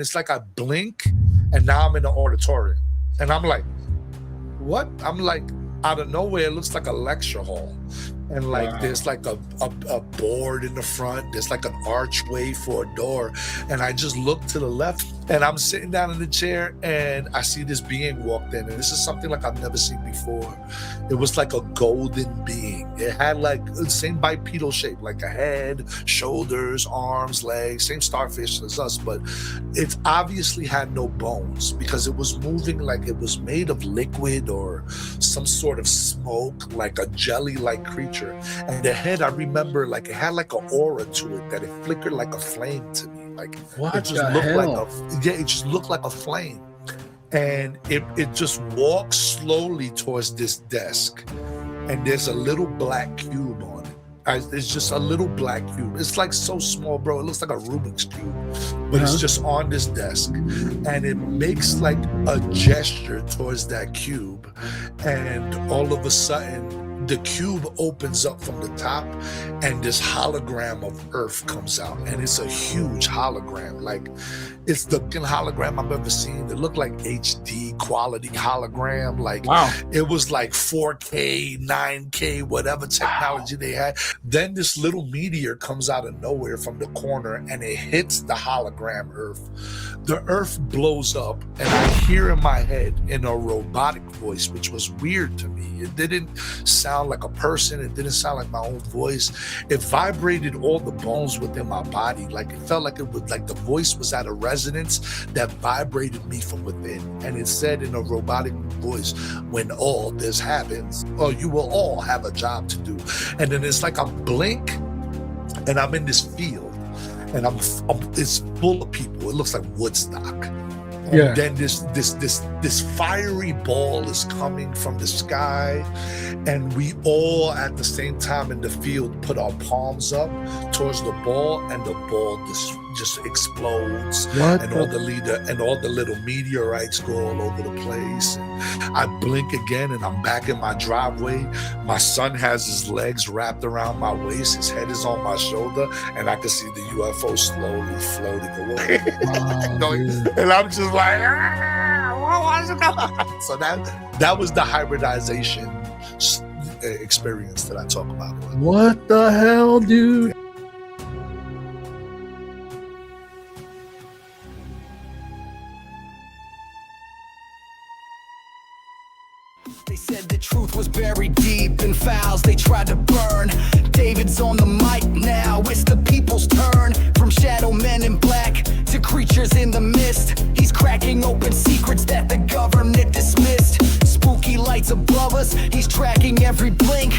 It's like I blink and now I'm in the auditorium. And I'm like, what? I'm like, out of nowhere, it looks like a lecture hall. And like there's like a board in the front. There's like an archway for a door. And I just look to the left and I'm sitting down in the chair and I see this being walked in. And this is something like I've never seen before. It was like a golden being. It had like the same bipedal shape, like a head, shoulders, arms, legs, same starfish as us. But it obviously had no bones because it was moving like it was made of liquid or some sort of smoke, like a jelly-like creature. And the head, I remember, like it had like an aura to it that it flickered like a flame to me. Like it just looked like it just looked like a flame. And it just walks slowly towards this desk. And there's a little black cube on it. It's just a little black cube. It's like so small, bro. It looks like a Rubik's cube, but it's just on this desk, and it makes like a gesture towards that cube, and all of a sudden the cube opens up from the top and this hologram of Earth comes out, and it's a huge hologram. Like it's the hologram I've ever seen. It looked like HD quality hologram. Like it was like 4K, 9K, whatever technology they had. Then this little meteor comes out of nowhere from the corner and it hits the hologram Earth. The Earth blows up, and I hear in my head in a robotic voice, which was weird to me. It didn't sound like a person. It didn't sound like my own voice. It vibrated all the bones within my body. Like it felt like it was like the voice was at a resonance that vibrated me from within. And it said in a robotic voice, when all this happens, oh, you will all have a job to do. And then it's like I blink and I'm in this field. And it's full of people. It looks like Woodstock. And then this fiery ball is coming from the sky, and we all at the same time in the field put our palms up towards the ball, and the ball just explodes. And all the little meteorites go all over the place. And I blink again, and I'm back in my driveway. My son has his legs wrapped around my waist. His head is on my shoulder, and I can see the UFO slowly floating away. And I'm just like, what was it going? So that was the hybridization experience that I talk about. What the hell, dude? They said the truth was buried deep in files they tried to burn. David's on the mic now, it's the people's turn. From shadow men in black to creatures in the mist, he's cracking open secrets that the government dismissed. Spooky lights above us, he's tracking every blink.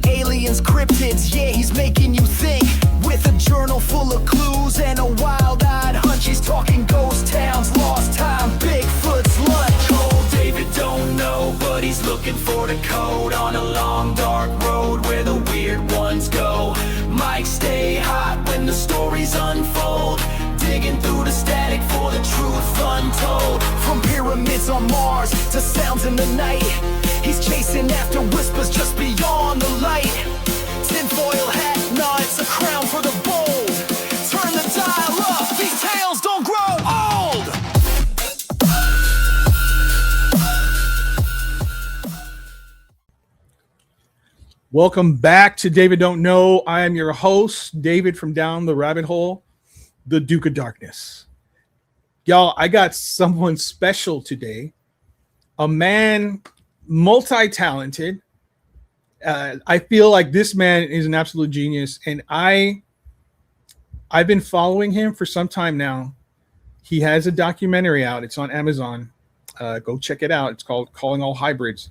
Aliens, cryptids, yeah, he's making you think. With a journal full of clues and a wild-eyed hunch, he's talking ghost towns, lost time, Bigfoot's lunch. Old Dayvid don't know, but he's looking for the code on a long dark road where the weird ones go. Mics stay hot when the stories unfold, digging through the static for the truth untold. From pyramids on Mars to sounds in the night, he's chasing after whispers just beyond the light. Tinfoil hat, nah, it's a crown for the bold. Turn the dial up, these tales don't grow old. Welcome back to Dayvid Don't Know. I am your host, David from Down the Rabbit Hole, the Duke of Darkness. Y'all, I got someone special today. A man, multi-talented. I feel like this man is an absolute genius, and I've been following him for some time now. He has a documentary out. It's on Amazon. Go check it out. It's called Calling All Hybrids.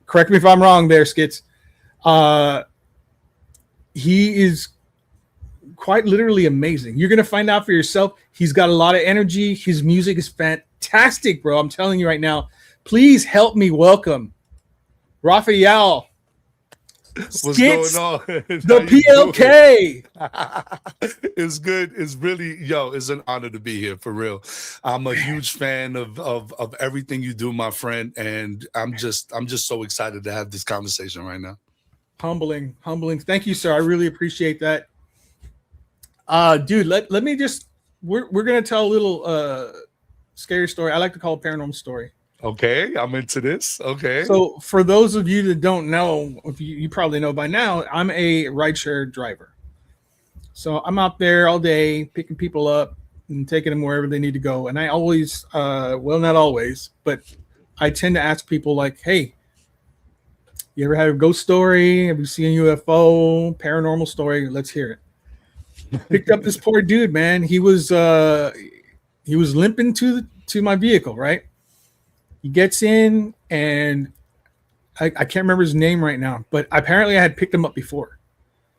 Correct me if I'm wrong there, Skitz. He is quite literally amazing. You're going to find out for yourself. He's got a lot of energy. His music is fantastic, bro. I'm telling you right now. Please help me welcome Raphael. What's Skitz, going on? the PLK. It's good. It's really, it's an honor to be here, for real. I'm a huge fan of everything you do, my friend, and I'm just so excited to have this conversation right now. Humbling. Thank you, sir. I really appreciate that. Dude, let me just we're gonna tell a little scary story. I like to call it paranormal story. Okay, I'm into this. Okay. So for those of you that don't know, if you probably know by now, I'm a rideshare driver. So I'm out there all day picking people up and taking them wherever they need to go. And I always, well, not always, but I tend to ask people like, hey, you ever had a ghost story? Have you seen a UFO, paranormal story? Let's hear it. Picked up this poor dude, man. He was limping to my vehicle, right? He gets in, and I can't remember his name right now, but apparently I had picked him up before.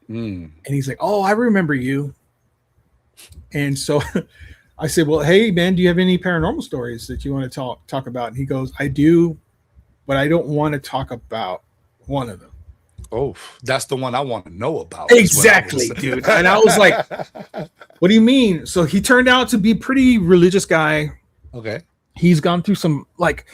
And he's like, oh, I remember you. And so I said, well, hey, man, do you have any paranormal stories that you want to talk about? And he goes, I do, but I don't want to talk about one of them. Oh, that's the one I want to know about. Exactly, dude. And I was like, what do you mean? So he turned out to be a pretty religious guy. Okay. He's gone through some like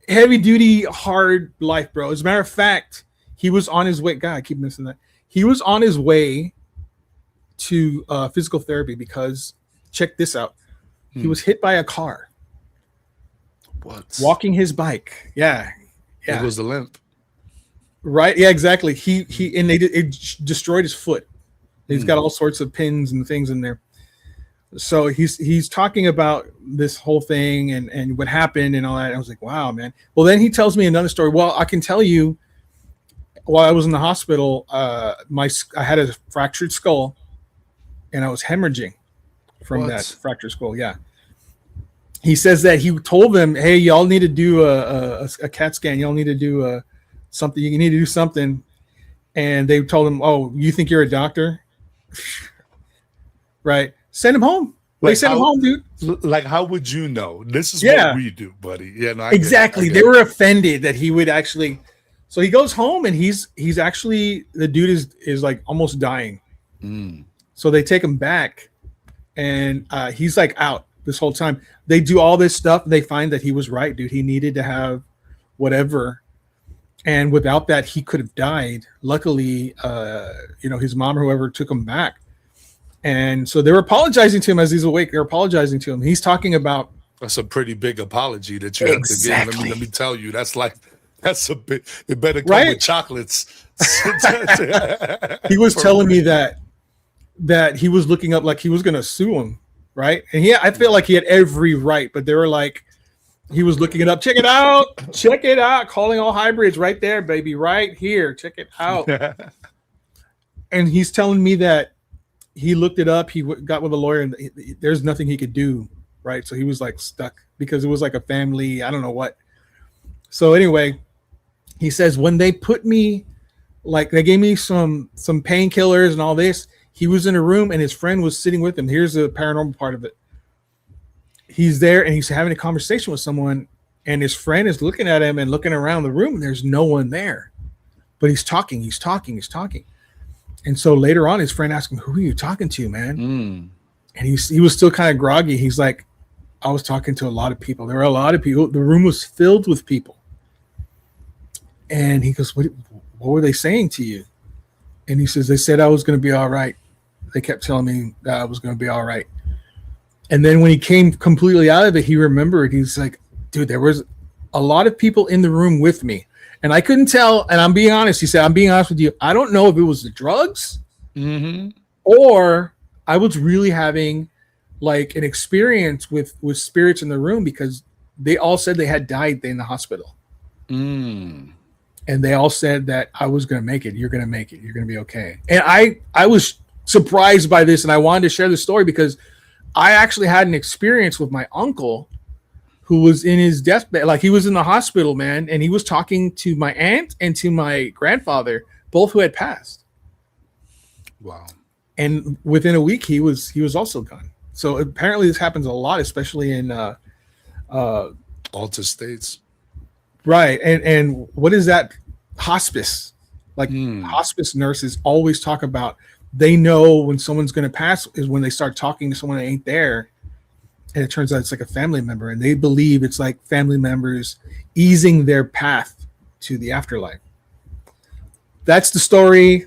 heavy duty, hard life, bro. As a matter of fact, he was on his way. God, I keep missing that. He was on his way to physical therapy because, check this out. He was hit by a car. What? Walking his bike. Yeah. It was the limp. Right. Yeah, exactly. He and it destroyed his foot. He's got all sorts of pins and things in there. So he's talking about this whole thing and what happened and all that. I was like, wow, man. Well, then he tells me another story. Well, I can tell you, while I was in the hospital, I had a fractured skull, and I was hemorrhaging from that fractured skull. Yeah. He says that he told them, hey, y'all need to do a CAT scan. Y'all need to do something. You need to do something. And they told him, oh, you think you're a doctor? Right. Send him home. They sent him home, dude. Like, how would you know? This is what we do, buddy. Yeah, no, exactly. They were offended that he would actually. So he goes home, and he's actually, the dude is like almost dying. So they take him back, and he's like out this whole time. They do all this stuff. They find that he was right, dude. He needed to have whatever, and without that, he could have died. Luckily, his mom or whoever took him back. And so they were apologizing to him as he's awake. They're apologizing to him. He's talking about. That's a pretty big apology that you have to give. Let me tell you, that's a bit. It better come with chocolates. He was telling me that he was looking up like he was going to sue him, right? And I feel like he had every right, but they were like, he was looking it up. Check it out. Calling all hybrids right there, baby, right here. Check it out. And he's telling me that he looked it up. He got with a lawyer, and there's nothing he could do, right? So he was like stuck because it was like a family, I don't know what. So anyway, he says when they put me, like they gave me some painkillers and all this, he was in a room and his friend was sitting with him. Here's the paranormal part of it. He's there and he's having a conversation with someone, and his friend is looking at him and looking around the room, and there's no one there. But he's talking. And so later on, his friend asked him, who are you talking to, man? And he was still kind of groggy. He's like, I was talking to a lot of people. There were a lot of people. The room was filled with people. And he goes, what were they saying to you? And he says, they said I was going to be all right. They kept telling me that I was going to be all right. And then when he came completely out of it, he remembered. He's like, dude, there was a lot of people in the room with me. And I couldn't tell, and I'm being honest. He said, I'm being honest with you. I don't know if it was the drugs or I was really having like an experience with spirits in the room, because they all said they had died in the hospital. And they all said that I was going to make it. You're going to make it. You're going to be okay. And I was surprised by this, and I wanted to share the story because I actually had an experience with my uncle who was in his deathbed. Like, he was in the hospital, man, and he was talking to my aunt and to my grandfather, both who had passed. Wow. And within a week, he was also gone. So apparently this happens a lot, especially in altered states. Right. And what is that? Hospice. Like hospice nurses always talk about, they know when someone's going to pass is when they start talking to someone that ain't there. And it turns out it's like a family member, and they believe it's like family members easing their path to the afterlife. That's the story.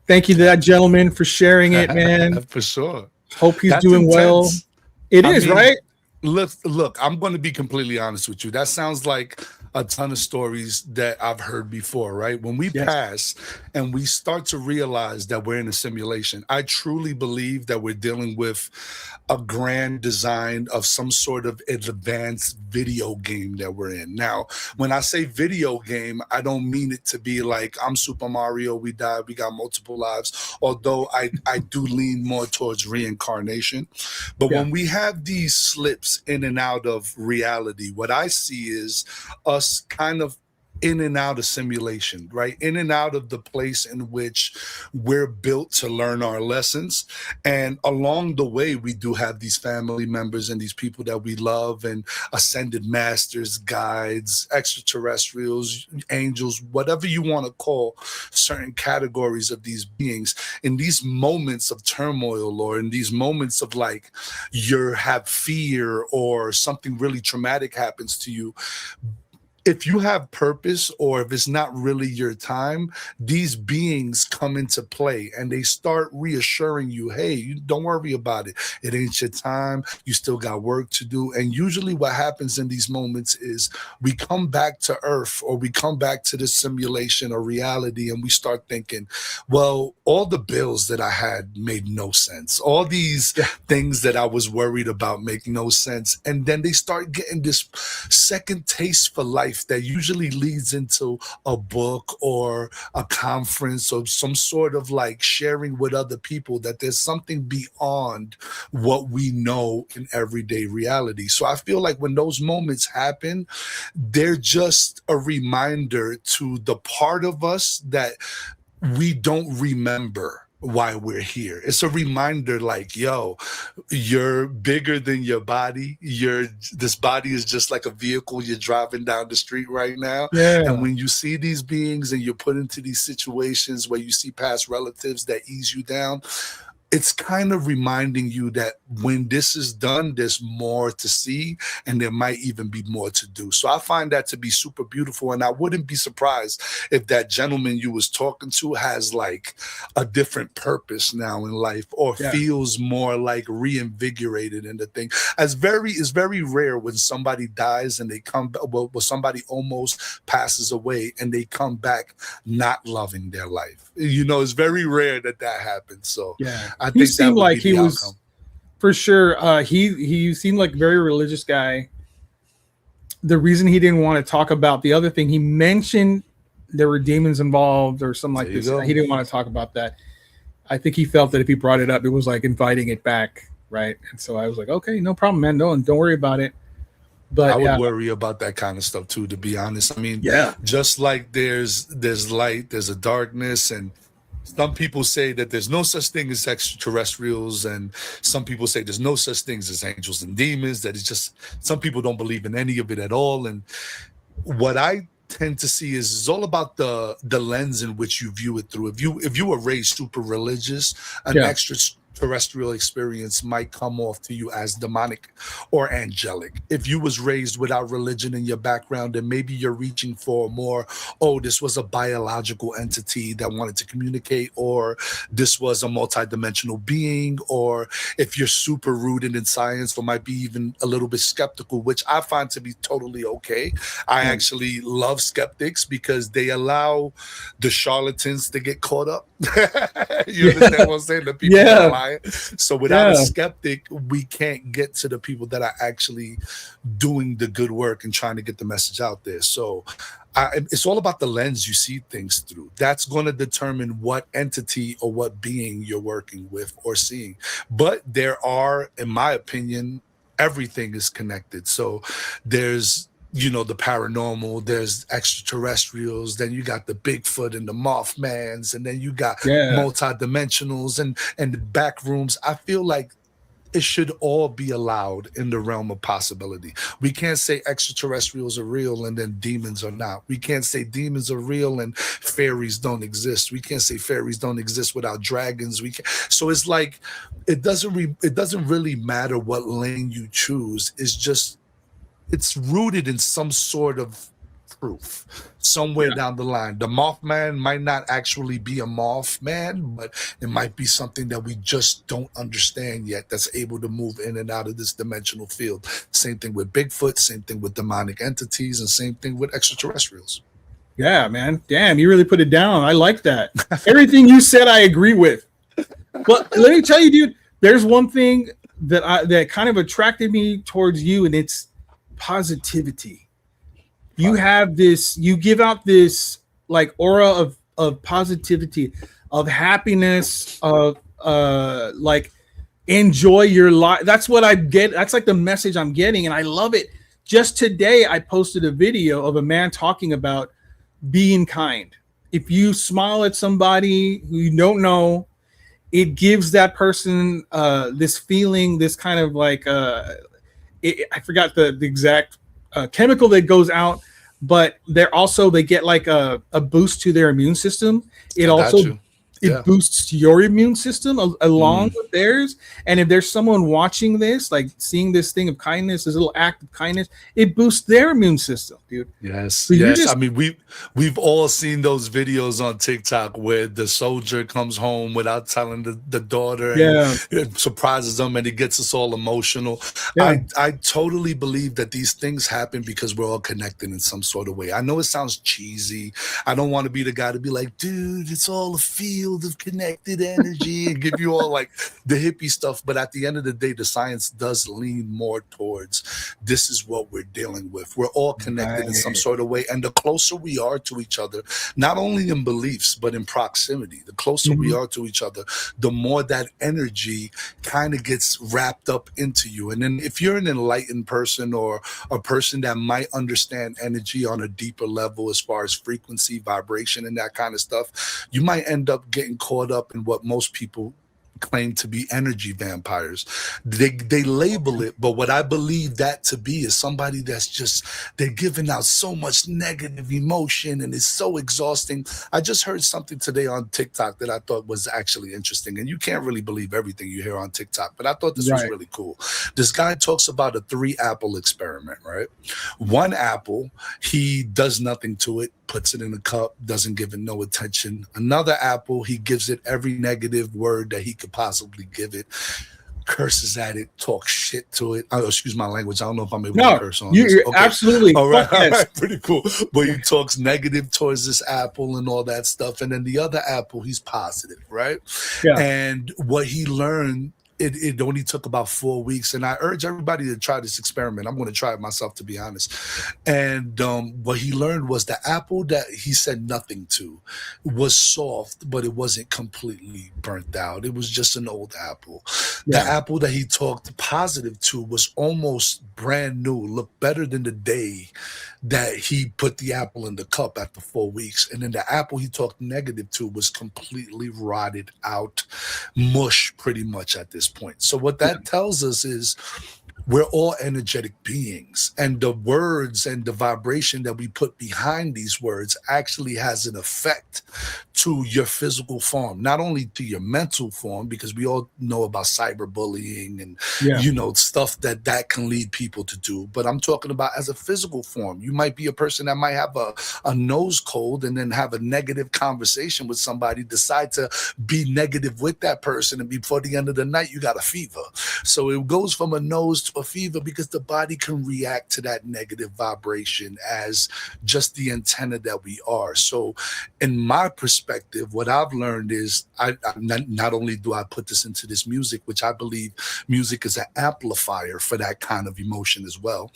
Thank you to that gentleman for sharing it, man. For sure. Hope he's That's doing well. intense. It I is, mean, right? look, I'm going to be completely honest with you. That sounds like a ton of stories that I've heard before, right? When we Yes. pass and we start to realize that we're in a simulation, I truly believe that we're dealing with a grand design of some sort of advanced video game that we're in. Now, when I say video game, I don't mean it to be like I'm Super Mario, we died, we got multiple lives, although I do lean more towards reincarnation. But Yeah. when we have these slips in and out of reality, what I see is us kind of in and out of simulation, right? In and out of the place in which we're built to learn our lessons. And along the way, we do have these family members and these people that we love, and ascended masters, guides, extraterrestrials, angels, whatever you want to call certain categories of these beings. In these moments of turmoil, or in these moments of like you have fear or something really traumatic happens to you, if you have purpose, or if it's not really your time, these beings come into play and they start reassuring you, hey, you don't worry about it. It ain't your time. You still got work to do. And usually what happens in these moments is we come back to earth, or we come back to this simulation or reality, and we start thinking, well, all the bills that I had made no sense. All these things that I was worried about make no sense. And then they start getting this second taste for life that usually leads into a book or a conference or some sort of like sharing with other people that there's something beyond what we know in everyday reality. So I feel like when those moments happen, they're just a reminder to the part of us that we don't remember why we're here. It's a reminder like, yo, you're bigger than your body. This body is just like a vehicle you're driving down the street right now. Yeah. And when you see these beings and you're put into these situations where you see past relatives that ease you down, it's kind of reminding you that when this is done, there's more to see, and there might even be more to do. So I find that to be super beautiful. And I wouldn't be surprised if that gentleman you was talking to has like a different purpose now in life, or feels more like reinvigorated in the thing. It's very rare when somebody dies and they come back, well, somebody almost passes away and they come back not loving their life. You know, it's very rare that happens. So yeah. I think he seemed like he was outcome. For sure. He seemed like a very religious guy. The reason he didn't want to talk about the other thing, he mentioned there were demons involved or something like this. He didn't want to talk about that. I think he felt that if he brought it up, it was like inviting it back, right? And so I was like, okay, no problem, man. Don't worry about it. But I would worry about that kind of stuff too, to be honest. I mean, just like there's light, there's a darkness, and some people say that there's no such thing as extraterrestrials, and some people say there's no such things as angels and demons, that it's just, some people don't believe in any of it at all. And what I tend to see is it's all about the lens in which you view it through. If you were raised super religious, an extraterrestrial experience might come off to you as demonic or angelic. If you was raised without religion in your background, then maybe you're reaching for more, oh, this was a biological entity that wanted to communicate, or this was a multidimensional being. Or if you're super rooted in science, or might be even a little bit skeptical, which I find to be totally okay. I actually love skeptics because they allow the charlatans to get caught up. You understand what I'm saying? The people that are lying. So without a skeptic, we can't get to the people that are actually doing the good work and trying to get the message out there. So it's all about the lens you see things through. That's going to determine what entity or what being you're working with or seeing. But there are, in my opinion, everything is connected. So there's, you know, the paranormal, there's extraterrestrials, then you got the Bigfoot and the Mothmans, and then you got multidimensionals and the back rooms. I feel like it should all be allowed in the realm of possibility. We can't say extraterrestrials are real and then demons are not. We can't say demons are real and fairies don't exist. We can't say fairies don't exist without dragons. So it's like it doesn't really matter what lane you choose. It's just, it's rooted in some sort of proof somewhere down the line. The Mothman might not actually be a Mothman, but it might be something that we just don't understand yet that's able to move in and out of this dimensional field. Same thing with Bigfoot, same thing with demonic entities, and same thing with extraterrestrials. Yeah, man. Damn, you really put it down. I like that. Everything you said, I agree with. But let me tell you, dude, there's one thing that kind of attracted me towards you, and it's positivity. You have this, you give out this like aura of positivity, of happiness, of like enjoy your life. That's what I get. That's like the message I'm getting, and I love it. Just today, I posted a video of a man talking about being kind. If you smile at somebody who you don't know, it gives that person this feeling, this kind of like I forgot the exact chemical that goes out, but they get like a boost to their immune system. It also boosts your immune system along with theirs. And if there's someone watching this, like seeing this thing of kindness, this little act of kindness, it boosts their immune system, dude. Yes, so yes. I mean, we've all seen those videos on TikTok where the soldier comes home without telling the daughter, and it surprises them, and it gets us all emotional. I totally believe that these things happen because we're all connected in some sort of way. I know it sounds cheesy. I don't want to be the guy to be like, dude, it's all a field of connected energy and give you all like the hippie stuff, but at the end of the day, the science does lean more towards this is what we're dealing with. We're all connected in some sort of way, and the closer we are to each other, not only in beliefs but in proximity, the closer we are to each other, the more that energy kind of gets wrapped up into you. And then if you're an enlightened person or a person that might understand energy on a deeper level as far as frequency, vibration, and that kind of stuff, you might end up getting caught up in what most people claim to be energy vampires. They label it, but what I believe that to be is somebody that's just, they're giving out so much negative emotion and it's so exhausting. I just heard something today on TikTok that I thought was actually interesting, and you can't really believe everything you hear on TikTok, but I thought this was really cool. This guy talks about a 3-apple experiment, right? 1 apple, he does nothing to it, puts it in a cup, doesn't give it no attention. Another apple, he gives it every negative word that he could possibly give it, curses at it, talks shit to it. Oh, excuse my language. I don't know if I'm able to curse on this. Okay. Absolutely. All right, pretty cool. But he talks negative towards this apple and all that stuff. And then the other apple, he's positive, right? Yeah. And what he learned, it only took about 4 weeks, and I urge everybody to try this experiment. I'm going to try it myself, to be honest. And what he learned was the apple that he said nothing to was soft, but it wasn't completely burnt out. It was just an old apple. The apple that he talked positive to was almost brand new, looked better than the day that he put the apple in the cup after 4 weeks. And then the apple he talked negative to was completely rotted out, mush pretty much at this point. So what that tells us is we're all energetic beings, and the words and the vibration that we put behind these words actually has an effect to your physical form, not only to your mental form, because we all know about cyberbullying and you know, stuff that can lead people to do, but I'm talking about as a physical form. You might be a person that might have a nose cold and then have a negative conversation with somebody, decide to be negative with that person, and before the end of the night you got a fever. So it goes from a nose to a fever because the body can react to that negative vibration as just the antenna that we are. So in my perspective, what I've learned is I not only do I put this into this music, which I believe music is an amplifier for that kind of emotion as well.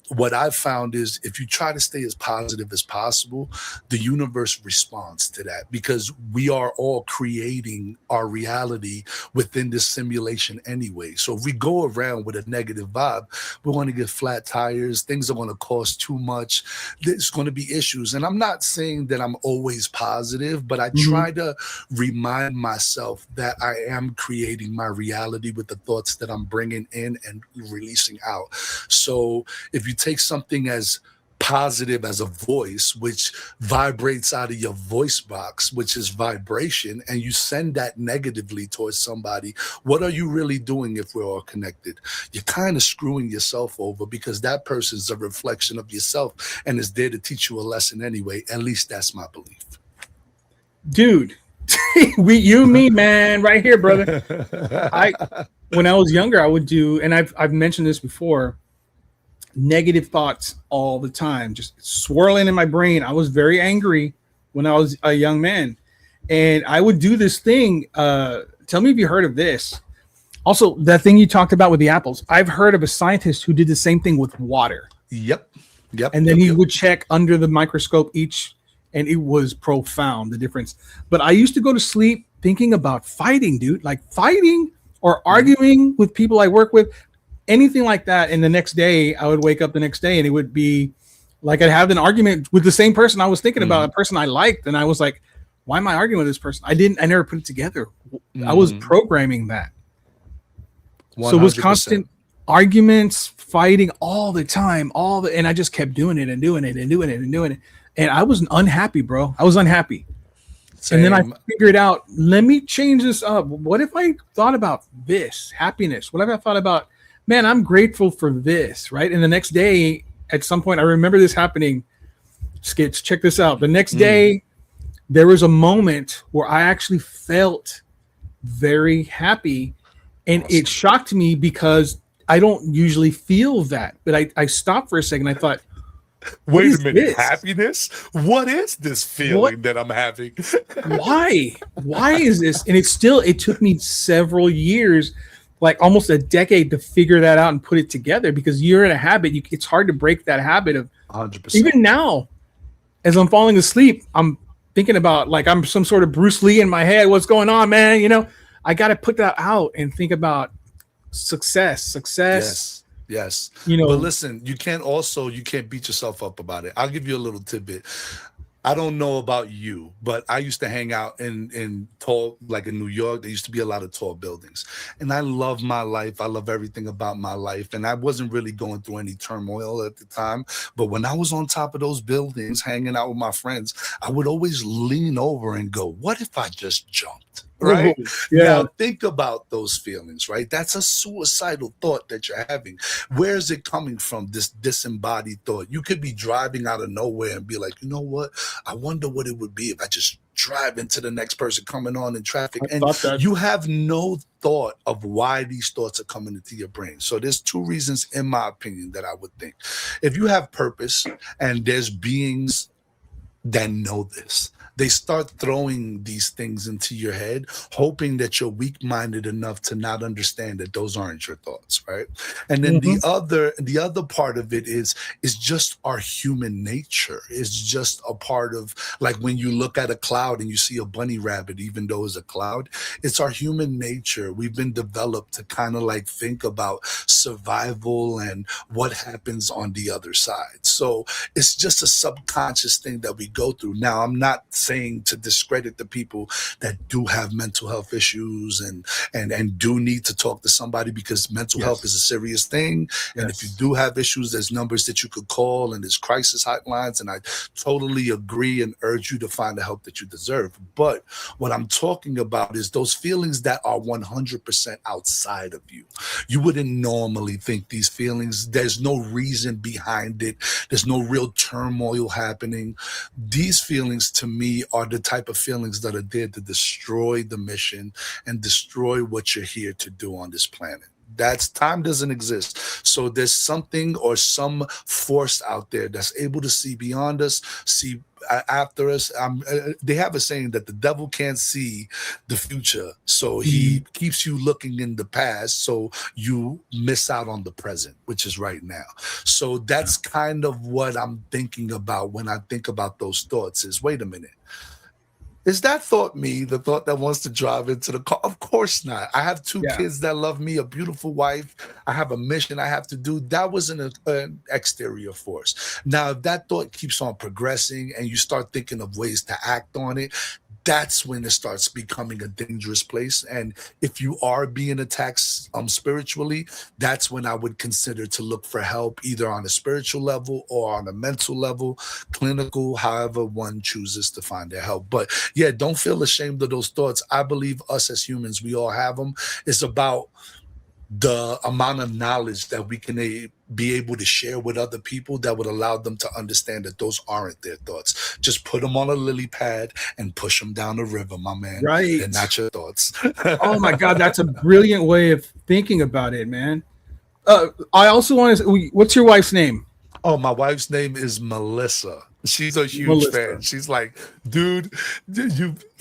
What I've found is if you try to stay as positive as possible, the universe responds to that, because we are all creating our reality within this simulation anyway. So if we go around with a negative vibe, we're going to get flat tires, things are going to cost too much, there's going to be issues. And I'm not saying that I'm always positive, but I try to remind myself that I am creating my reality with the thoughts that I'm bringing in and releasing out. So if you take something as positive as a voice, which vibrates out of your voice box, which is vibration, and you send that negatively towards somebody, what are you really doing if we're all connected? You're kind of screwing yourself over, because that person's a reflection of yourself and is there to teach you a lesson anyway. At least that's my belief. Dude, you and me, man, right here, brother. When I was younger, I would do, and I've mentioned this before, negative thoughts all the time, just swirling in my brain. I was very angry when I was a young man, and I would do this thing. Tell me if you heard of this. Also, that thing you talked about with the apples, I've heard of a scientist who did the same thing with water. Yep. And then he would check under the microscope and it was profound, the difference. But I used to go to sleep thinking about fighting, dude, like fighting or arguing with people I work with, anything like that. And the next day I would wake up the next day and it would be like I'd have an argument with the same person I was thinking about, a person I liked. And I was like, why am I arguing with this person? I never put it together. I was programming that. 100%. So it was constant arguments, fighting all the time, and I just kept doing it and doing it and doing it and doing it. And I was unhappy, bro. I was unhappy. Same. And then I figured out, let me change this up. What if I thought about this, happiness? What if I thought about, man, I'm grateful for this, right? And the next day, at some point, I remember this happening. Skitz, check this out. The next day, there was a moment where I actually felt very happy. And it shocked me because I don't usually feel that. But I stopped for a second. I thought, wait a minute, happiness? What is this feeling that I'm having? Why is this? And it took me several years, like almost a decade, to figure that out and put it together, because you're in a habit. It's hard to break that habit of 100%. Even now, as I'm falling asleep, I'm thinking about, like, I'm some sort of Bruce Lee in my head. What's going on, man? You know, I got to put that out and think about success. Yes. You know, but listen, you can't beat yourself up about it. I'll give you a little tidbit. I don't know about you, but I used to hang out in tall, like in New York, there used to be a lot of tall buildings. And I love my life. I love everything about my life. And I wasn't really going through any turmoil at the time. But when I was on top of those buildings, hanging out with my friends, I would always lean over and go, what if I just jumped? Right? Yeah. Now think about those feelings, right? That's a suicidal thought that you're having. Where is it coming from, this disembodied thought? You could be driving out of nowhere and be like, you know what? I wonder what it would be if I just drive into the next person coming on in traffic. And you have no thought of why these thoughts are coming into your brain. So there's two reasons, in my opinion, that I would think. If you have purpose and there's beings that know this, they start throwing these things into your head, hoping that you're weak-minded enough to not understand that those aren't your thoughts, right? And then the other part of it is just our human nature. It's just a part of, like, when you look at a cloud and you see a bunny rabbit, even though it's a cloud, it's our human nature. We've been developed to kind of like think about survival and what happens on the other side. So it's just a subconscious thing that we go through. Now, I'm not saying to discredit the people that do have mental health issues and do need to talk to somebody, because mental health is a serious thing. And if you do have issues, there's numbers that you could call and there's crisis hotlines. And I totally agree and urge you to find the help that you deserve. But what I'm talking about is those feelings that are 100% outside of you. You wouldn't normally think these feelings. There's no reason behind it. There's no real turmoil happening. These feelings, to me, are the type of feelings that are there to destroy the mission and destroy what you're here to do on this planet. That's time doesn't exist. So there's something or some force out there that's able to see beyond us, see after us. They have a saying that the devil can't see the future, so he keeps you looking in the past, so you miss out on the present, which is right now. So that's kind of what I'm thinking about when I think about those thoughts is, wait a minute. Is that thought me, the thought that wants to drive into the car? Of course not. I have two kids that love me, a beautiful wife. I have a mission I have to do. That was an exterior force. Now, if that thought keeps on progressing and you start thinking of ways to act on it, that's when it starts becoming a dangerous place. And if you are being attacked spiritually, that's when I would consider to look for help, either on a spiritual level or on a mental level, clinical, however one chooses to find their help. But yeah, don't feel ashamed of those thoughts. I believe us as humans, we all have them. It's about the amount of knowledge that we can be able to share with other people that would allow them to understand that those aren't their thoughts. Just put them on a lily pad and push them down the river, my man. Right. They're not your thoughts. Oh my God, that's a brilliant way of thinking about it, man. I also want to. What's your wife's name? Oh, my wife's name is Melissa. She's a huge Melissa. fan. She's like, dude,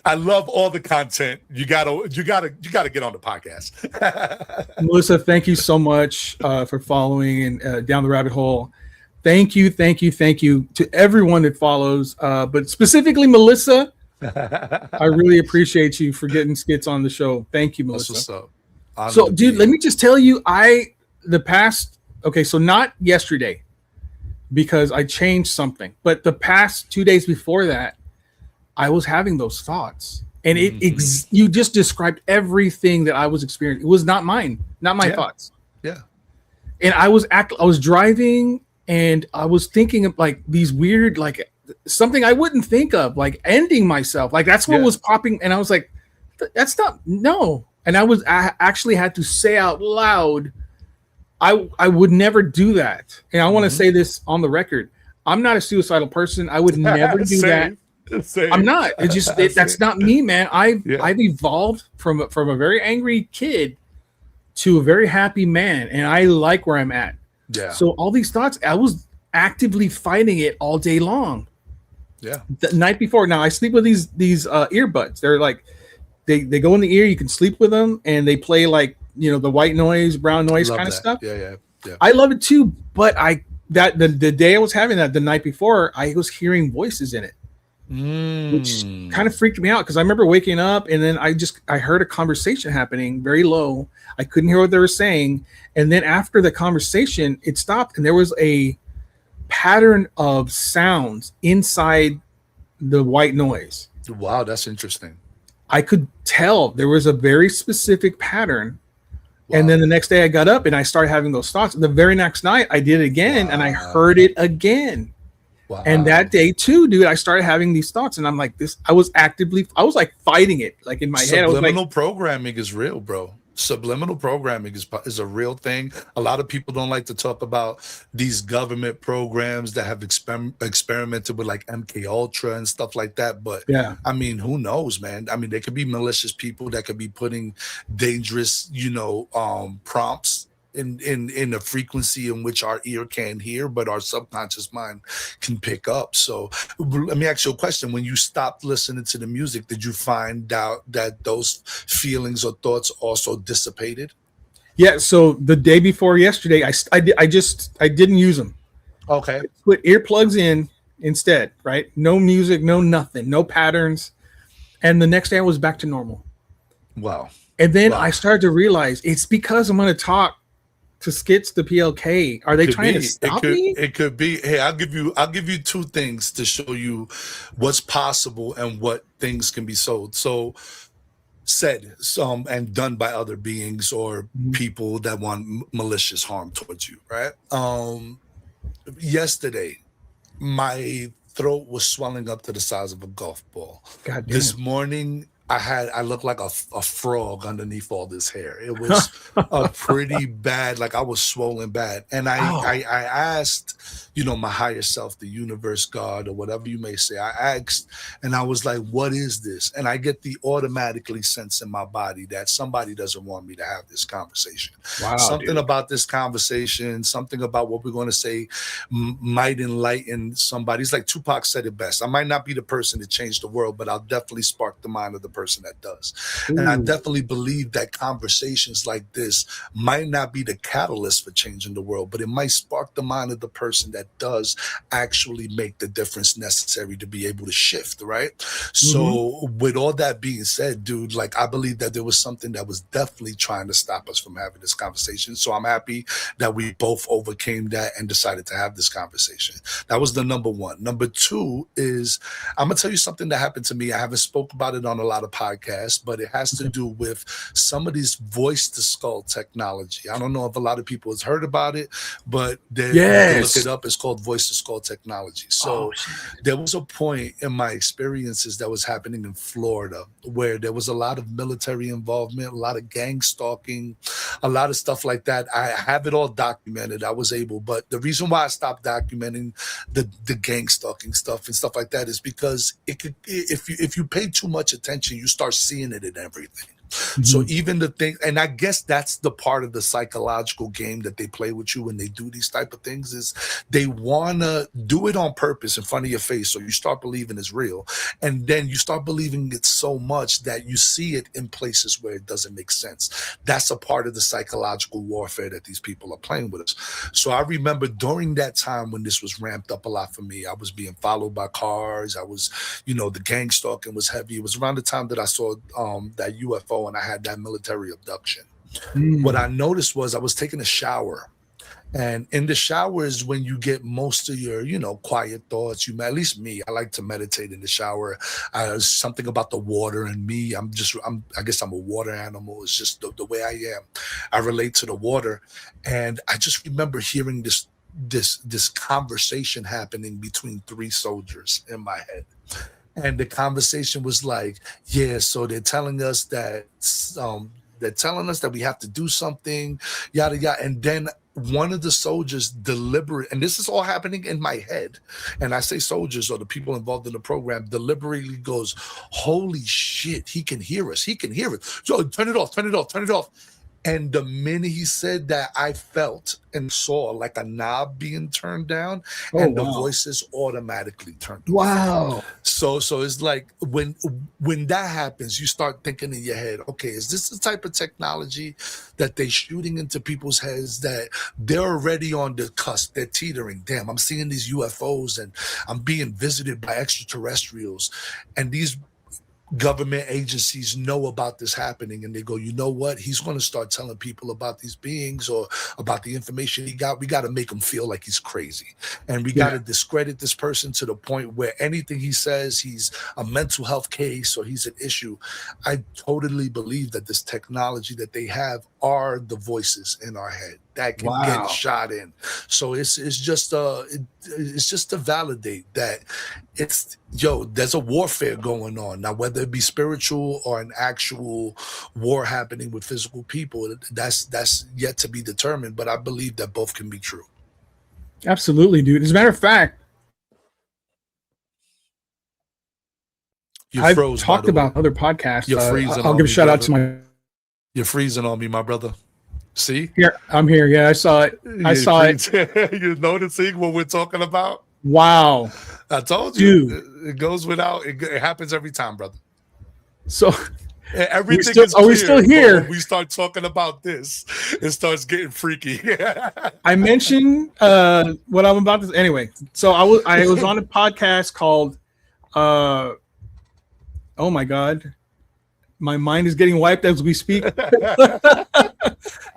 I love all the content. You gotta get on the podcast. Melissa, thank you so much for following and down the rabbit hole. Thank you to everyone that follows, but specifically Melissa. I really appreciate you for getting Skitz on the show. Thank you, Melissa. That's what's up. So, dude, let me just tell you, so not yesterday, because I changed something, but the past 2 days before that, I was having those thoughts, and you just described everything that I was experiencing. It was not mine, not my thoughts. Yeah. And I was driving, and I was thinking of like these weird, like something I wouldn't think of, like ending myself. Like that's what was popping, and I was like, "That's not no." And I actually had to say out loud, I would never do that. And I want to say this on the record: I'm not a suicidal person. I would never do that. Same. I'm not. It's just that's not me, man. I've evolved from a very angry kid to a very happy man, and I like where I'm at. Yeah. So all these thoughts, I was actively fighting it all day long. Yeah. The night before, now I sleep with these earbuds. They're like they go in the ear. You can sleep with them, and they play like the white noise, brown noise kind of stuff. Yeah. I love it too, but the day I was having that the night before, I was hearing voices in it. Which kind of freaked me out because I remember waking up and then I heard a conversation happening very low. I couldn't hear what they were saying, and then after the conversation, it stopped and there was a pattern of sounds inside the white noise. Wow, that's interesting. I could tell there was a very specific pattern. Wow. And then the next day I got up and I started having those thoughts. The very next night I did it again and I heard it again. Wow. And that day too, dude, I started having these thoughts, and I'm like, I was like fighting it, like in my head. Subliminal programming is real, bro. Subliminal programming is a real thing. A lot of people don't like to talk about these government programs that have experimented with like MK Ultra and stuff like that. But yeah, I mean, who knows, man? I mean, there could be malicious people that could be putting dangerous, prompts in a frequency in which our ear can't hear, but our subconscious mind can pick up. So let me ask you a question. When you stopped listening to the music, did you find out that those feelings or thoughts also dissipated? Yeah. So the day before yesterday, I didn't use them. Okay. I put earplugs in instead, right? No music, no nothing, no patterns. And the next day I was back to normal. Wow. And then I started to realize it's because I'm going to talk to Skitz the PLK. Are they trying to stop me? It could be. Hey, I'll give you two things to show you what's possible and what things can be sold. So said and done by other beings or people that want malicious harm towards you, right? Yesterday, my throat was swelling up to the size of a golf ball. God damn. This morning, I looked like a frog underneath all this hair. It was a pretty bad, like I was swollen bad. And I asked, my higher self, the universe, God, or whatever you may say, I asked, and I was like, what is this? And I get the automatically sense in my body that somebody doesn't want me to have this conversation. Wow, something about this conversation, something about what we're going to say might enlighten somebody. It's like Tupac said it best. I might not be the person to change the world, but I'll definitely spark the mind of the person that does. And I definitely believe that conversations like this might not be the catalyst for changing the world, but it might spark the mind of the person that does actually make the difference necessary to be able to shift, right? So with all that being said, dude, like I believe that there was something that was definitely trying to stop us from having this conversation. So I'm happy that we both overcame that and decided to have this conversation. That was the number one. Number two is, I'm gonna tell you something that happened to me. I haven't spoke about it on a lot of podcasts, but it has to do with some of these voice to skull technology. I don't know if a lot of people has heard about it, but you can look it up. It's called voice to skull technology. So there was a point in my experiences that was happening in Florida where there was a lot of military involvement, a lot of gang stalking, a lot of stuff like that. I have it all documented. I was able, but the reason why I stopped documenting the gang stalking stuff and stuff like that is because it could, if you pay too much attention, you start seeing it in everything. So even the thing, and I guess that's the part of the psychological game that they play with you when they do these type of things, is they want to do it on purpose in front of your face. So you start believing it's real. And then you start believing it so much that you see it in places where it doesn't make sense. That's a part of the psychological warfare that these people are playing with us. So I remember during that time when this was ramped up a lot for me, I was being followed by cars. I was, the gang stalking was heavy. It was around the time that I saw that UFO and I had that military abduction. What I noticed was I was taking a shower, and in the shower is when you get most of your, quiet thoughts. At least me, I like to meditate in the shower. Something about the water and me. I guess I'm a water animal. It's just the way I am. I relate to the water, and I just remember hearing this conversation happening between three soldiers in my head. And the conversation was like, so they're telling us that we have to do something, yada yada. And then one of the soldiers deliberate, and this is all happening in my head. And I say soldiers or the people involved in the program deliberately goes, "Holy shit, he can hear us. He can hear us. So turn it off, turn it off, turn it off." And the minute he said that, I felt and saw like a knob being turned down, and the voices automatically turned off. Wow. So it's like when that happens, you start thinking in your head, okay, is this the type of technology that they're shooting into people's heads that they're already on the cusp, they're teetering? Damn, I'm seeing these UFOs and I'm being visited by extraterrestrials, and these government agencies know about this happening, and they go, you know what, he's going to start telling people about these beings or about the information he got. We got to make him feel like he's crazy, and we got to discredit this person to the point where anything he says, he's a mental health case or he's an issue. I totally believe that this technology that they have are the voices in our head that can get shot in. So it's just to validate that there's a warfare going on now, whether it be spiritual or an actual war happening with physical people. That's yet to be determined, but I believe that both can be true. Absolutely, dude. As a matter of fact, I've talked about other podcasts. You're freezing. I'll give a shout out to my. You're freezing on me, my brother. See? Here, I'm here. Yeah, I saw it. You're noticing what we're talking about? Wow. I told you. Dude. It goes without, it happens every time, brother. So everything is clear, we still here? When we start talking about this, it starts getting freaky. I mentioned what I'm about to. Anyway, so I was on a podcast called. Oh my God, my mind is getting wiped as we speak.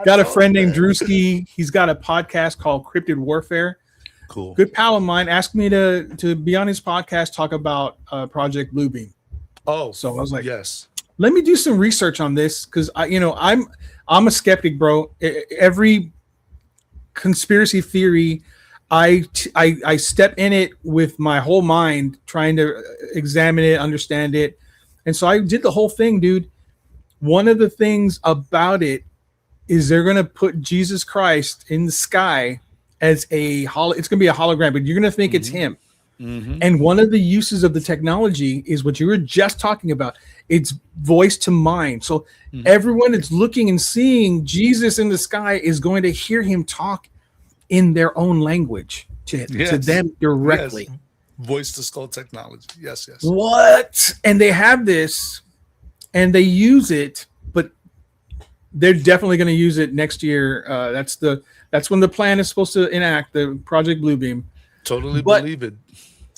Got a friend named Drewski. He's got a podcast called Cryptid Warfare. Cool. Good pal of mine asked me to be on his podcast, talk about Project Bluebeam. Oh, so I was like, yes. Let me do some research on this because I'm a skeptic, bro. Every conspiracy theory, I step in it with my whole mind, trying to examine it, understand it, and so I did the whole thing, dude. One of the things about it is they're gonna put Jesus Christ in the sky as it's gonna be a hologram, but you're gonna think it's him. Mm-hmm. And one of the uses of the technology is what you were just talking about. It's voice to mind. So everyone that's looking and seeing Jesus in the sky is going to hear him talk in their own language to them directly. Yes. Voice to skull technology. Yes. What? And they have this and they use it, but they're definitely going to use it next year. That's when the plan is supposed to enact the Project Bluebeam. Totally believe it.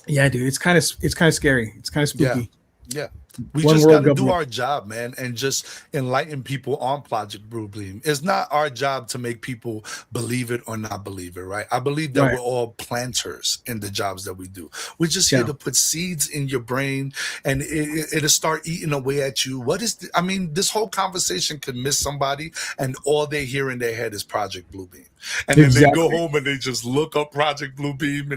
Yeah, dude, it's kind of scary. It's kind of spooky. Yeah. We One just world got to do government. our job, man, and just enlighten people on Project Bluebeam. It's not our job to make people believe it or not believe it, right? I believe that Right. we're all planters in the jobs that we do. We're just here to put seeds in your brain, and it'll start eating away at you. I mean, this whole conversation could miss somebody, and all they hear in their head is Project Bluebeam. And then they go home and they just look up Project Bluebeam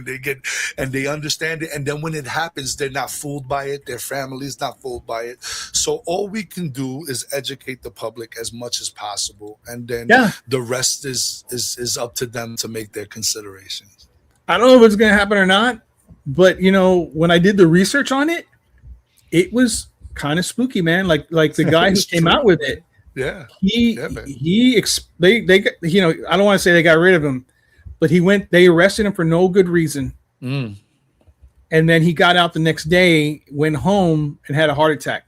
and they understand it. And then when it happens, they're not fooled by it. Their family's not fooled by it. So all we can do is educate the public as much as possible. And then the rest is up to them to make their considerations. I don't know if it's going to happen or not, but when I did the research on it, it was kind of spooky, man. Like the guy who came out with it. Yeah. They I don't want to say they got rid of him, but they arrested him for no good reason. And then he got out the next day, went home and had a heart attack.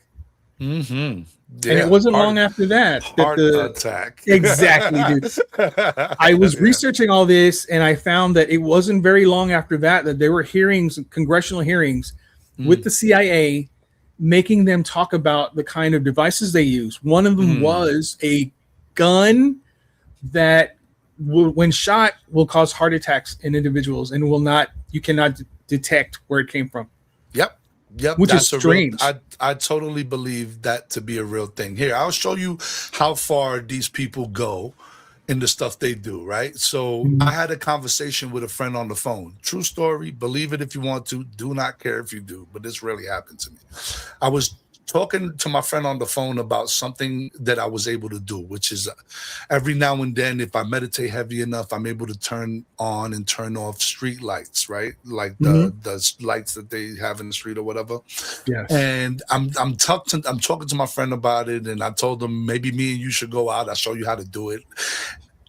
Mm-hmm. Yeah, and it wasn't long after that. Heart attack. Exactly, dude. I was researching all this and I found that it wasn't very long after that there were congressional hearings with the CIA, making them talk about the kind of devices they use. One of them was a gun that when shot will cause heart attacks in individuals and you cannot detect where it came from. Yep. Which is strange. I totally believe that to be a real thing. Here, I'll show you how far these people go in the stuff they do, right? So I had a conversation with a friend on the phone. True story. Believe it if you want to. Do not care if you do. But this really happened to me. I was talking to my friend on the phone about something that I was able to do, which is every now and then, if I meditate heavy enough, I'm able to turn on and turn off street lights, right? Like the lights that they have in the street or whatever. Yes. And I'm talking to my friend about it, and I told him maybe me and you should go out. I'll show you how to do it.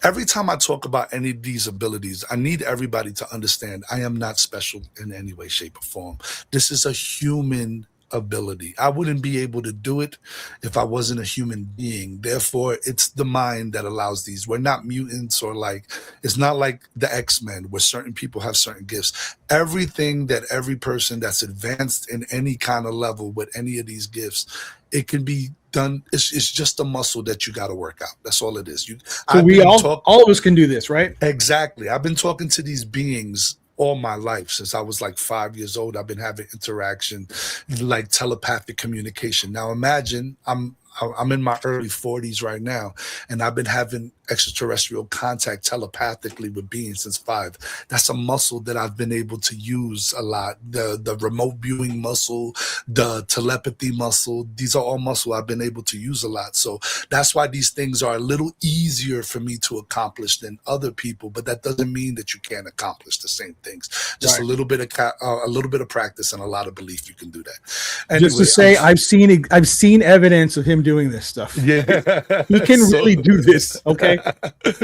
Every time I talk about any of these abilities, I need everybody to understand I am not special in any way, shape, or form. This is a human ability. I wouldn't be able to do it if I wasn't a human being. Therefore, it's the mind that allows these. We're not mutants it's not like the X-Men where certain people have certain gifts. Everything that every person that's advanced in any kind of level with any of these gifts, it can be done. It's just a muscle that you got to work out. That's all it is. All of us can do this, right? Exactly. I've been talking to these beings all my life. Since I was like 5 years old, I've been having interaction, like telepathic communication. Now imagine I'm in my early 40s right now, and I've been having extraterrestrial contact telepathically with beings since 5. That's a muscle that I've been able to use a lot. The remote viewing muscle, the telepathy muscle, these are all muscle I've been able to use a lot. So that's why these things are a little easier for me to accomplish than other people, but that doesn't mean that you can't accomplish the same things. Just a little bit of practice and a lot of belief, you can do that. Anyway, just to say, I've seen evidence of him doing this stuff. Yeah. He can really do this. Okay.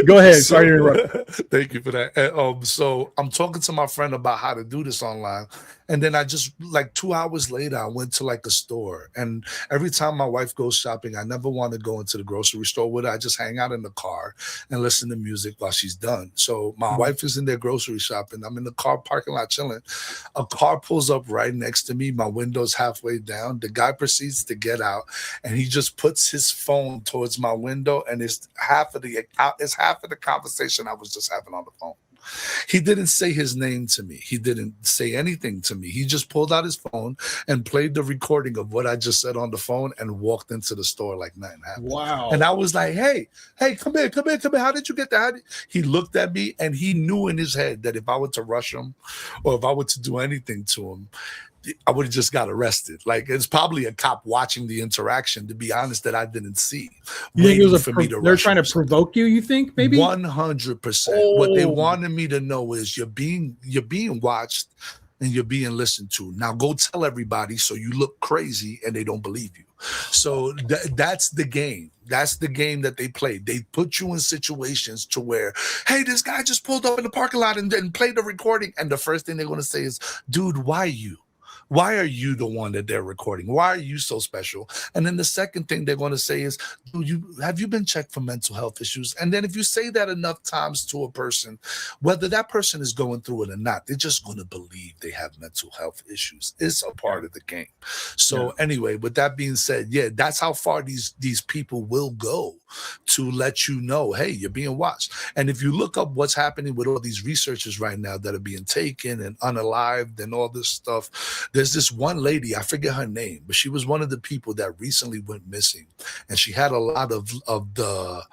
Go ahead. Sorry to interrupt. Thank you for that. So I'm talking to my friend about how to do this online. And then I just, like 2 hours later, I went to like a store. And every time my wife goes shopping, I never want to go into the grocery store with her. I just hang out in the car and listen to music while she's done. So my wife is in there grocery shopping. I'm in the car parking lot chilling. A car pulls up right next to me. My window's halfway down. The guy proceeds to get out, and he just puts his phone towards my window, and it's half of the conversation I was just having on the phone. He didn't say his name to me. He didn't say anything to me. He just pulled out his phone and played the recording of what I just said on the phone and walked into the store like nothing happened. Wow. And I was like, hey, come here. How did you get that? He looked at me, and he knew in his head that if I were to rush him or if I were to do anything to him, I would have just got arrested. Like, it's probably a cop watching the interaction, to be honest, that I didn't see. You think it was they're trying to provoke you, you think, maybe? 100%. What they wanted me to know is you're being watched and you're being listened to. Now go tell everybody so you look crazy and they don't believe you. So that's the game. That's the game that they play. They put you in situations to where, hey, this guy just pulled up in the parking lot and played the recording. And the first thing they're going to say is, dude, why you? Why are you the one that they're recording? Why are you so special? And then the second thing they're going to say is, have you been checked for mental health issues? And then if you say that enough times to a person, whether that person is going through it or not, they're just going to believe they have mental health issues. It's a part of the game. So anyway, with that being said, yeah, that's how far these people will go to let you know, hey, you're being watched. And if you look up what's happening with all these researchers right now that are being taken and unalived and all this stuff, there's this one lady, I forget her name, but she was one of the people that recently went missing, and she had a lot of the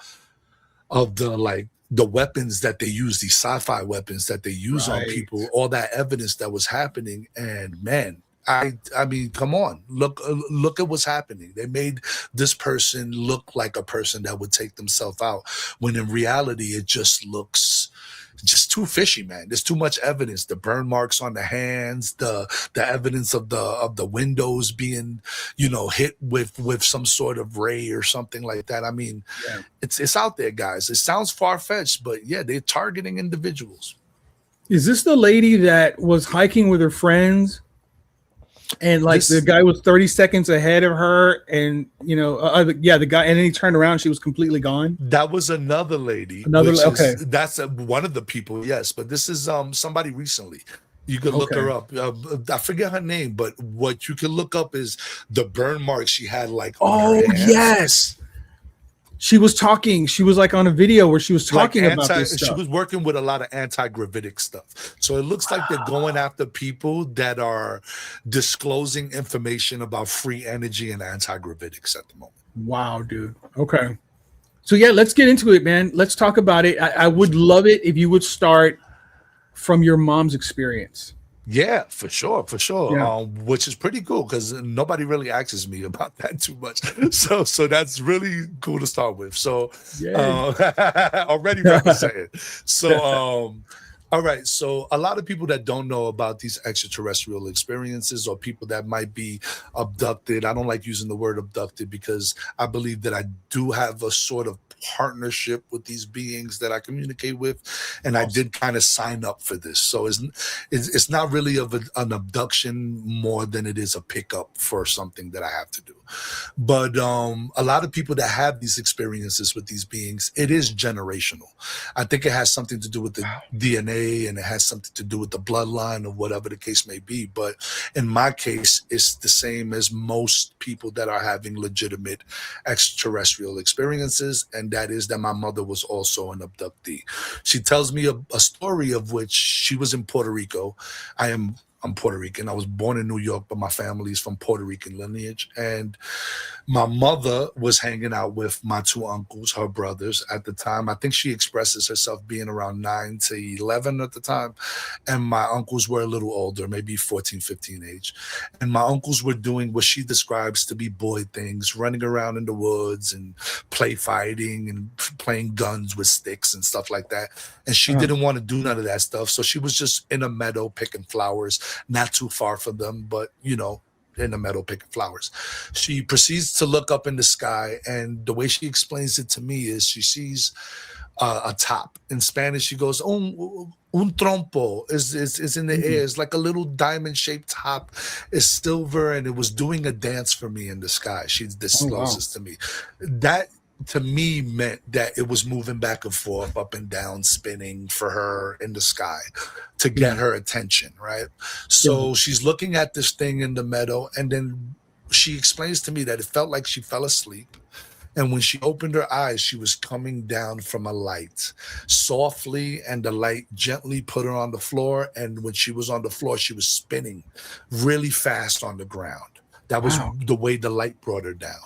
like the weapons that they use, these sci-fi weapons that they use on people, all that evidence that was happening. And man, I mean, come on, look at what's happening. They made this person look like a person that would take themselves out, when in reality it just looks just too fishy, man. There's too much evidence. The burn marks on the hands, the evidence of the windows being, hit with some sort of ray or something like that. I mean, it's out there, guys. It sounds far-fetched, but yeah, they're targeting individuals. Is this the lady that was hiking with her friends? And the guy was 30 seconds ahead of her, and the guy, and then he turned around, she was completely gone. That was another lady. Okay, that's one of the people, yes. But this is somebody recently. You could look her up. I forget her name, but what you can look up is the burn marks she had. On her hands. Yes. She was talking. She was on a video where she was talking about this stuff. She was working with a lot of anti-gravitic stuff. So it looks like they're going after people that are disclosing information about free energy and anti-gravitics at the moment. Wow, dude. Okay. So yeah, let's get into it, man. Let's talk about it. I would love it if you would start from your mom's experience. Yeah, for sure. Yeah. Which is pretty cool because nobody really asks me about that too much. So that's really cool to start with. So already representing. So all right. So a lot of people that don't know about these extraterrestrial experiences, or people that might be abducted. I don't like using the word abducted because I believe that I do have a sort of partnership with these beings that I communicate with, and I did kind of sign up for this. So it's not really an abduction more than it is a pickup for something that I have to do. But a lot of people that have these experiences with these beings, it is generational. I think it has something to do with the DNA, and it has something to do with the bloodline, or whatever the case may be. But in my case, it's the same as most people that are having legitimate extraterrestrial experiences, and that is that my mother was also an abductee. She tells me a story of which she was in Puerto Rico. I'm Puerto Rican. I was born in New York, but my family is from Puerto Rican lineage. And my mother was hanging out with my two uncles, her brothers at the time. I think she expresses herself being around 9 to 11 at the time. And my uncles were a little older, maybe 14, 15 age. And my uncles were doing what she describes to be boy things, running around in the woods and play fighting and playing guns with sticks and stuff like that. And she didn't want to do none of that stuff. So she was just in a meadow picking flowers. Not too far from them, but in the meadow picking flowers. She proceeds to look up in the sky, and the way she explains it to me is she sees a top. In Spanish, she goes, un trompo is in the air. It's like a little diamond-shaped top. It's silver, and it was doing a dance for me in the sky. She discloses to me. That to me meant that it was moving back and forth, up and down, spinning for her in the sky to get her attention, right? So she's looking at this thing in the meadow, and then she explains to me that it felt like she fell asleep. And when she opened her eyes, she was coming down from a light softly, and the light gently put her on the floor. And when she was on the floor, she was spinning really fast on the ground. That was the way the light brought her down.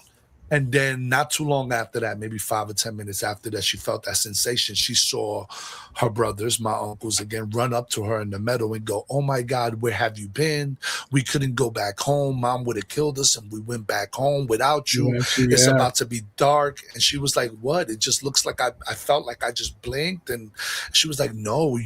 And then not too long after that, maybe 5 or 10 minutes after that, she felt that sensation. She saw her brothers, my uncles, again, run up to her in the meadow and go, "Oh my God, where have you been? We couldn't go back home. Mom would have killed us, and we went back home without you. It's about to be dark." And she was like, "What? It just looks like I felt like I just blinked." And she was like, "No,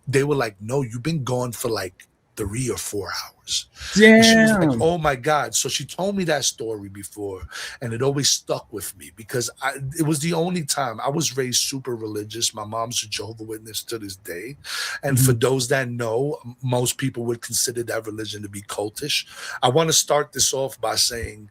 they were like, no, you've been gone for like 3 or 4 hours. Damn. And she was like, oh my God. So she told me that story before, and it always stuck with me because it was the only time. I was raised super religious. My mom's a Jehovah's Witness to this day. And for those that know, most people would consider that religion to be cultish. I want to start this off by saying,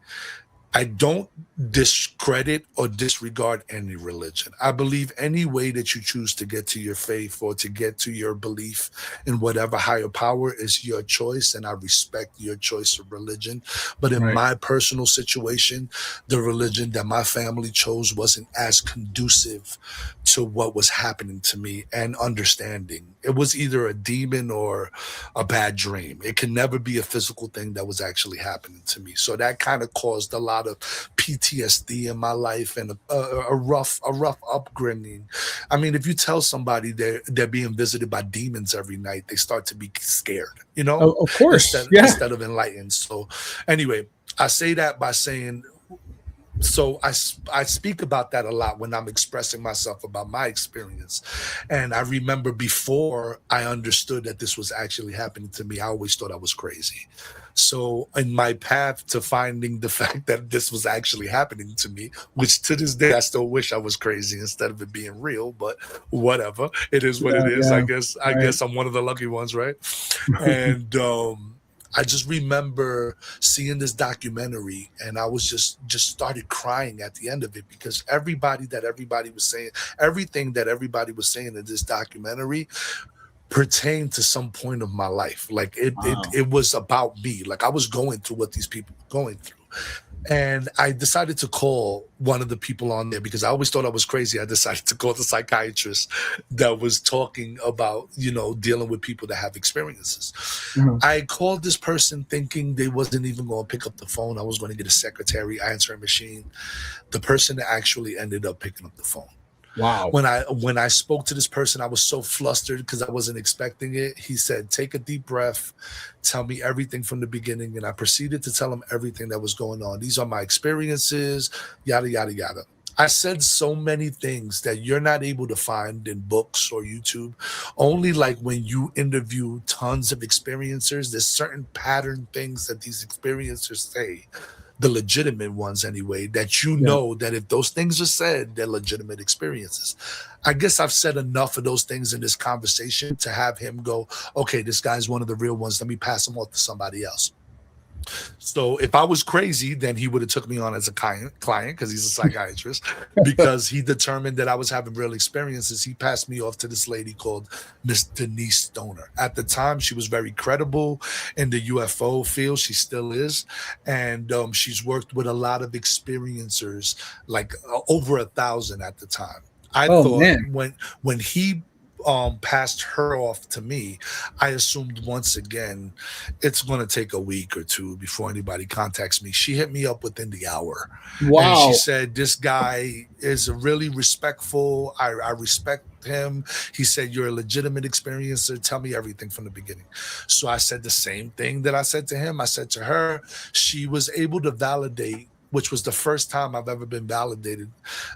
I don't discredit or disregard any religion. I believe any way that you choose to get to your faith or to get to your belief in whatever higher power is your choice, and I respect your choice of religion. But in my personal situation, the religion that my family chose wasn't as conducive to what was happening to me and understanding. It was either a demon or a bad dream. It can never be a physical thing that was actually happening to me. So that kind of caused a lot of PTSD in my life and a rough upbringing. I mean, if you tell somebody they're being visited by demons every night, they start to be scared, you know? Oh, of course. Instead of enlightened. So anyway, I say that by saying, so I speak about that a lot when I'm expressing myself about my experience. And I remember before I understood that this was actually happening to me, I always thought I was crazy. So in my path to finding the fact that this was actually happening to me, which to this day I still wish I was crazy instead of it being real, but whatever, it is what it is. I guess I'm one of the lucky ones, right? And I just remember seeing this documentary, and I was just started crying at the end of it, because everything that everybody was saying in this documentary pertained to some point of my life. Like it was about me. Like I was going through what these people were going through. And I decided to call one of the people on there because I always thought I was crazy. I decided to call the psychiatrist that was talking about, dealing with people that have experiences. I called this person thinking they wasn't even going to pick up the phone. I was going to get a secretary, answering machine. The person actually ended up picking up the phone. Wow. When I spoke to this person, I was so flustered because I wasn't expecting it. He said, take a deep breath, tell me everything from the beginning. And I proceeded to tell him everything that was going on. These are my experiences, yada, yada, yada. I said so many things that you're not able to find in books or YouTube. Only like when you interview tons of experiencers, there's certain pattern things that these experiencers say, the legitimate ones anyway, that know that if those things are said, they're legitimate experiences. I guess I've said enough of those things in this conversation to have him go, okay, this guy's one of the real ones. Let me pass him off to somebody else. So if I was crazy, then he would have took me on as a client because he's a psychiatrist. Because he determined that I was having real experiences, he passed me off to this lady called Miss Denise Stoner. At the time, she was very credible in the UFO field. She still is. And she's worked with a lot of experiencers, like over 1,000 at the time. I thought when he passed her off to me, I assumed once again it's going to take a week or two before anybody contacts me. She hit me up within the hour. Wow. And she said, this guy is really respectful. I respect him. He said, you're a legitimate experiencer. Tell me everything from the beginning. So I said the same thing that I said to him. I said to her. She was able to validate, which was the first time I've ever been validated,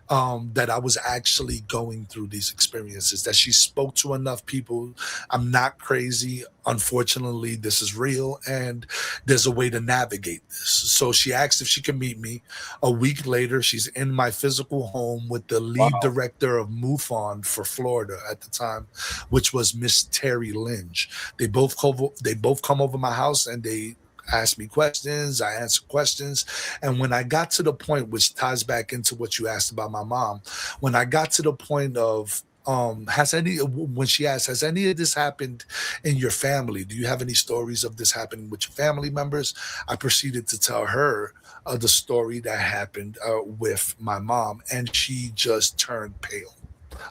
that I was actually going through these experiences, that she spoke to enough people. I'm not crazy. Unfortunately, this is real, and there's a way to navigate this. So she asked if she could meet me. A week later, she's in my physical home with the lead director of MUFON for Florida at the time, which was Miss Terry Lynch. They both come over my house, and they ask me questions, I answer questions. And when I got to the point, which ties back into what you asked about my mom, when I got to the point of when she asked, has any of this happened in your family? Do you have any stories of this happening with your family members? I proceeded to tell her the story that happened with my mom, and she just turned pale.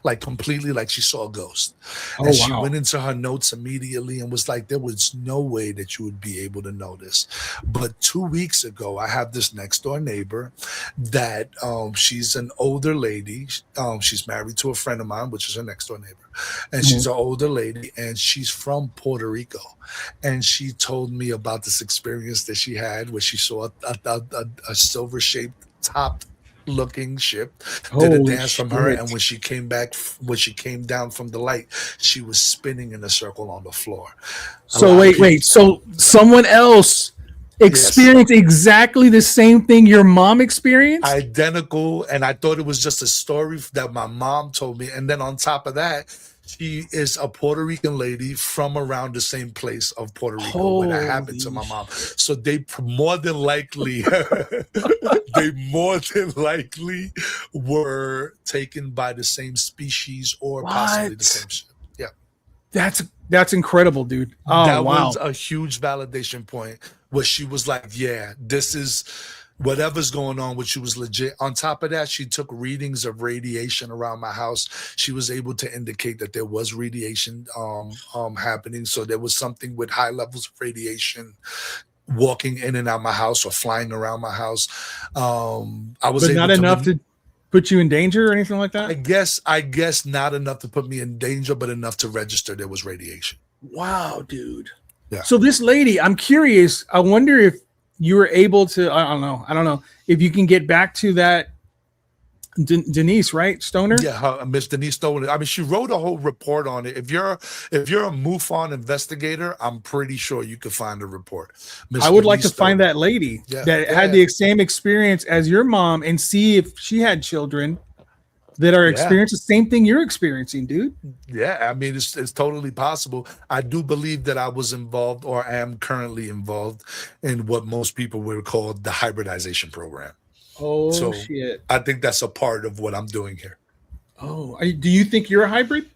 Like completely, like she saw a ghost. And she went into her notes immediately and was like, there was no way that you would be able to know this. But 2 weeks ago, I have this next door neighbor that she's an older lady. She's married to a friend of mine, which is her next door neighbor. And she's an older lady, and she's from Puerto Rico. And she told me about this experience that she had where she saw a silver-shaped top, looking ship, did a Holy dance from her, shit. and when she came back, when she came down from the light, she was spinning in a circle on the floor. So wait. So someone else experienced exactly the same thing your mom experienced? Identical, and I thought it was just a story that my mom told me. And then on top of that, she is a Puerto Rican lady from around the same place of Puerto Rico where that happened to my mom. So they more than likely, were taken by the same species or possibly the same ship. Yeah, that's incredible, dude. Oh, that wow. was a huge validation point where she was like, yeah, this is whatever's going on, which she was legit. On top of that, she took readings of radiation around my house. She was able to indicate that there was radiation happening. So there was something with high levels of radiation walking in and out my house or flying around my house. I was but not enough to put you in danger or anything like that? I guess not enough to put me in danger, but enough to register there was radiation. Wow, dude. Yeah. So this lady, I'm curious. I wonder if you were able to. I don't know if you can get back to that. Denise, right? Stoner? Yeah, Miss Denise Stoner. I mean, she wrote a whole report on it. If you're a MUFON investigator, I'm pretty sure you could find a report. I would like to find that lady that had the same experience as your mom and see if she had children that are experiencing the same thing you're experiencing, dude. Yeah, I mean, it's totally possible. I do believe that I was involved or am currently involved in what most people would call the hybridization program. Oh, so shit. I think that's a part of what I'm doing here. Oh, do you think you're a hybrid?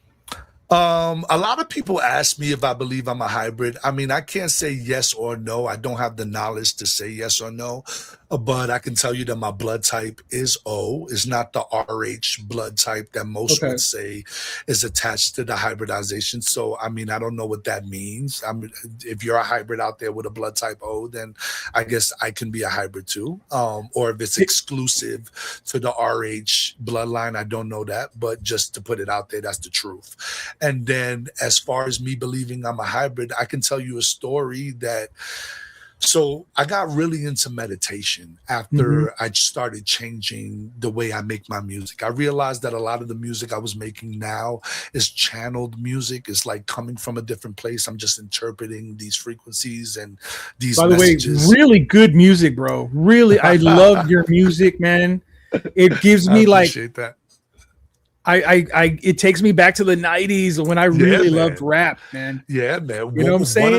A lot of people ask me if I believe I'm a hybrid. I mean, I can't say yes or no. I don't have the knowledge to say yes or no, but I can tell you that my blood type is O. It's not the RH blood type that most would say is attached to the hybridization. So, I mean, I don't know what that means. I mean, if you're a hybrid out there with a blood type O, then I guess I can be a hybrid too. Or if it's exclusive to the RH bloodline, I don't know that. But just to put it out there, that's the truth. And then as far as me believing I'm a hybrid, I can tell you a story that, so I got really into meditation after I started changing the way I make my music. I realized that a lot of the music I was making now is channeled music. It's like coming from a different place. I'm just interpreting these frequencies and these messages. By the way, really good music, bro. Really, I love your music, man. It gives me that. It takes me back to the 90s when I really loved rap, man. Yeah, man. You know what I'm saying?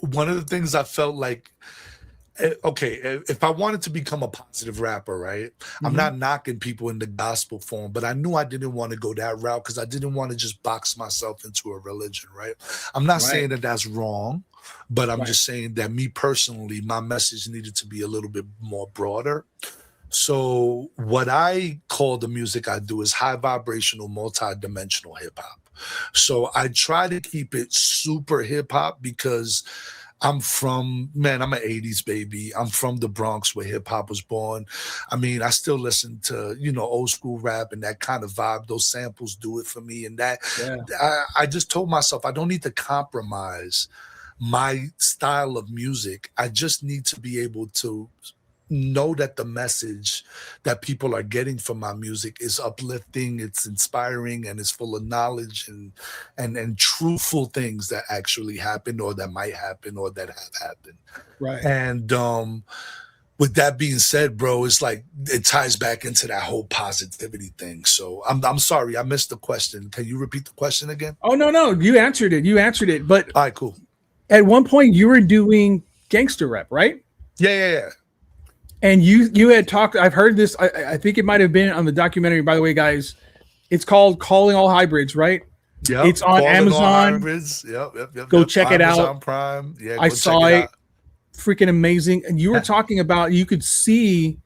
One of the things I felt like, okay, if I wanted to become a positive rapper, right? I'm not knocking people in the gospel form, but I knew I didn't want to go that route because I didn't want to just box myself into a religion, right? I'm not saying that that's wrong, but I'm just saying that me personally, my message needed to be a little bit more broader. So what I call the music I do is high vibrational, multi-dimensional hip hop. So I try to keep it super hip hop because I'm an 80s baby. I'm from the Bronx where hip hop was born. I mean, I still listen to, old school rap and that kind of vibe. Those samples do it for me. And that I just told myself I don't need to compromise my style of music. I just need to be able to know that the message that people are getting from my music is uplifting, it's inspiring, and it's full of knowledge and truthful things that actually happened or that might happen or that have happened. Right. And with that being said, bro, it's like it ties back into that whole positivity thing. So I'm sorry, I missed the question. Can you repeat the question again? Oh, no, you answered it. But all right, cool. At one point you were doing gangster rap, right? Yeah. And you had talked, I've heard this, I think it might have been on the documentary, by the way, guys. It's called Calling All Hybrids, right? Yeah. It's on Amazon. Yep. Go check it out. Amazon Prime. Yeah, I saw it. Freaking amazing. And you were talking about, you could see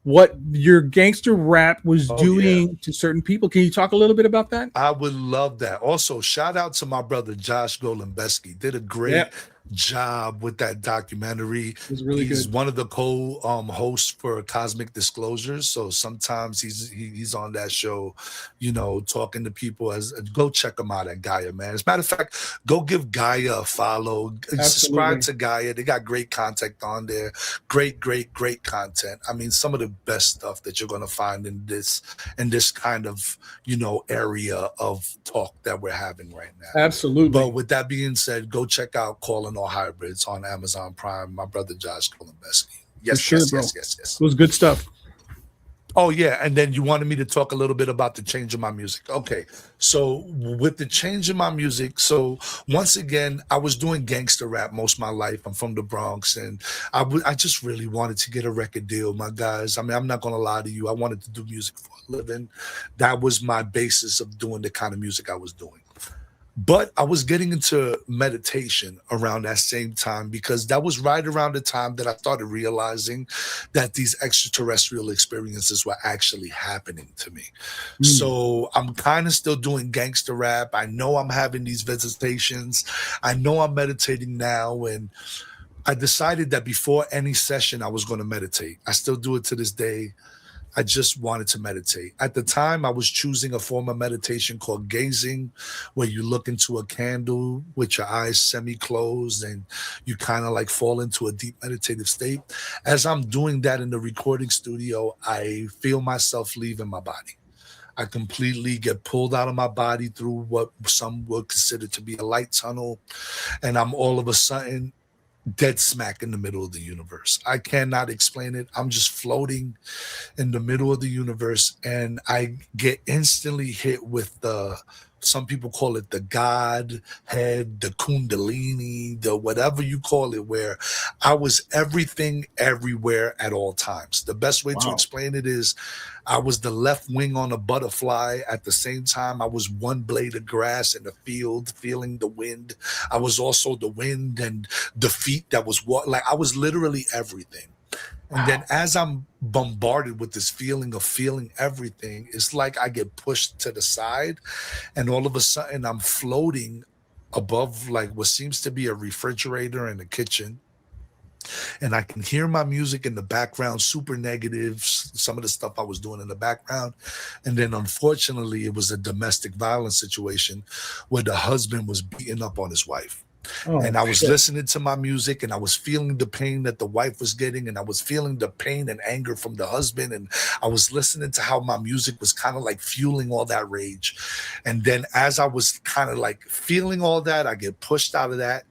what your gangster rap was doing to certain people. Can you talk a little bit about that? I would love that. Also, shout out to my brother Josh Golembeski. Did a great job with that documentary. It was really He's good. one of the hosts for Cosmic Disclosures. So sometimes he's on that show, you know, talking to people. Go check him out at Gaia, man. As a matter of fact, go give Gaia a follow. Subscribe to Gaia. They got great content on there. Great content. I mean, some of the best stuff that you're gonna find in this kind of, you know, area of talk that we're having right now. Absolutely. But with that being said, go check out Calling All Hybrids on Amazon Prime. My brother Josh Kolomeski. Yes, sure, yes, bro. yes. It was good stuff. Oh yeah, and then you wanted me to talk a little bit about the change in my music. Okay, so with the change in my music, so once again, I was doing gangster rap most of my life. I'm from the Bronx, and I just really wanted to get a record deal, my guys. I mean, I'm not gonna lie to you. I wanted to do music for a living. That was my basis of doing the kind of music I was doing. But I was getting into meditation around that same time, because that was right around the time that I started realizing that these extraterrestrial experiences were actually happening to me. So I'm kind of still doing gangster rap. I know I'm having these visitations. I know I'm meditating now. And I decided that before any session, I was going to meditate. I still do it to this day. I just wanted to meditate. At the time, I was choosing a form of meditation called gazing, where you look into a candle with your eyes semi-closed and you kind of like fall into a deep meditative state. As I'm doing that in the recording studio, I feel myself leaving my body. I completely get pulled out of my body through what some would consider to be a light tunnel. And I'm all of a sudden dead smack in the middle of the universe. I cannot explain it. I'm just floating in the middle of the universe, and I get instantly hit with some people call it the God head, the Kundalini, the whatever you call it, where I was everything everywhere at all times. The best way to explain it is I was the left wing on a butterfly. At the same time, I was one blade of grass in the field, feeling the wind. I was also the wind and the feet that was like I was literally everything. And then as I'm bombarded with this feeling of feeling everything, it's like I get pushed to the side, and all of a sudden I'm floating above like what seems to be a refrigerator in the kitchen. And I can hear my music in the background, super negative, some of the stuff I was doing in the background. And then unfortunately, it was a domestic violence situation where the husband was beating up on his wife. And I was listening to my music, and I was feeling the pain that the wife was getting, and I was feeling the pain and anger from the husband. And I was listening to how my music was kind of like fueling all that rage. And then as I was kind of like feeling all that, I get pushed out of that,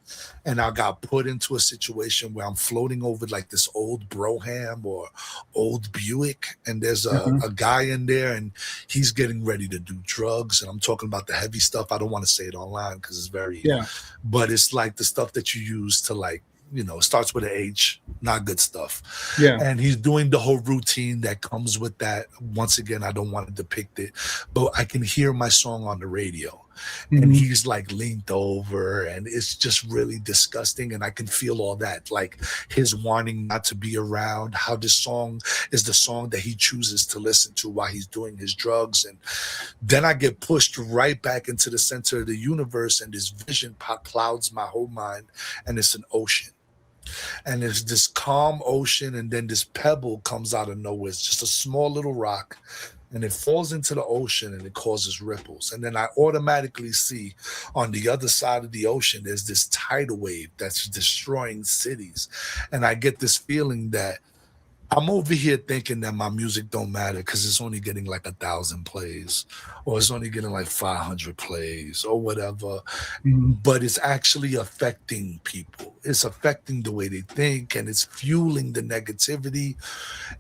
and I got put into a situation where I'm floating over like this old Broham or old Buick, and there's a guy in there, and he's getting ready to do drugs. And I'm talking about the heavy stuff. I don't want to say it online because it's very, but it's like the stuff that you use to like, you know, it starts with an H, not good stuff. And he's doing the whole routine that comes with that. Once again, I don't want to depict it, but I can hear my song on the radio. And he's like leaned over, and it's just really disgusting. And I can feel all that, like his wanting not to be around, how this song is the song that he chooses to listen to while he's doing his drugs. And then I get pushed right back into the center of the universe, and this vision clouds my whole mind, and it's an ocean. And there's this calm ocean, and then this pebble comes out of nowhere. It's just a small little rock, and it falls into the ocean, and it causes ripples. And then I automatically see on the other side of the ocean, there's this tidal wave that's destroying cities. And I get this feeling that I'm over here thinking that my music don't matter because it's only getting like 1,000 plays, or it's only getting like 500 plays or whatever. But it's actually affecting people. It's affecting the way they think, and it's fueling the negativity.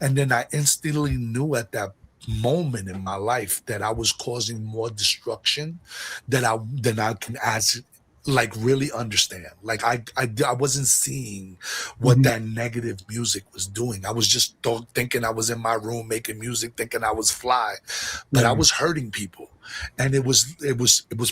And then I instantly knew at that moment in my life that I was causing more destruction than I can like really understand. Like I wasn't seeing what that negative music was doing. I was just thinking I was in my room making music, thinking I was fly, but I was hurting people, and it was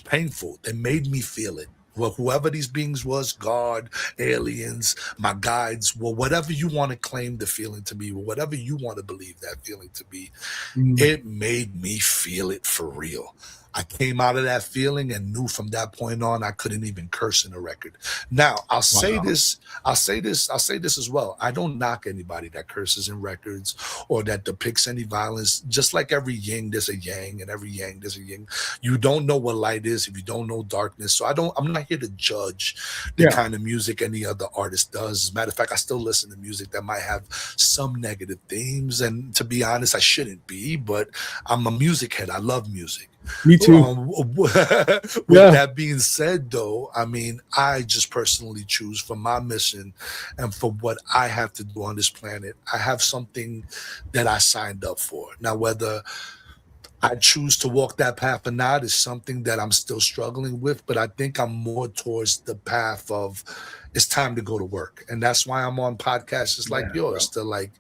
painful. They made me feel it. Well, whoever these beings was, God, aliens, my guides, well, whatever you want to claim the feeling to be, or whatever you want to believe that feeling to be, it made me feel it for real. I came out of that feeling and knew from that point on I couldn't even curse in a record. Now, I'll say this as well. I don't knock anybody that curses in records or that depicts any violence. Just like every yin, there's a yang, and every yang, there's a yin. You don't know what light is if you don't know darkness. So I'm not here to judge the kind of music any other artist does. As a matter of fact, I still listen to music that might have some negative themes. And to be honest, I shouldn't be, but I'm a music head. I love music. Me too. With that being said, though, I mean, I just personally choose for my mission and for what I have to do on this planet. I have something that I signed up for. Now, whether I choose to walk that path or not is something that I'm still struggling with, but I think I'm more towards the path of it's time to go to work. And that's why I'm on podcasts just like yours, to like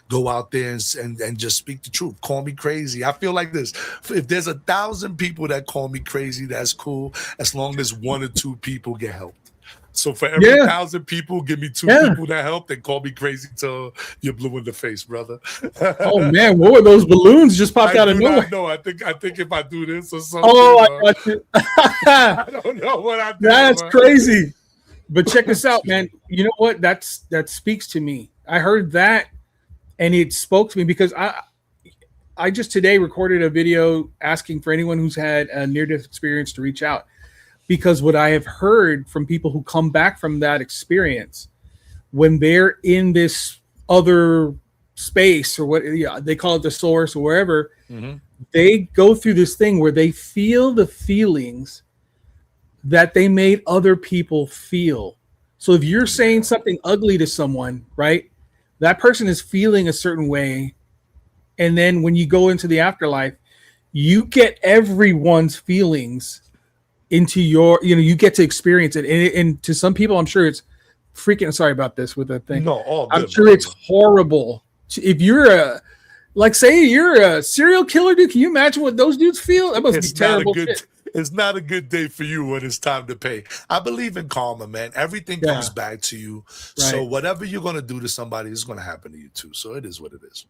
go out there and just speak the truth. Call me crazy. I feel like this. If there's 1,000 people that call me crazy, that's cool, as long as 1 or 2 people get helped. So for every 1,000 people, give me 2 people that help and call me crazy till you're blue in the face, brother. Oh man, what were those balloons just popped out of nowhere? No, I think if I do this or something. Oh, I got you. I don't know what I do. That's crazy. But check this out, man. You know what? That speaks to me. I heard that and it spoke to me because I just today recorded a video asking for anyone who's had a near-death experience to reach out. Because what I have heard from people who come back from that experience, when they're in this other space or what they call it, the source or wherever, they go through this thing where they feel the feelings that they made other people feel. So if you're saying something ugly to someone, right, that person is feeling a certain way. And then when you go into the afterlife, you get everyone's feelings into your, you get to experience it. And to some people, I'm sure it's freaking, sorry about this with that thing. No, I'm sure it's horrible. If you're say you're a serial killer, dude, can you imagine what those dudes feel? That must be terrible shit. It's not a good day for you when it's time to pay. I believe in karma, man. Everything comes back to you. Right. So whatever you're going to do to somebody is going to happen to you too. So it is what it is.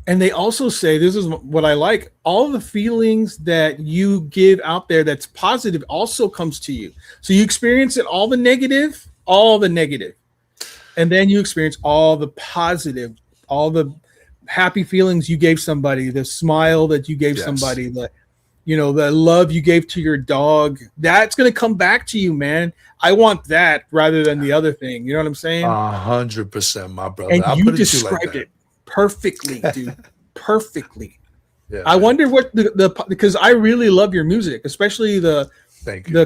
And they also say, this is what I like, all the feelings that you give out there that's positive also comes to you. So you experience it, all the negative, and then you experience all the positive, all the happy feelings you gave somebody, the smile that you gave somebody, the love you gave to your dog. That's going to come back to you, man. I want that rather than the other thing. You know what I'm saying? 100%, my brother. And you described it perfectly, dude. Perfectly. Yeah, I wonder what because I really love your music, especially the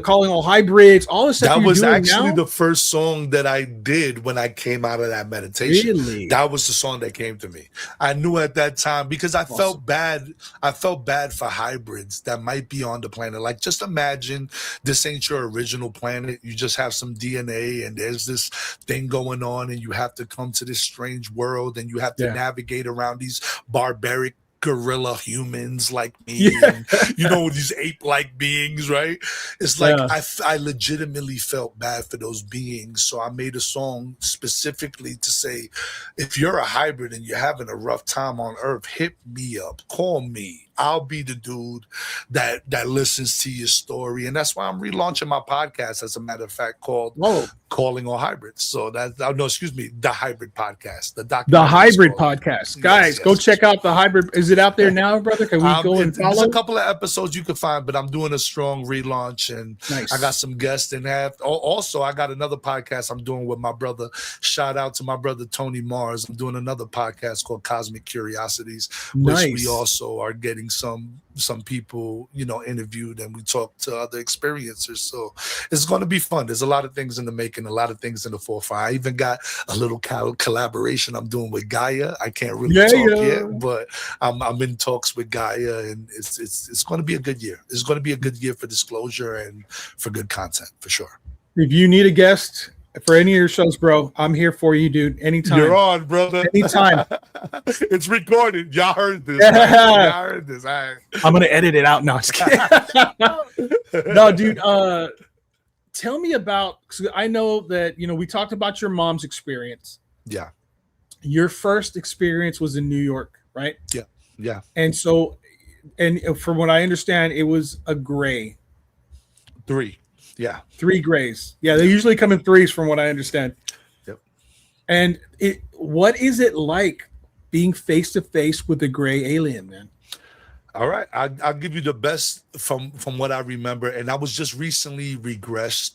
Calling All Hybrids, all the stuff. That was actually the first song that I did when I came out of that meditation. Really? That was the song that came to me. I knew at that time because I felt bad. I felt bad for hybrids that might be on the planet. Like, just imagine this ain't your original planet. You just have some DNA and there's this thing going on and you have to come to this strange world and you have to navigate around these barbaric gorilla humans like me, and, these ape-like beings, right? It's like I legitimately felt bad for those beings, so I made a song specifically to say, if you're a hybrid and you're having a rough time on Earth, hit me up, call me. I'll be the dude that listens to your story. And that's why I'm relaunching my podcast, as a matter of fact, called Calling All Hybrids. So the Hybrid Podcast. The Hybrid Podcast. Guys, go check out the Hybrid. Is it out there now, brother? Can we go and follow? There's a couple of episodes you can find, but I'm doing a strong relaunch and I got some guests in that. Also, I got another podcast I'm doing with my brother. Shout out to my brother, Tony Mars. I'm doing another podcast called Cosmic Curiosities, which we also are getting some people interviewed, and we talk to other experiencers. So it's going to be fun. There's a lot of things in the making, a lot of things in the forefront. I even got a little collaboration I'm doing with Gaia. I can't really talk yet, but I'm in talks with Gaia, and it's going to be a good year. It's going to be a good year for disclosure and for good content, for sure. If you need a guest for any of your shows, bro, I'm here for you, dude. Anytime. You're on, brother. Anytime. It's recorded. Y'all heard this. Y'all heard this. All right. I'm going to edit it out now. No, dude. Tell me about, cause I know that, we talked about your mom's experience. Yeah. Your first experience was in New York, right? Yeah. Yeah. And so and from what I understand, it was a gray. 3. Yeah. 3 grays. Yeah, they usually come in threes, from what I understand. Yep. And what is it like being face to face with a gray alien, man? All right, I'll give you the best from what I remember, and I was just recently regressed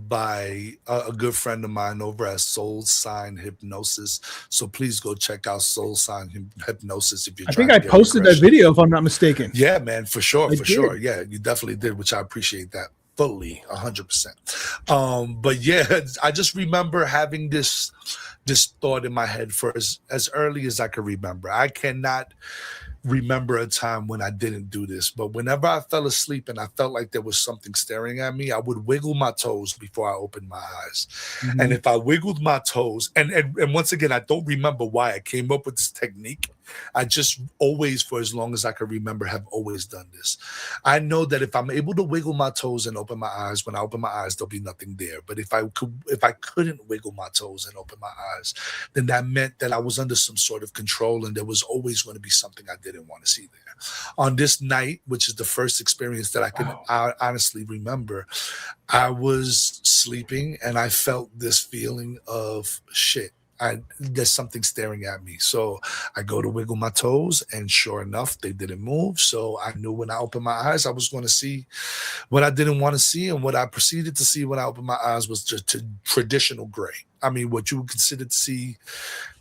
by a good friend of mine over at Soul Sign Hypnosis. So please go check out Soul Sign Hypnosis if you're. I trying think to I get posted that regression. video, if I'm not mistaken. Yeah, man, for sure, I for sure. did. Yeah, you definitely did, which I appreciate that fully, 100%. But yeah, I just remember having this thought in my head for as early as I can remember. I cannot remember a time when I didn't do this, but whenever I fell asleep and I felt like there was something staring at me, I would wiggle my toes before I opened my eyes. Mhm. And if I wiggled my toes, and once again, I don't remember why I came up with this technique. I just always, for as long as I can remember, have always done this. I know that if I'm able to wiggle my toes and open my eyes, when I open my eyes, there'll be nothing there. But if I couldn't wiggle my toes and open my eyes, then that meant that I was under some sort of control, and there was always going to be something I didn't want to see there. On this night, which is the first experience that I can honestly remember, I was sleeping and I felt this feeling of shit. There's something staring at me. So I go to wiggle my toes, and sure enough, they didn't move. So I knew when I opened my eyes, I was going to see what I didn't want to see. And what I proceeded to see when I opened my eyes was just traditional gray. I mean, what you would consider to see: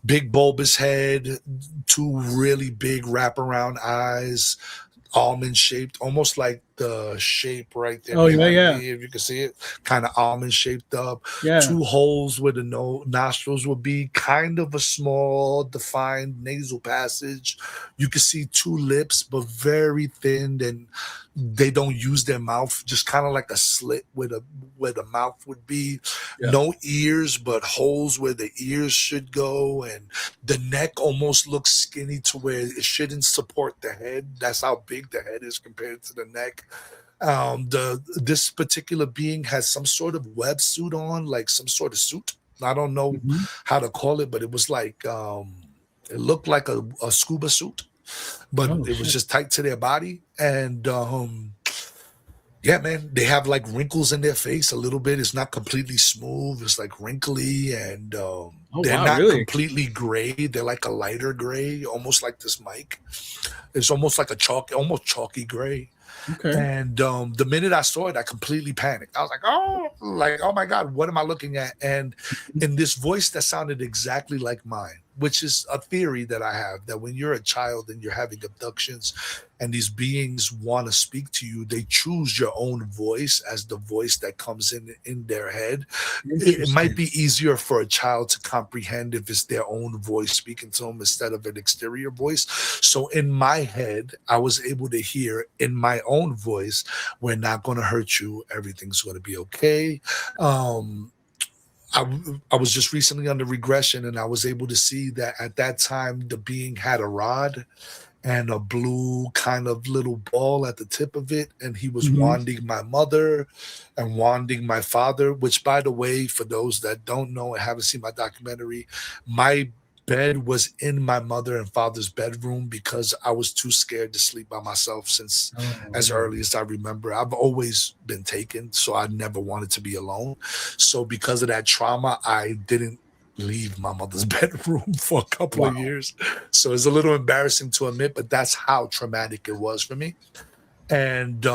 big bulbous head, 2 really big wraparound eyes, almond shaped, almost like the shape right there. Oh, yeah, behind yeah. me, if you can see it, kind of almond shaped up. Yeah. 2 holes where the nostrils would be, kind of a small defined nasal passage. You can see 2 lips, but very thin, and they don't use their mouth, just kind of like a slit where the mouth would be. Yeah. No ears, but holes where the ears should go, and the neck almost looks skinny to where it shouldn't support the head. That's how big the head is compared to the neck. This particular being has some sort of websuit on, like some sort of suit. I don't know Mhm. how to call it, but it was like it looked like a scuba suit, but Oh, it was shit. just tight to their body. And yeah, man, they have like wrinkles in their face a little bit. It's not completely smooth. It's like wrinkly, and they're wow, not really? completely gray. They're like a lighter gray, almost like this mic. It's almost like almost chalky gray. Okay. And the minute I saw it, I completely panicked. I was like, oh my God, what am I looking at? And in this voice that sounded exactly like mine, which is a theory that I have, that when you're a child and you're having abductions and these beings want to speak to you, they choose your own voice as the voice that comes in their head. It might be easier for a child to comprehend if it's their own voice speaking to them instead of an exterior voice. So in my head, I was able to hear in my own voice, "We're not going to hurt you. Everything's going to be okay." I was just recently under regression, and I was able to see that at that time the being had a rod and a blue kind of little ball at the tip of it, and he was wanding my mother and wanding my father, which, by the way, for those that don't know and haven't seen my documentary, my bed was in my mother and father's bedroom because I was too scared to sleep by myself since as early as I remember. I've always been taken, so I never wanted to be alone. So because of that trauma, I didn't leave my mother's bedroom for a couple of years. So it's a little embarrassing to admit, but that's how traumatic it was for me. And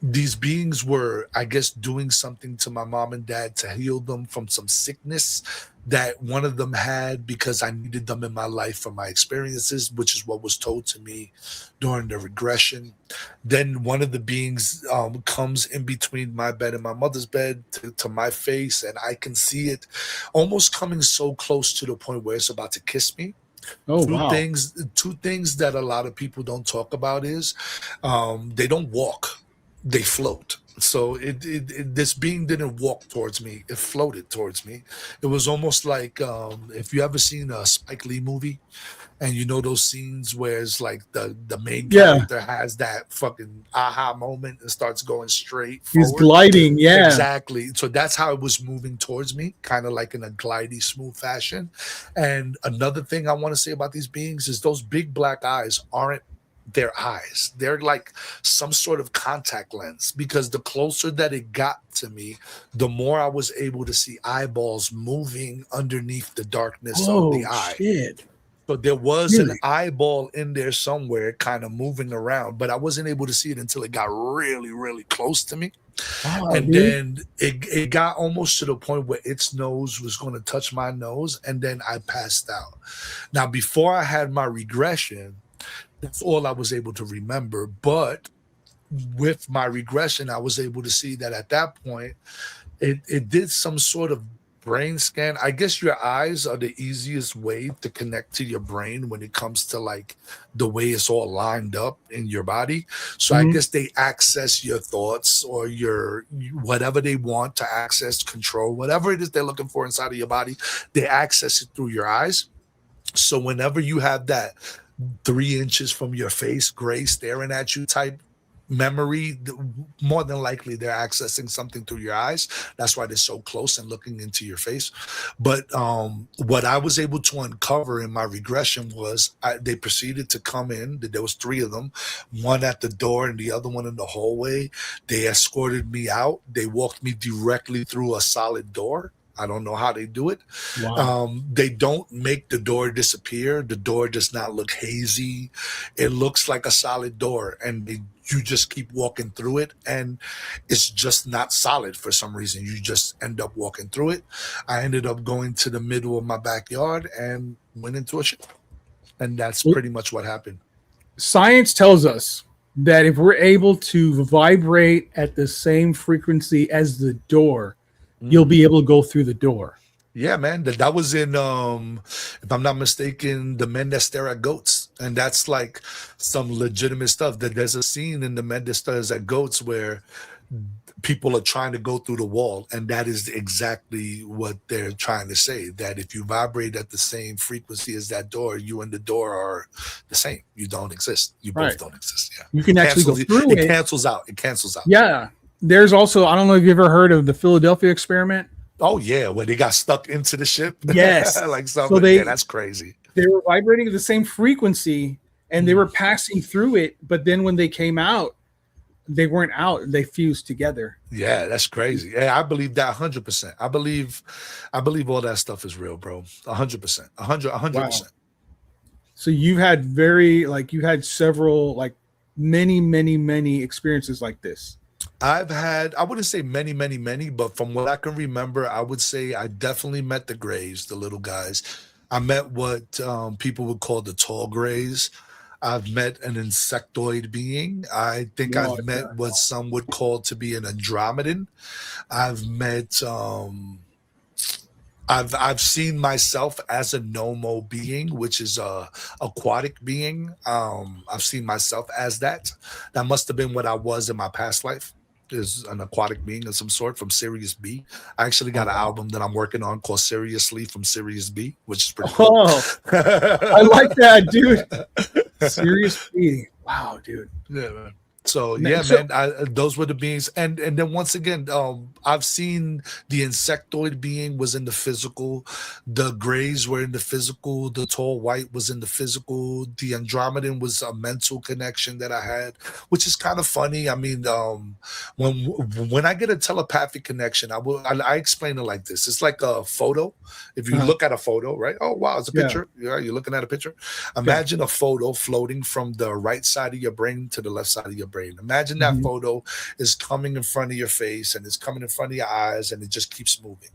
these beings were, I guess, doing something to my mom and dad to heal them from some sickness that one of them had, because I needed them in my life for my experiences, which is what was told to me during the regression. Then one of the beings comes in between my bed and my mother's bed to my face, and I can see it almost coming so close to the point where it's about to kiss me. Two things that a lot of people don't talk about is they don't walk, they float. So this being didn't walk towards me, it floated towards me. It was almost like if you ever seen a Spike Lee movie, and you know those scenes where it's like the main character has that fucking aha moment and starts going straight forward. He's gliding, yeah. Exactly. So that's how it was moving towards me, kind of like in a glidey, smooth fashion. And another thing I want to say about these beings is those big black eyes aren't their eyes. They're like some sort of contact lens, because the closer that it got to me, the more I was able to see eyeballs moving underneath the darkness of the eye. Shit. So there was Really? an eyeball in there somewhere kind of moving around, but I wasn't able to see it until it got really, really close to me. Wow, And dude. then it got almost to the point where its nose was going to touch my nose, and then I passed out. Now, before I had my regression, that's all I was able to remember. But with my regression, I was able to see that at that point, it did some sort of brain scan. I guess your eyes are the easiest way to connect to your brain when it comes to like the way it's all lined up in your body. So I guess they access your thoughts or your whatever they want to access, control, whatever it is they're looking for inside of your body, they access it through your eyes. So whenever you have that 3 inches from your face, gray staring at you type memory, more than likely they're accessing something through your eyes. That's why they're so close and looking into your face. But what I was able to uncover in my regression was they proceeded to come in. There was 3 of them, one at the door and the other one in the hallway. They escorted me out. They walked me directly through a solid door. I don't know how they do it. Wow. They don't make the door disappear. The door does not look hazy. It looks like a solid door, and you just keep walking through it, and it's just not solid for some reason. You just end up walking through it. I ended up going to the middle of my backyard and went into a ship, and that's pretty much what happened. Science tells us that if we're able to vibrate at the same frequency as the door, you'll be able to go through the door. Yeah, man. That was in, if I'm not mistaken, The Men That Stare at Goats. And that's like some legitimate stuff. That there's a scene in The Men That Stare at Goats where people are trying to go through the wall. And that is exactly what they're trying to say. That if you vibrate at the same frequency as that door, you and the door are the same. You don't exist. You both don't exist. Yeah. You can actually go through it. It cancels out. It cancels out. Yeah. There's also, I don't know if you've ever heard of the Philadelphia experiment. Oh yeah, when they got stuck into the ship. Yes. Like something. Yeah, that's crazy. They were vibrating at the same frequency and they were passing through it, but then when they came out, they weren't out. They fused together. Yeah, that's crazy. Yeah, I believe that 100%. I believe all that stuff is real, bro. 100%. 100%. Wow. So you've had several, like many experiences like this. I've had, I wouldn't say many, but from what I can remember, I would say I definitely met the Greys, the little guys. I met what people would call the tall Greys. I've met an insectoid being. I think I've met what some would call to be an Andromedan. I've met, I've seen myself as a Nomo being, which is a aquatic being. I've seen myself as that. That must have been what I was in my past life. Is an aquatic being of some sort from Sirius B. I actually got an album that I'm working on called Seriously from Sirius B, which is pretty cool. I like that, dude. Sirius B. Wow, dude. Yeah, man. So Man, those were the beings, and then once again, I've seen the insectoid being was in the physical, the Greys were in the physical, the tall white was in the physical, the Andromedan was a mental connection that I had, which is kind of funny. I mean, when I get a telepathic connection, I explain it like this: it's like a photo. If you look at a photo, right? Oh wow, it's a picture. Yeah, you're looking at a picture. Imagine a photo floating from the right side of your brain to the left side of your brain. Imagine that photo is coming in front of your face and it's coming in front of your eyes and it just keeps moving.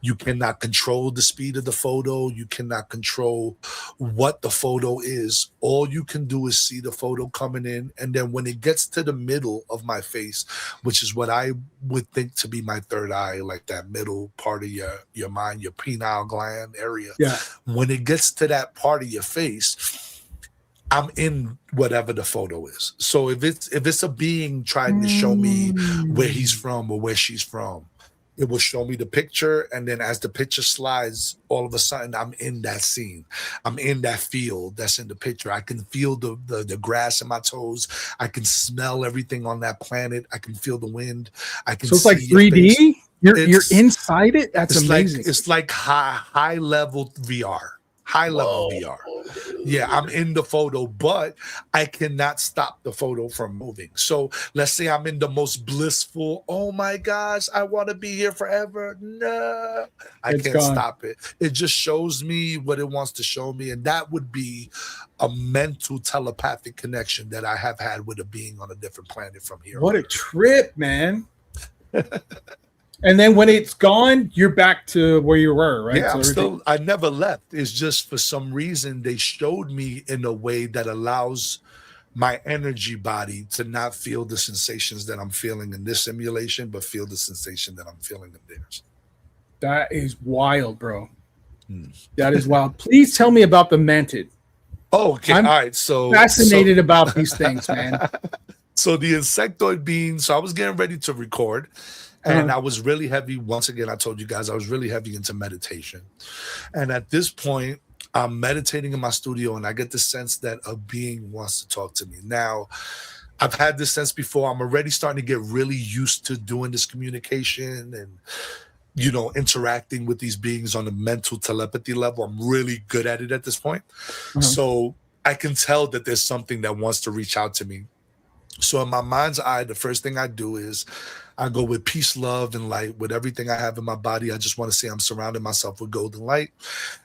You cannot control the speed of the photo. You cannot control what the photo is. All you can do is see the photo coming in. And then when it gets to the middle of my face, which is what I would think to be my third eye, like that middle part of your mind, your pineal gland area. Yeah. When it gets to that part of your face, I'm in whatever the photo is. So if it's a being trying to show me where he's from or where she's from, it will show me the picture. And then as the picture slides, all of a sudden I'm in that scene. I'm in that field that's in the picture. I can feel the grass in my toes. I can smell everything on that planet. I can feel the wind. I can. So it's like 3D. You're inside it. That's amazing. It's like high level VR. high level VR. Yeah, I'm in the photo, but I cannot stop the photo from moving. So let's say I'm in the most blissful, oh my gosh, I want to be here forever. No, I It's can't gone. stop it. It just shows me what it wants to show me. And that would be a mental telepathic connection that I have had with a being on a different planet from here. What a trip, man. And then when it's gone, you're back to where you were, right? Yeah, So I never left. It's just for some reason they showed me in a way that allows my energy body to not feel the sensations that I'm feeling in this simulation, but feel the sensation that I'm feeling in theirs. that is wild, bro. That is wild. Please tell me about the Mantid. Oh, okay. I'm all right. So fascinated about these things, man. So the insectoid being, so I was getting ready to record. And I was really heavy. Once again, I told you guys I was really heavy into meditation. And at this point, I'm meditating in my studio and I get the sense that a being wants to talk to me. Now, I've had this sense before. I'm already starting to get really used to doing this communication and, you know, interacting with these beings on a mental telepathy level. I'm really good at it at this point. So I can tell that there's something that wants to reach out to me. So in my mind's eye, the first thing I do is I go with peace, love, and light. With everything I have in my body, I just want to say I'm surrounding myself with golden light.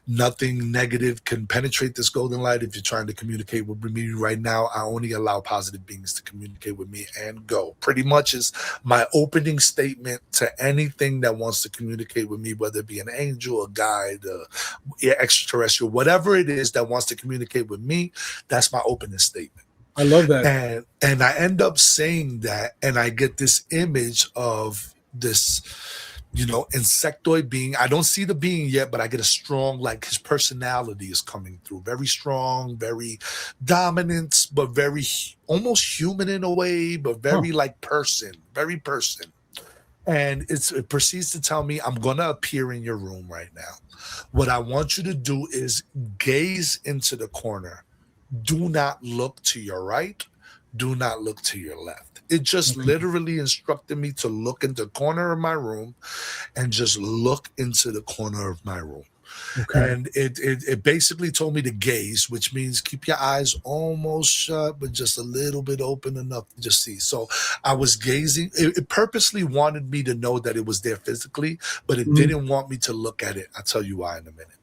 Nothing negative can penetrate this golden light. If you're trying to communicate with me right now, I only allow positive beings to communicate with me, and go. Pretty much is my opening statement to anything that wants to communicate with me, whether it be an angel, a guide, extraterrestrial, whatever it is that wants to communicate with me. That's my opening statement. I love that. And I end up saying that, and I get this image of this, you know, insectoid being. I don't see the being yet, but I get a strong, like his personality is coming through. Very strong, very dominant, but very almost human in a way, but very like very person. And it proceeds to tell me, I'm going to appear in your room right now. What I want you to do is gaze into the corner. Do not look to your right. Do not look to your left. It just literally instructed me to look in the corner of my room and just look into the corner of my room. And it basically told me to gaze, which means keep your eyes almost shut, but just a little bit open enough to just see. So I was gazing. It purposely wanted me to know that it was there physically, but it didn't want me to look at it. I'll tell you why in a minute.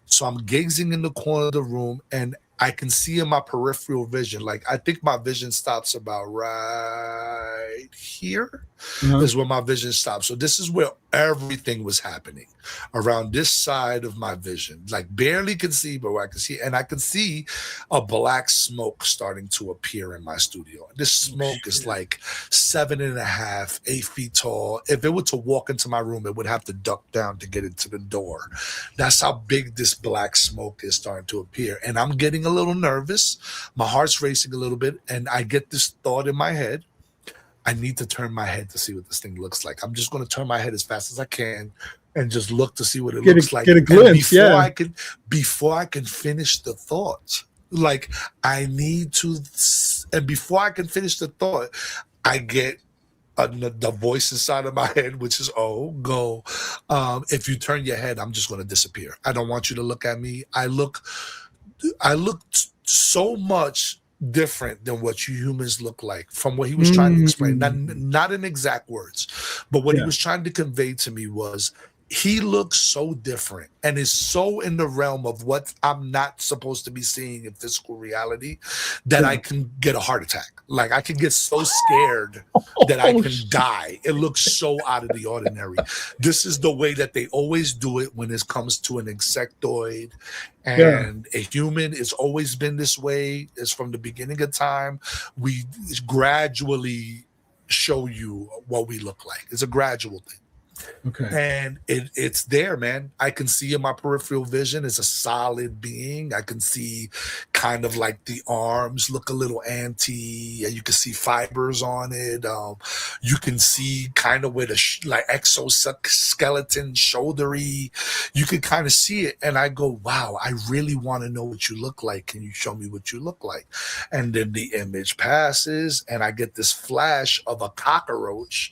So I'm gazing in the corner of the room, and I can see in my peripheral vision, like I think my vision stops about right here is where my vision stops. So this is where everything was happening, around this side of my vision, like barely can see, but I can see, and I can see a black smoke starting to appear in my studio. This smoke is like 7.5, 8 feet tall. If it were to walk into my room, it would have to duck down to get into the door. That's how big this black smoke is starting to appear. And I'm getting a little nervous. My heart's racing a little bit. And I get this thought in my head. I need to turn my head to see what this thing looks like. I'm just going to turn my head as fast as I can and just look to see what it looks like. Get a glimpse, before I can finish the thought, like I need to, and before I can finish the thought, I get the voice inside of my head, which is, oh, go. If you turn your head, I'm just going to disappear. I don't want you to look at me. I look so much different than what you humans look like, from what he was trying to explain. Not in exact words, but what he was trying to convey to me was he looks so different and is so in the realm of what I'm not supposed to be seeing in physical reality that I can get a heart attack. Like I can get so scared that I can die. It looks so out of the ordinary. This is the way that they always do it when it comes to an insectoid. And a human. It's always been this way. It's from the beginning of time. We gradually show you what we look like. It's a gradual thing. And it's there, man. I can see in my peripheral vision, it's a solid being. I can see kind of like the arms look a little anti, and you can see fibers on it. You can see kind of where the like exoskeleton, shouldery. You can kind of see it, and I go, "Wow, I really want to know what you look like. Can you show me what you look like?" And then the image passes, and I get this flash of a cockroach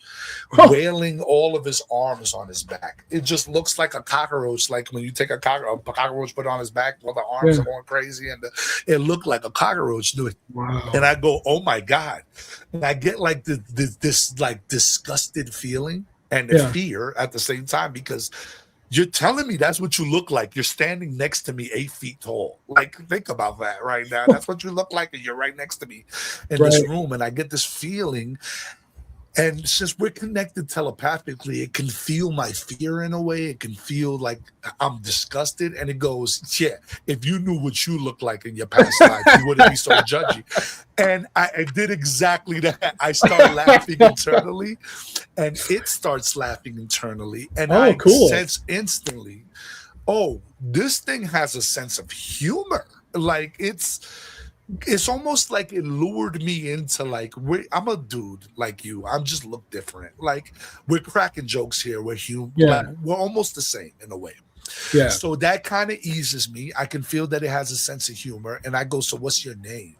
wailing all of his arms on his back. It just looks like a cockroach, like when you take a cockroach, put it on his back while the arms are going crazy, and it looked like a cockroach doing. Wow. And I go, oh my God. And I get like this like disgusted feeling and fear at the same time, because you're telling me that's what you look like. You're standing next to me 8 feet tall. Like, think about that right now. That's what you look like, and you're right next to me in this room. And I get this feeling. And since we're connected telepathically, it can feel my fear in a way. It can feel like I'm disgusted. And it goes, yeah, if you knew what you look like in your past life, you wouldn't be so judgy. And I did exactly that. I start laughing internally, and it starts laughing internally. And I sense instantly, oh, this thing has a sense of humor. Like, it's almost like it lured me into like, I'm a dude like you. I'm just look different. Like, we're cracking jokes here. We're human. Like, we're almost the same in a way. Yeah. So that kind of eases me. I can feel that it has a sense of humor. And I go, so what's your name?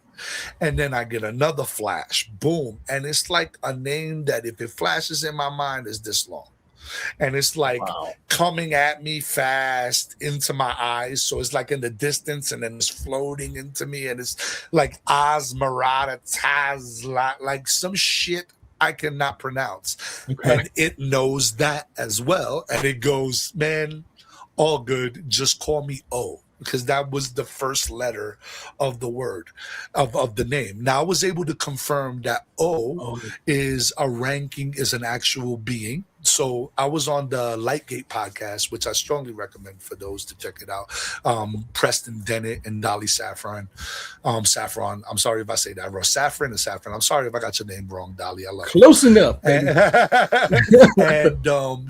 And then I get another flash. Boom. And it's like a name that if it flashes in my mind is this long. And it's like coming at me fast into my eyes. So it's like in the distance, and then it's floating into me. And it's like Osmerata Tazla, like some shit I cannot pronounce. And it knows that as well. And it goes, man, all good. Just call me O. Because that was the first letter of the word of the name. Now I was able to confirm that O is a ranking, is an actual being. So I was on the Lightgate podcast, which I strongly recommend for those to check it out. Preston Dennett and Dolly Saffron. Saffron. I'm sorry if I say that wrong. Saffron and Saffron. I'm sorry if I got your name wrong, Dolly. I love Close enough. And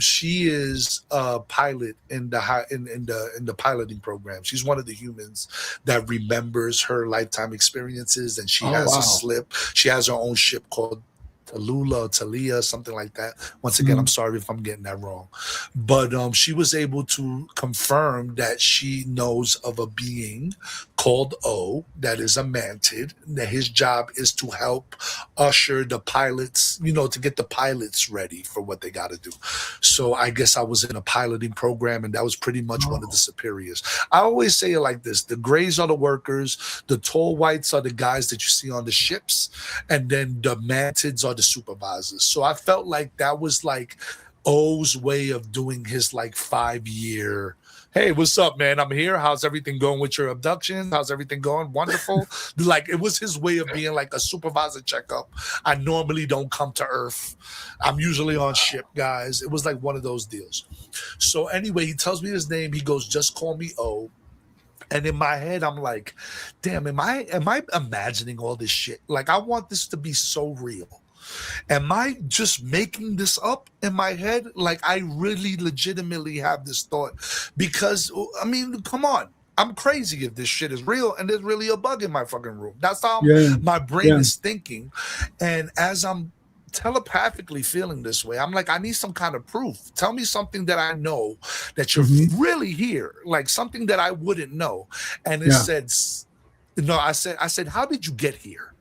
she is a pilot in the piloting program. She's one of the humans that remembers her lifetime experiences, and she has a slip. She has her own ship called Tallulah or Talia, something like that. Once again, I'm sorry if I'm getting that wrong. But she was able to confirm that she knows of a being called O that is a Mantid, that his job is to help usher the pilots, to get the pilots ready for what they got to do. So I guess I was in a piloting program, and that was pretty much one of the superiors. I always say it like this: the grays are the workers, the tall whites are the guys that you see on the ships, and then the Mantids are the supervisors. So I felt like that was like O's way of doing his like 5-year, hey, what's up, man? I'm here. How's everything going with your abduction? How's everything going? Wonderful. Like, it was his way of being like a supervisor checkup. I normally don't come to Earth. I'm usually on ship, guys. It was like one of those deals. So anyway, he tells me his name. He goes, just call me O. And in my head, I'm like, damn, am I imagining all this shit? Like, I want this to be so real. Am I just making this up in my head? Like, I really legitimately have this thought, because, I mean, come on. I'm crazy if this shit is real and there's really a bug in my fucking room. That's how my brain is thinking. And as I'm telepathically feeling this way, I'm like, I need some kind of proof. Tell me something that I know that you're really here, like something that I wouldn't know. And it said, no, I said, how did you get here?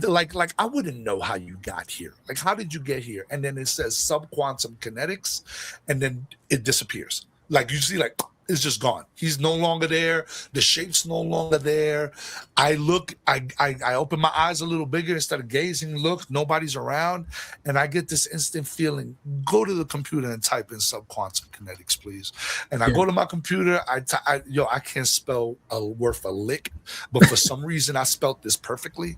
Like I wouldn't know how you got here. Like, how did you get here? And then it says subquantum kinetics, and then it disappears. Like, you see, like, it's just gone. He's no longer there. The shape's no longer there. I look, I open my eyes a little bigger instead of gazing. Look, nobody's around. And I get this instant feeling, go to the computer and type in subquantum kinetics, please. And I go to my computer. I can't spell a word for lick, but for some reason I spelt this perfectly.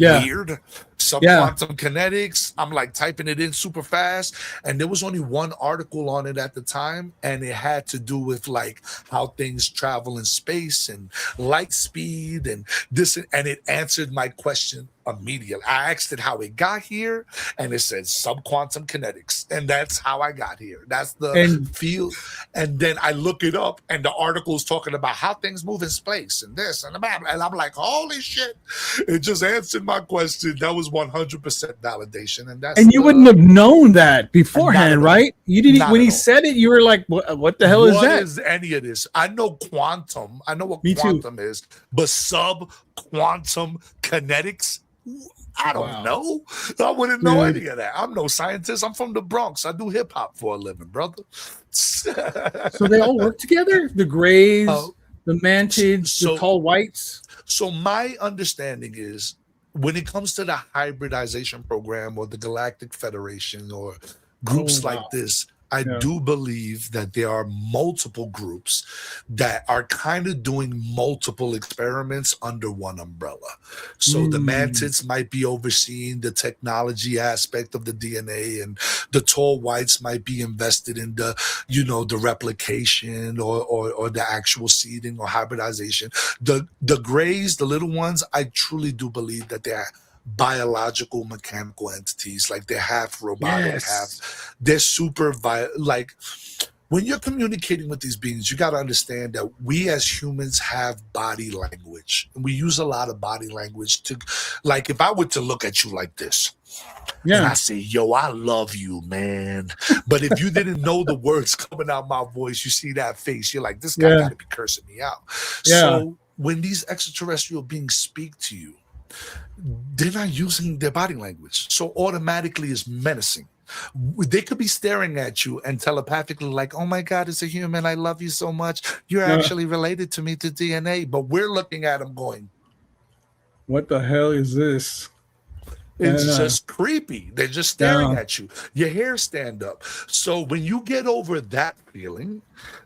Weird. Subquantum kinetics. I'm like typing it in super fast, and there was only one article on it at the time, and it had to do with like how things travel in space and light speed and this, and it answered my question immediately. I asked it how it got here, and it said subquantum kinetics, and that's how I got here. That's the field. And then I look it up, and the article is talking about how things move in space and this and that, and I'm like, holy shit! It just answered my question. That was 100% validation, and that's. And you wouldn't have known that beforehand, right? You didn't. When he said it, you were like, "What the hell is that?" What is any of this? I know quantum. I know what quantum is, but subquantum kinetics. I don't Wow. know. I wouldn't know Dude. any of that. I'm no scientist. I'm from the Bronx. I do hip hop for a living, brother. So they all work together? The Greys, Oh, the Mantids, so- the Tall Whites? So my understanding is when it comes to the hybridization program or the Galactic Federation or groups Oh, like wow. this, I Yeah. do believe that there are multiple groups that are kind of doing multiple experiments under one umbrella. So the Mantids might be overseeing the technology aspect of the DNA, and the Tall Whites might be invested in the, the replication or the actual seeding or hybridization. The Greys, the little ones, I truly do believe that they're biological mechanical entities. Like they're half robotic, they're super like when you're communicating with these beings, you got to understand that we as humans have body language, and we use a lot of body language to, like, if I were to look at you like this, and I say, yo, I love you, man. But if you didn't know the words coming out my voice, you see that face, you're like, this guy got to be cursing me out. So when these extraterrestrial beings speak to you, they're not using their body language. So automatically it's menacing. They could be staring at you and telepathically like, oh my God, it's a human. I love you so much. You're actually related to me to DNA. But we're looking at them going, what the hell is this? It's just creepy. They're just staring at you. Your hair stand up. So when you get over that feeling,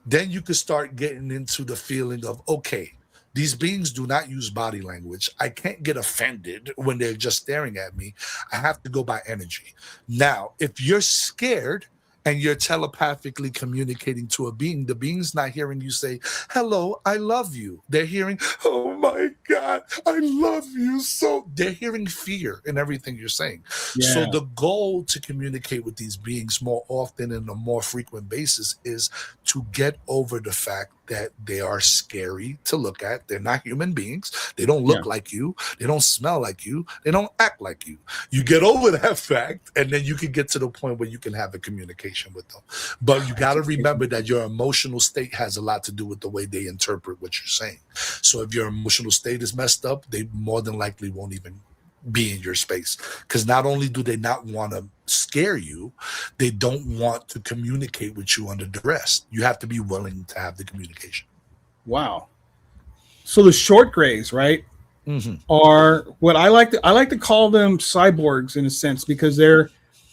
then you can start getting into the feeling of, okay, these beings do not use body language. I can't get offended when they're just staring at me. I have to go by energy. Now, if you're scared and you're telepathically communicating to a being, the being's not hearing you say, hello, I love you. They're hearing, oh my God, I love you. So they're hearing fear in everything you're saying. So the goal to communicate with these beings more often and on a more frequent basis is to get over the fact that they are scary to look at. They're not human beings. They don't look like you. They don't smell like you. They don't act like you. You get over that fact, and then you can get to the point where you can have a communication with them. But you got to remember that your emotional state has a lot to do with the way they interpret what you're saying. So if your emotional state is messed up, they more than likely won't even be in your space, because not only do they not want to scare you, they don't want to communicate with you under duress. You have to be willing to have the communication. Wow. So the short grays, right, are what I like to call them cyborgs in a sense, because they're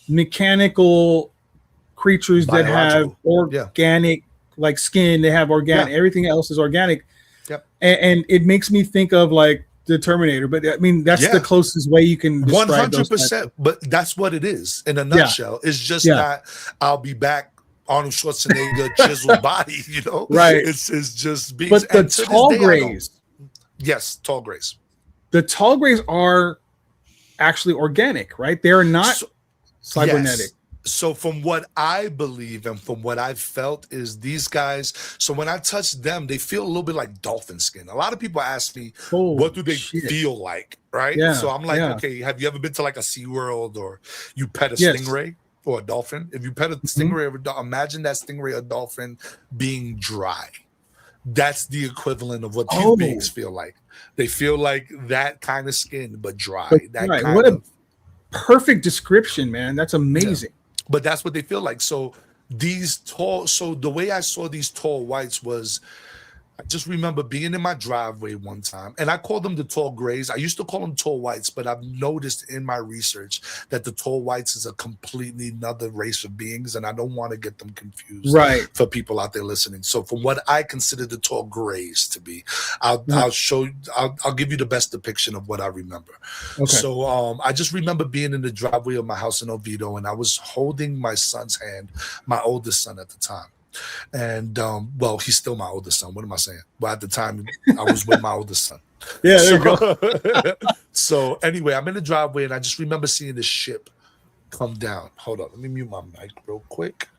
mechanical creatures that have organic like skin. They have organic, everything else is organic. And it makes me think of like the Terminator, but I mean that's the closest way you can describe 100%. But that's what it is in a nutshell. It's just not I'll be back, Arnold Schwarzenegger chiseled body, right? It's just being. But the tall grays, tall grays. The tall grays are actually organic, right? They are not cybernetic. So from what I believe and from what I've felt is these guys, so when I touch them, they feel a little bit like dolphin skin. A lot of people ask me, what do they feel like, right? So I'm like, okay, have you ever been to like a SeaWorld or you pet a stingray or a dolphin? If you pet a stingray or a dolphin, imagine that stingray or dolphin being dry. That's the equivalent of what these beings feel like. They feel like that kind of skin, but dry. What a perfect description, man. That's amazing. But that's what they feel like. So the way I saw these tall whites was, I just remember being in my driveway one time, and I called them the tall grays. I used to call them tall whites, but I've noticed in my research that the tall whites is a completely another race of beings, and I don't want to get them confused for people out there listening. So from what I consider the tall grays to be, I'll give you the best depiction of what I remember. So I just remember being in the driveway of my house in Oviedo, and I was holding my son's hand, my oldest son at the time. And he's still my oldest son. What am I saying? Well, at the time I was with my oldest son. There you go. So anyway, I'm in the driveway and I just remember seeing the ship come down. Hold on, let me mute my mic real quick.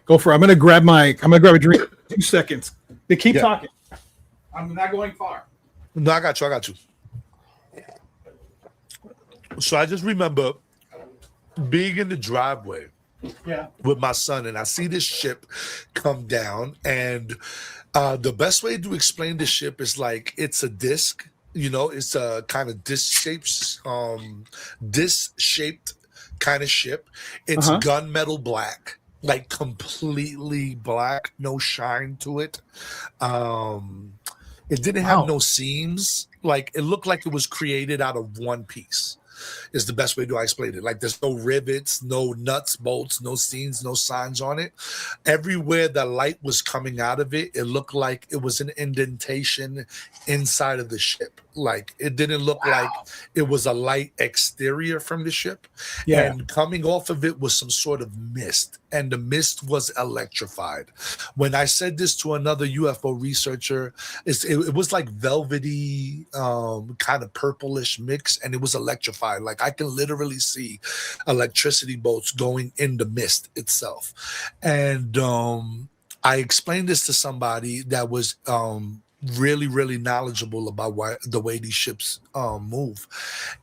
Go for it. I'm gonna grab a drink. 2 seconds. They keep talking. I'm not going far. No, I got you. So I just remember being in the driveway with my son, and I see this ship come down, and the best way to explain the ship is like it's a disc. You know, it's a kind of disc-shaped kind of ship. It's gunmetal black, like completely black, no shine to it. It didn't have no seams. Like it looked like it was created out of one piece. Is the best way to explain it. Like there's no rivets, no nuts, bolts, no seams, no signs on it. Everywhere the light was coming out of it, it looked like it was an indentation inside of the ship. Like it didn't look like it was a light exterior from the ship. Yeah. And coming off of it was some sort of mist. And the mist was electrified. When I said this to another UFO researcher, it was like velvety, kind of purplish mix, and it was electrified. Like I can literally see electricity bolts going in the mist itself. And I explained this to somebody that was really, really knowledgeable about the way these ships move.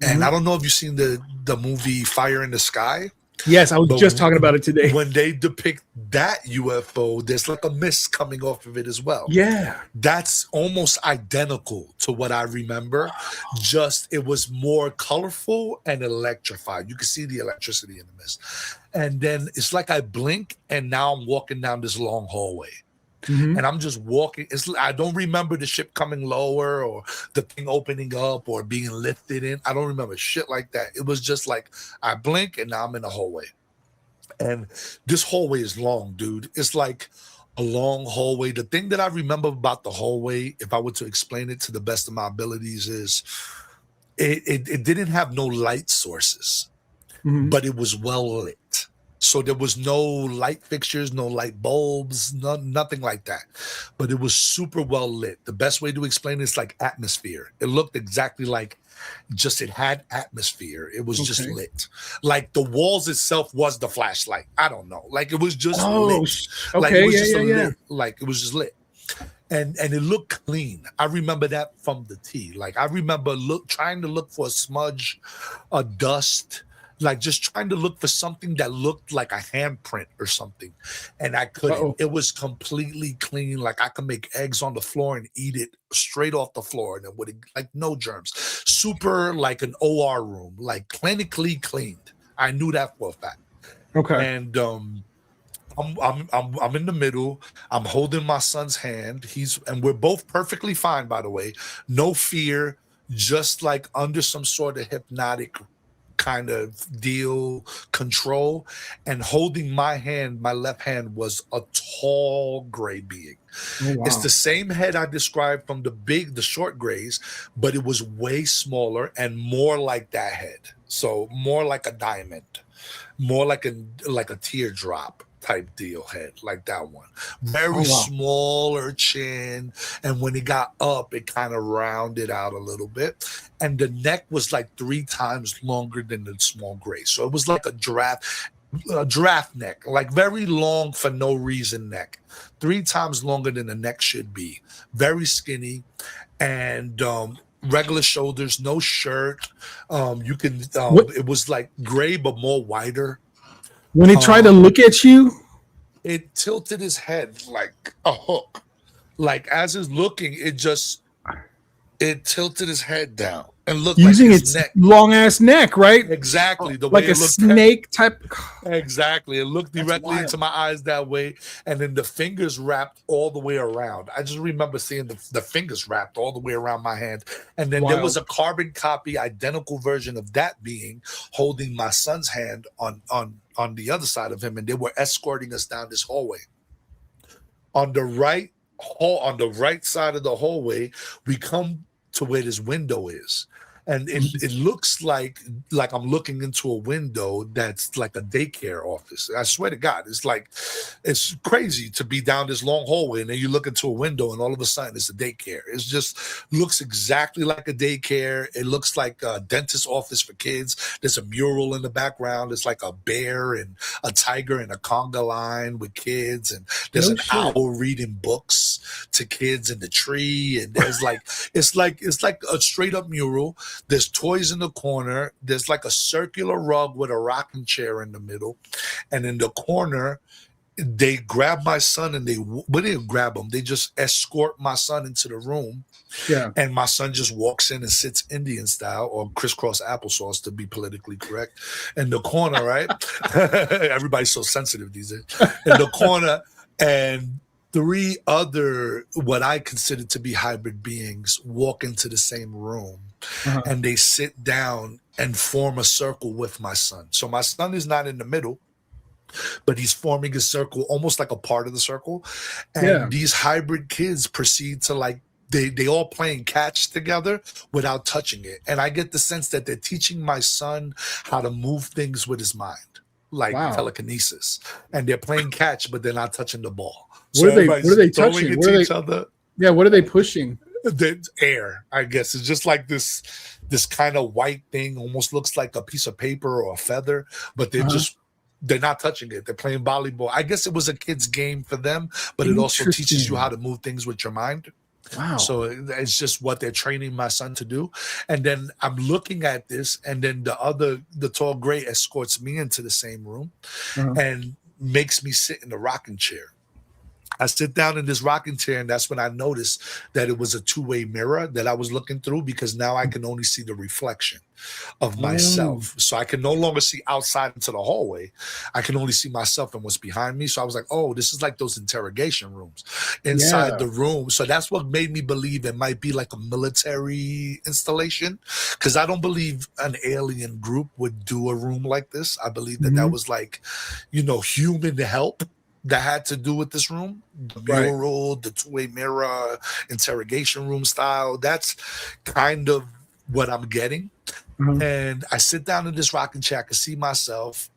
And I don't know if you've seen the movie Fire in the Sky. Yes, I was just talking about it today. When they depict that UFO, there's like a mist coming off of it as well. Yeah. That's almost identical to what I remember. Just it was more colorful and electrified. You can see the electricity in the mist. And then it's like I blink and now I'm walking down this long hallway. And I'm just walking. I don't remember the ship coming lower or the thing opening up or being lifted in. I don't remember shit like that. It was just like I blink and now I'm in a hallway. And this hallway is long, dude. It's like a long hallway. The thing that I remember about the hallway, if I were to explain it to the best of my abilities, is it didn't have no light sources, but it was well lit. So there was no light fixtures, no light bulbs, nothing like that. But it was super well lit. The best way to explain it is like atmosphere. It looked exactly like it had atmosphere. It was just lit. Like the walls itself was the flashlight. I don't know. Like it was just lit. Like it was just lit. Like it was just lit. And it looked clean. I remember that from the T. Like I remember trying to look for a smudge, a dust, like just trying to look for something that looked like a handprint or something. And I couldn't. It was completely clean. Like I could make eggs on the floor and eat it straight off the floor. And it would like no germs. Super like an OR room, like clinically cleaned. I knew that for a fact. Okay. And I'm in the middle. I'm holding my son's hand. And we're both perfectly fine, by the way. No fear, just like under some sort of hypnotic kind of deal, control, and holding my hand, my left hand was a tall gray being. Oh, wow. It's the same head I described from the short grays, but it was way smaller and more like that head. So more like a diamond, more like a teardrop type deal head, like that one. Very smaller chin, and when it got up, it kind of rounded out a little bit, and the neck was like 3 times longer than the small gray. So it was like a giraffe neck, like very long for no reason neck, 3 times longer than the neck should be. Very skinny, and regular shoulders, no shirt. You can. It was like gray but more wider. When he tried to look at you, it tilted his head like a hook. Like as it's looking, it tilted his head down and looked using like its long ass neck, right? Exactly. The like way a snake type. Exactly. It looked directly into my eyes that way. And then the fingers wrapped all the way around. I just remember seeing the fingers wrapped all the way around my hand. And then there was a carbon copy, identical version of that being holding my son's hand on the other side of him. And they were escorting us down this hallway. On the right side of the hallway, we come to where this window is. And it looks like I'm looking into a window that's like a daycare office. I swear to God, it's crazy to be down this long hallway and then you look into a window and all of a sudden it's a daycare. It just looks exactly like a daycare. It looks like a dentist office for kids. There's a mural in the background. It's like a bear and a tiger and a conga line with kids. And there's an owl reading books to kids in the tree. And there's it's like a straight up mural. There's toys in the corner. There's like a circular rug with a rocking chair in the middle. And in the corner they grab my son and they didn't grab him. They just escort my son into the room. Yeah. And my son just walks in and sits Indian style, or crisscross applesauce to be politically correct, in the corner, right? Everybody's so sensitive these days. In the corner, and 3 other, what I consider to be hybrid beings, walk into the same room. And they sit down and form a circle with my son. So my son is not in the middle, but he's forming a circle, almost like a part of the circle. And these hybrid kids proceed to, like, they all playing catch together without touching it. And I get the sense that they're teaching my son how to move things with his mind, like telekinesis. And they're playing catch, but they're not touching the ball. What are they touching? Each other. Yeah, what are they pushing? The air, I guess. It's just like this kind of white thing, almost looks like a piece of paper or a feather, but they're not touching it. They're playing volleyball. I guess it was a kid's game for them, but it also teaches you how to move things with your mind. Wow. So it's just what they're training my son to do. And then I'm looking at this, and then the tall gray escorts me into the same room and makes me sit in the rocking chair. I sit down in this rocking chair, and that's when I noticed that it was a 2-way mirror that I was looking through, because now I can only see the reflection of myself. So I can no longer see outside into the hallway. I can only see myself and what's behind me. So I was like, oh, this is like those interrogation rooms inside the room. So that's what made me believe it might be like a military installation, because I don't believe an alien group would do a room like this. I believe that that was like, human help that had to do with this room. The mural, the 2-way mirror, interrogation room style. That's kind of what I'm getting. And I sit down in this rocking chair, I can see myself,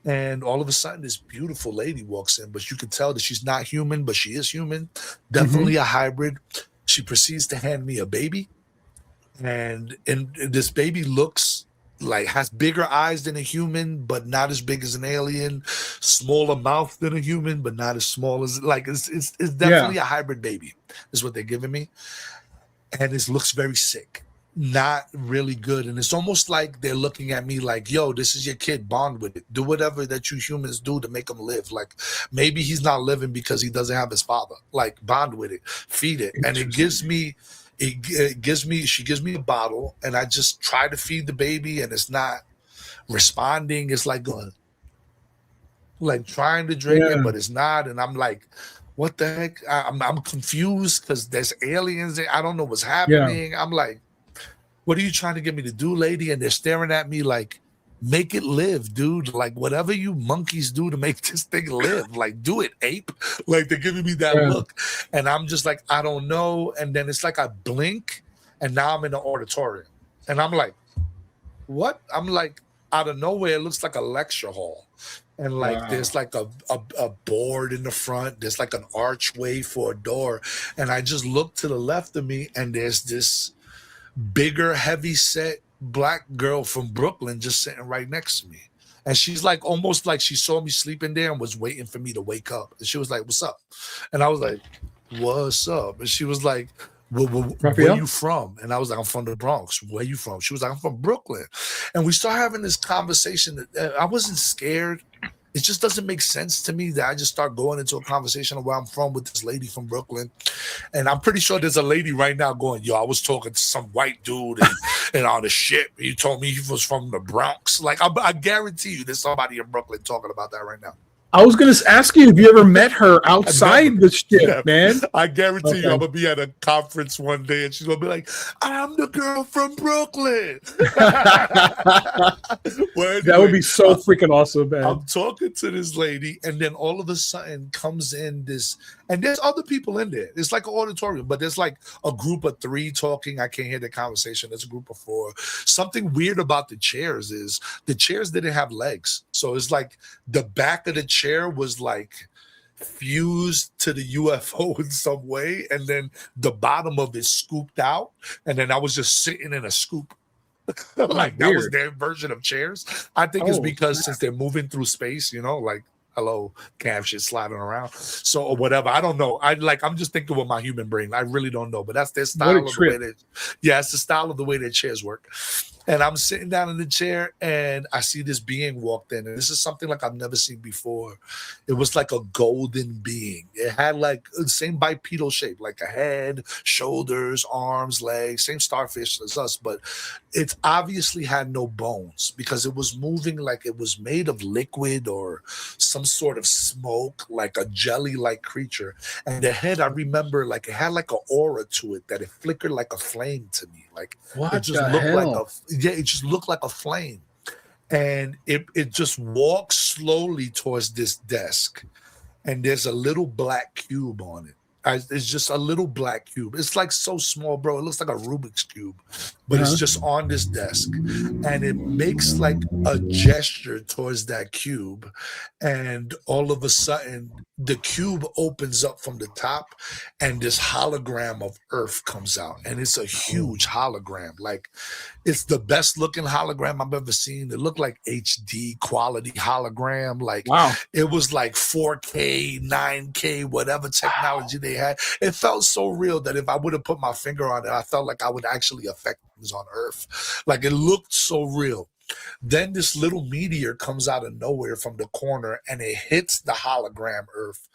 and all of a sudden this beautiful lady walks in, but you can tell that she's not human, but she is human. Definitely a hybrid. She proceeds to hand me a baby, and this baby looks like, has bigger eyes than a human, but not as big as an alien, smaller mouth than a human, but not as small as, like, it's definitely a hybrid baby is what they're giving me. And it looks very sick, not really good. And it's almost like they're looking at me like, yo, this is your kid, bond with it. Do whatever that you humans do to make him live. Like, maybe he's not living because he doesn't have his father. Like, bond with it, feed it. And it gives me, she gives me a bottle, and I just try to feed the baby, and it's not responding. It's like going, like trying to drink it, but it's not. And I'm like, what the heck? I'm confused, because there's aliens there. I don't know what's happening. I'm like, what are you trying to get me to do, lady? And they're staring at me like, make it live, dude. Like, whatever you monkeys do to make this thing live, like, do it, ape. Like, they're giving me that look. And I'm just like, I don't know. And then it's like I blink, and now I'm in the auditorium. And I'm like, what? I'm like, out of nowhere, it looks like a lecture hall. And like, there's like a board in the front. There's like an archway for a door. And I just look to the left of me, and there's this bigger, heavy set Black girl from Brooklyn just sitting right next to me. And she's like, almost like she saw me sleeping there and was waiting for me to wake up. And she was like, what's up? And I was like, what's up? And she was like, where are you from? And I was like, I'm from the Bronx. Where are you from? She was like, I'm from Brooklyn. And we started having this conversation. That I wasn't scared. It just doesn't make sense to me that I just start going into a conversation of where I'm from with this lady from Brooklyn. And I'm pretty sure there's a lady right now going, yo, I was talking to some white dude and on the ship. He told me he was from the Bronx. Like, I guarantee you there's somebody in Brooklyn talking about that right now. I was going to ask you if you ever met her outside the ship, man. I guarantee you I'm going to be at a conference one day, and she's going to be like, I'm the girl from Brooklyn. Well, anyway, that would be so freaking awesome, man. I'm talking to this lady, and then all of a sudden comes in this, and there's other people in there. It's like an auditorium, but there's like a group of 3 talking. I can't hear the conversation. There's a group of 4. Something weird about the chairs is the chairs didn't have legs. So it's like the back of the chair was like fused to the UFO in some way, and then the bottom of it scooped out, and then I was just sitting in a scoop. Like, that was their version of chairs. I think it's because since they're moving through space, like, hello, calf shit sliding around. So, or whatever. I don't know. I'm just thinking with my human brain. I really don't know. But that's their style of the way it's the style of the way their chairs work. And I'm sitting down in the chair and I see this being walked in. And this is something like I've never seen before. It was like a golden being. It had like the same bipedal shape, like a head, shoulders, arms, legs, same starfish as us. But it obviously had no bones because it was moving like it was made of liquid or some sort of smoke, like a jelly-like creature. And the head, I remember, like it had like an aura to it that it flickered like a flame to me. Like What it just the looked like hell? it just looked like a flame. And it just walks slowly towards this desk. And there's a little black cube on it. It's just a little black cube. It's like so small, bro. It looks like a Rubik's cube, but it's just on this desk. And it makes like a gesture towards that cube. And all of a sudden, the cube opens up from the top and this hologram of Earth comes out. And it's a huge hologram. Like it's the best looking hologram I've ever seen. It looked like HD quality hologram. Like Wow. it was like 4K, 9K, whatever technology they had. It felt so real that if I would have put my finger on it, I felt like I would actually affect things on Earth. Like it looked so real. Then this little meteor comes out of nowhere from the corner and it hits the hologram Earth.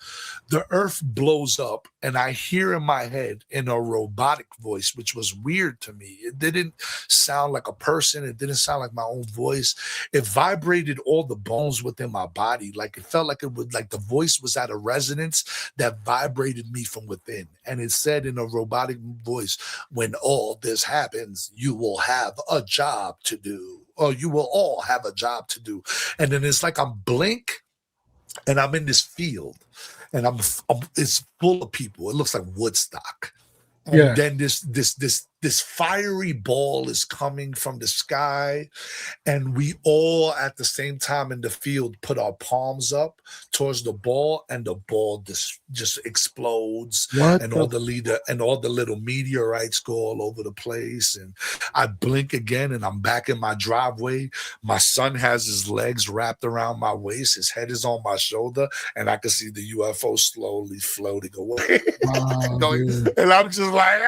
The Earth blows up and I hear in my head in a robotic voice, which was weird to me. It didn't sound like a person. It didn't sound like my own voice. It vibrated all the bones within my body. Like it felt like it would, like the voice was at a resonance that vibrated me from within. And it said in a robotic voice, when all this happens, you will have a job to do. Or you will all have a job to do. And then it's like I'm blink and I'm in this field and it's full of people. It looks like Woodstock. And then this fiery ball is coming from the sky, and we all at the same time in the field put our palms up towards the ball, and the ball just explodes, and all the little meteorites go all over the place. And I blink again, and I'm back in my driveway. My son has his legs wrapped around my waist, his head is on my shoulder, and I can see the UFO slowly floating away. And I'm just like,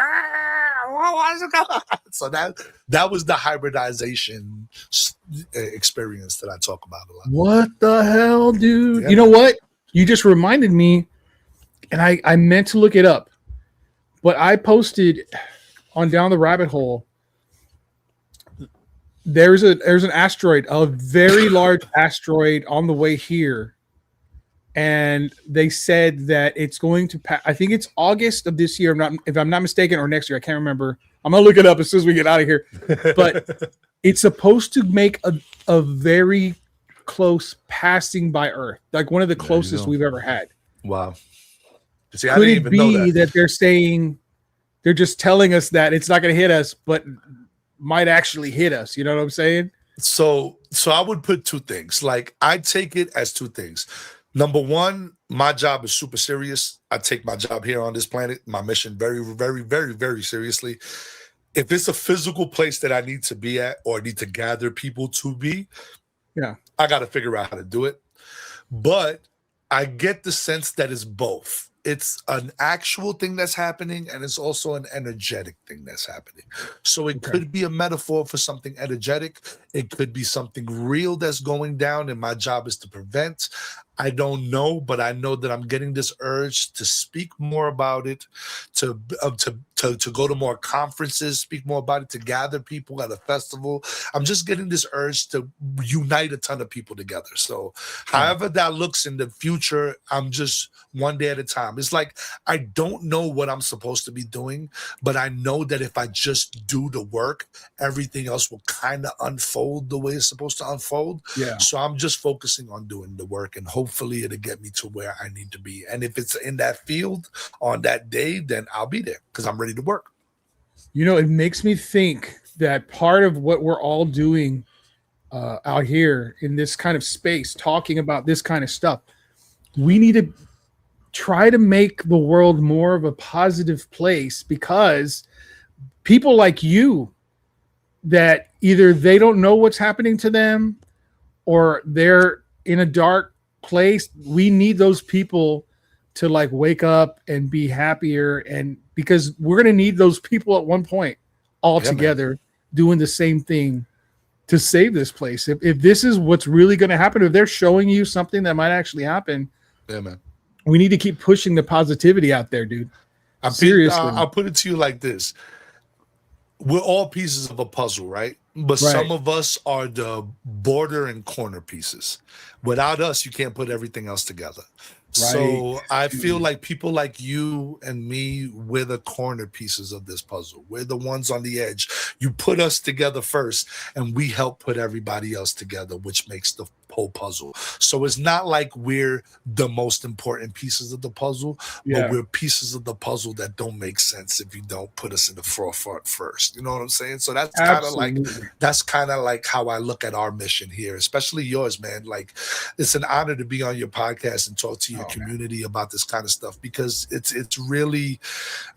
what's it going on? So that was the hybridization experience that I talk about a lot. What the hell, dude? Yeah. You know what? You just reminded me, and I meant to look it up, but I posted on Down the Rabbit Hole. There's an asteroid, a very large asteroid on the way here. And they said that it's going to pass. I think it's August of this year. If I'm not mistaken, or next year. I can't remember. I'm gonna look it up as soon as we get out of here. But it's supposed to make a very close passing by Earth, like one of the closest we've ever had. Wow. See, I Could didn't it even know be that they're saying they're just telling us that it's not going to hit us, but might actually hit us? You know what I'm saying? So I would put two things. Like I take it as two things. Number one, my job is super serious. I take my job here on this planet, my mission very, very, very, very seriously. If it's a physical place that I need to be at or need to gather people to be, I got to figure out how to do it. But I get the sense that it's both. It's an actual thing that's happening, and it's also an energetic thing that's happening. So it could be a metaphor for something energetic. It could be something real that's going down, and my job is to prevent. I don't know, but I know that I'm getting this urge to speak more about it, to go to more conferences, speak more about it, to gather people at a festival. I'm just getting this urge to unite a ton of people together. So however that looks in the future, I'm just one day at a time. It's like I don't know what I'm supposed to be doing, but I know that if I just do the work, everything else will kind of unfold the way it's supposed to unfold. Yeah. So I'm just focusing on doing the work, and hopefully it'll get me to where I need to be. And if it's in that field on that day, then I'll be there because I'm ready to work. You know, it makes me think that part of what we're all doing out here in this kind of space, talking about this kind of stuff, we need to try to make the world more of a positive place, because people like you, that either they don't know what's happening to them or they're in a dark place, we need those people to like wake up and be happier, and because we're going to need those people at one point all together doing the same thing to save this place. If this is what's really going to happen, if they're showing you something that might actually happen, yeah, man, we need to keep pushing the positivity out there, dude. Seriously. I'll put it to you like this. We're all pieces of a puzzle, right? But Right. some of us are the border and corner pieces. Without us, you can't put everything else together. So I feel like people like you and me, we're the corner pieces of this puzzle. We're the ones on the edge. You put us together first, and we help put everybody else together, which makes the whole puzzle. So it's not like we're the most important pieces of the puzzle, but we're pieces of the puzzle that don't make sense if you don't put us in the forefront first. You know what I'm saying? So that's kind of like how I look at our mission here, especially yours, man. Like, it's an honor to be on your podcast and talk to your community about this kind of stuff, because it's really,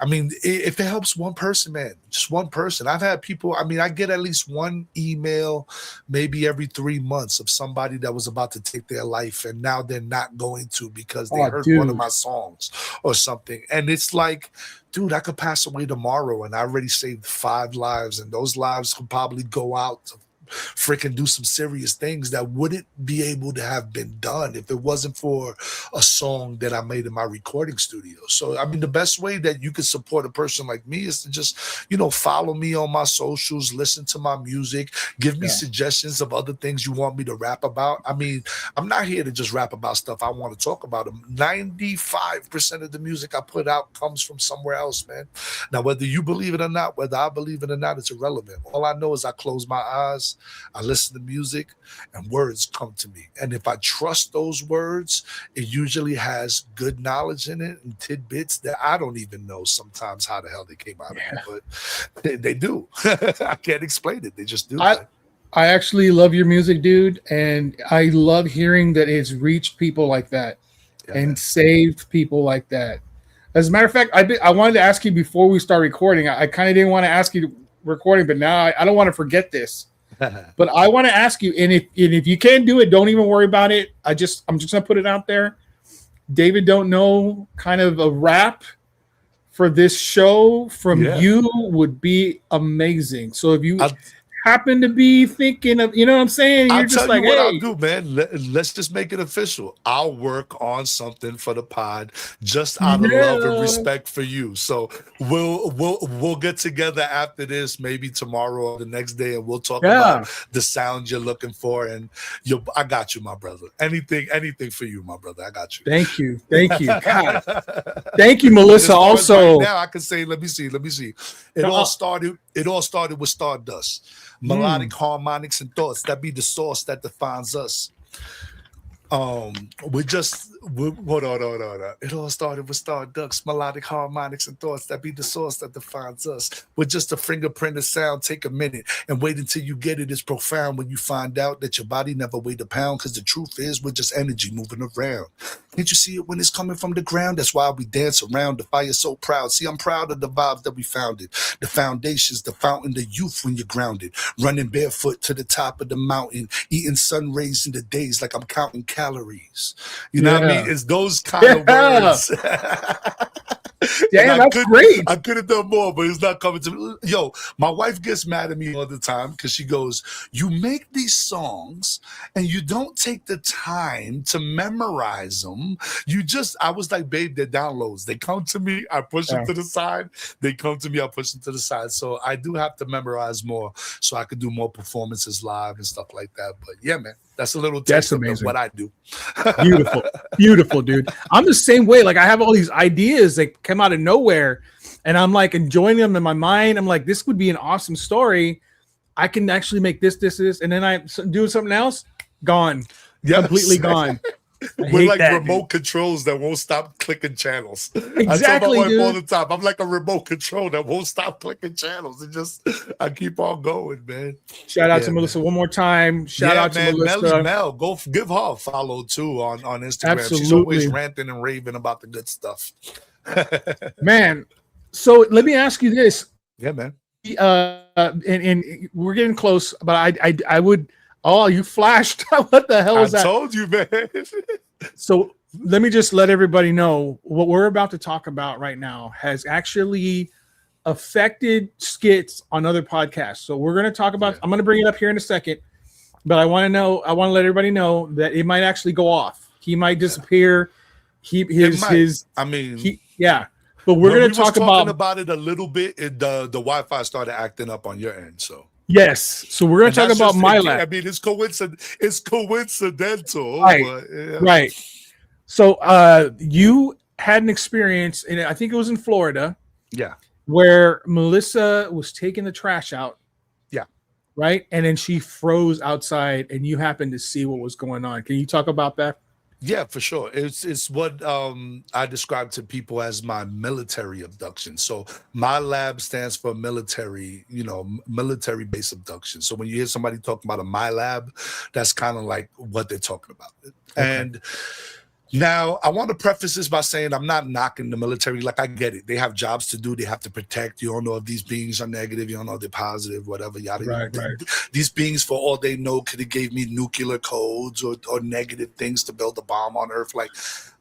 I mean, if it helps one person, man, just one person. I've had people, I mean, I get at least one email maybe every 3 months of somebody that was about to take their life and now they're not going to because they heard one of my songs or something. And it's like, dude, I could pass away tomorrow and I already saved 5 lives, and those lives could probably go out to freaking do some serious things that wouldn't be able to have been done if it wasn't for a song that I made in my recording studio. So, I mean, the best way that you can support a person like me is to just, you know, follow me on my socials, listen to my music, give me suggestions of other things you want me to rap about. I mean, I'm not here to just rap about stuff I want to talk about. 95% of the music I put out comes from somewhere else, man. Now, whether you believe it or not, whether I believe it or not, it's irrelevant. All I know is I close my eyes, I listen to music, and words come to me. And if I trust those words, it usually has good knowledge in it and tidbits that I don't even know sometimes how the hell they came out of it. But they do. I can't explain it. They just do. I actually love your music, dude. And I love hearing that it's reached people like that and saved people like that. As a matter of fact, I wanted to ask you before we start recording. I kind of didn't want to ask you recording, but now I don't want to forget this. But I want to ask you, and if you can't do it, don't even worry about it. I'm just gonna put it out there. Dayvid Don't Know, kind of a rap for this show from you would be amazing. So if you happen to be thinking of, you know what I'm saying? You're just like, what I'll do, man. Let's just make it official. I'll work on something for the pod just out of love and respect for you. So we'll get together after this, maybe tomorrow or the next day, and we'll talk about the sound you're looking for. And I got you, my brother. Anything for you, my brother. I got you. Thank you. God. Thank you, Melissa. Also, right now I can say, let me see. It all started with Stardust. Melodic harmonics and thoughts, that be the source that defines us. Hold on. It all started with Stardust, melodic harmonics and thoughts, that be the source that defines us. With just a fingerprint of sound, take a minute and wait until you get it. It's profound when you find out that your body never weighed a pound, because the truth is we're just energy moving around. Can't you see it when it's coming from the ground? That's why we dance around the fire so proud. See, I'm proud of the vibes that we founded. The foundations, the fountain, the youth when you're grounded. Running barefoot to the top of the mountain. Eating sun rays in the days like I'm counting calories. You know what I mean? It's those kind of words. Damn, that's great. I could have done more, but it's not coming to me. Yo, my wife gets mad at me all the time because she goes, you make these songs and you don't take the time to memorize them. I was like, babe, they're downloads. They come to me, I push them to the side. They come to me, I push them to the side. So I do have to memorize more so I could do more performances live and stuff like that. But yeah, man, that's a little taste of what I do. Beautiful, dude. I'm the same way. Like, I have all these ideas that come out of nowhere, and I'm like enjoying them in my mind. I'm like, this would be an awesome story. I can actually make this, and then I do something else. Gone, completely gone. We're like remote controls that won't stop clicking channels. Exactly, I tell my wife dude. all the time, I'm like a remote control that won't stop clicking channels. I keep on going, man. Shout out to Melissa one more time. Shout out to Melissa. Mel, go give her a follow too on Instagram. Absolutely. She's always ranting and raving about the good stuff. Man, so let me ask you this. Yeah, man. And we're getting close, but I would. Oh, you flashed. What the hell is that? I told you, man. So let me just let everybody know what we're about to talk about right now has actually affected Skitz on other podcasts. So we're going to talk about, I'm going to bring it up here in a second, but I want to let everybody know that it might actually go off. He might disappear. But we're going to talk about it a little bit. The Wi-Fi started acting up on your end, so yes. So we're going to talk about my lab. I mean, it's coincidental, right? But, yeah. Right. So you had an experience, and I think it was in Florida. Yeah. Where Melissa was taking the trash out. Yeah. Right. And then she froze outside and you happened to see what was going on. Can you talk about that? Yeah, for sure. It's what I describe to people as my military abduction. So my lab stands for military, military base abduction. So when you hear somebody talking about my lab, that's kind of like what they're talking about. Okay. And now, I want to preface this by saying I'm not knocking the military. Like, I get it. They have jobs to do. They have to protect. You don't know if these beings are negative. You don't know if they're positive, whatever. Yada, right. These beings, for all they know, could have gave me nuclear codes or negative things to build a bomb on Earth. Like,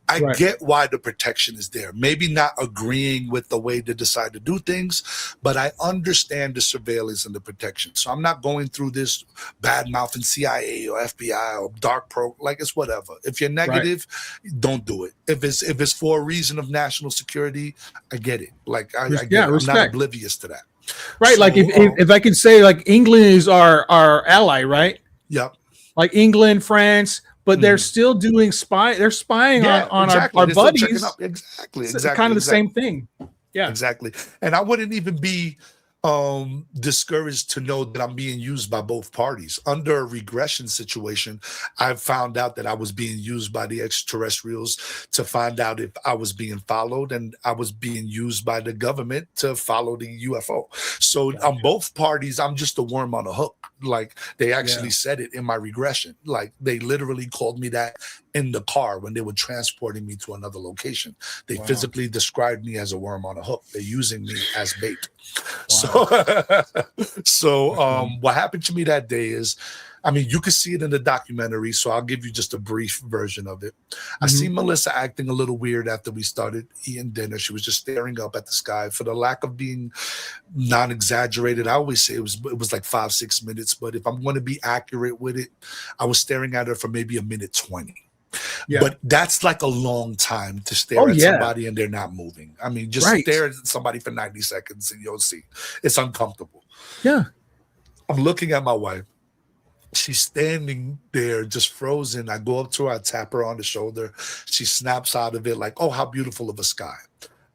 I get why the protection is there. Maybe not agreeing with the way they decide to do things, but I understand the surveillance and the protection. So I'm not going through this bad mouthing CIA or FBI or dark pro. Like, it's whatever. If you're negative, don't do it. If it's for a reason of national security, I get it. Like, I get it. I'm not oblivious to that. Right. So, like if I could say, like, England is our ally, right? Yep. Like England, France. But they're still doing They're spying on our buddies. Exactly. It's kind of the same thing. Yeah, exactly. And I wouldn't even be discouraged to know that I'm being used by both parties. Under a regression situation, I found out that I was being used by the extraterrestrials to find out if I was being followed, and I was being used by the government to follow the UFO. So on both parties, I'm just a worm on a hook. Like, they actually said it in my regression. Like, they literally called me that in the car when they were transporting me to another location. They physically described me as a worm on a hook. They're using me as bait. So what happened to me that day is, I mean, you can see it in the documentary, so I'll give you just a brief version of it. I see Melissa acting a little weird after we started eating dinner. She was just staring up at the sky. For the lack of being non-exaggerated, I always say it was like 5-6 minutes, but if I'm going to be accurate with it, I was staring at her for maybe a minute 20. Yeah. But that's like a long time to stare at somebody and they're not moving. I mean, just stare at somebody for 90 seconds and you'll see. It's uncomfortable. Yeah. I'm looking at my wife. She's standing there just frozen. I go up to her, I tap her on the shoulder. She snaps out of it like, oh, how beautiful of a sky.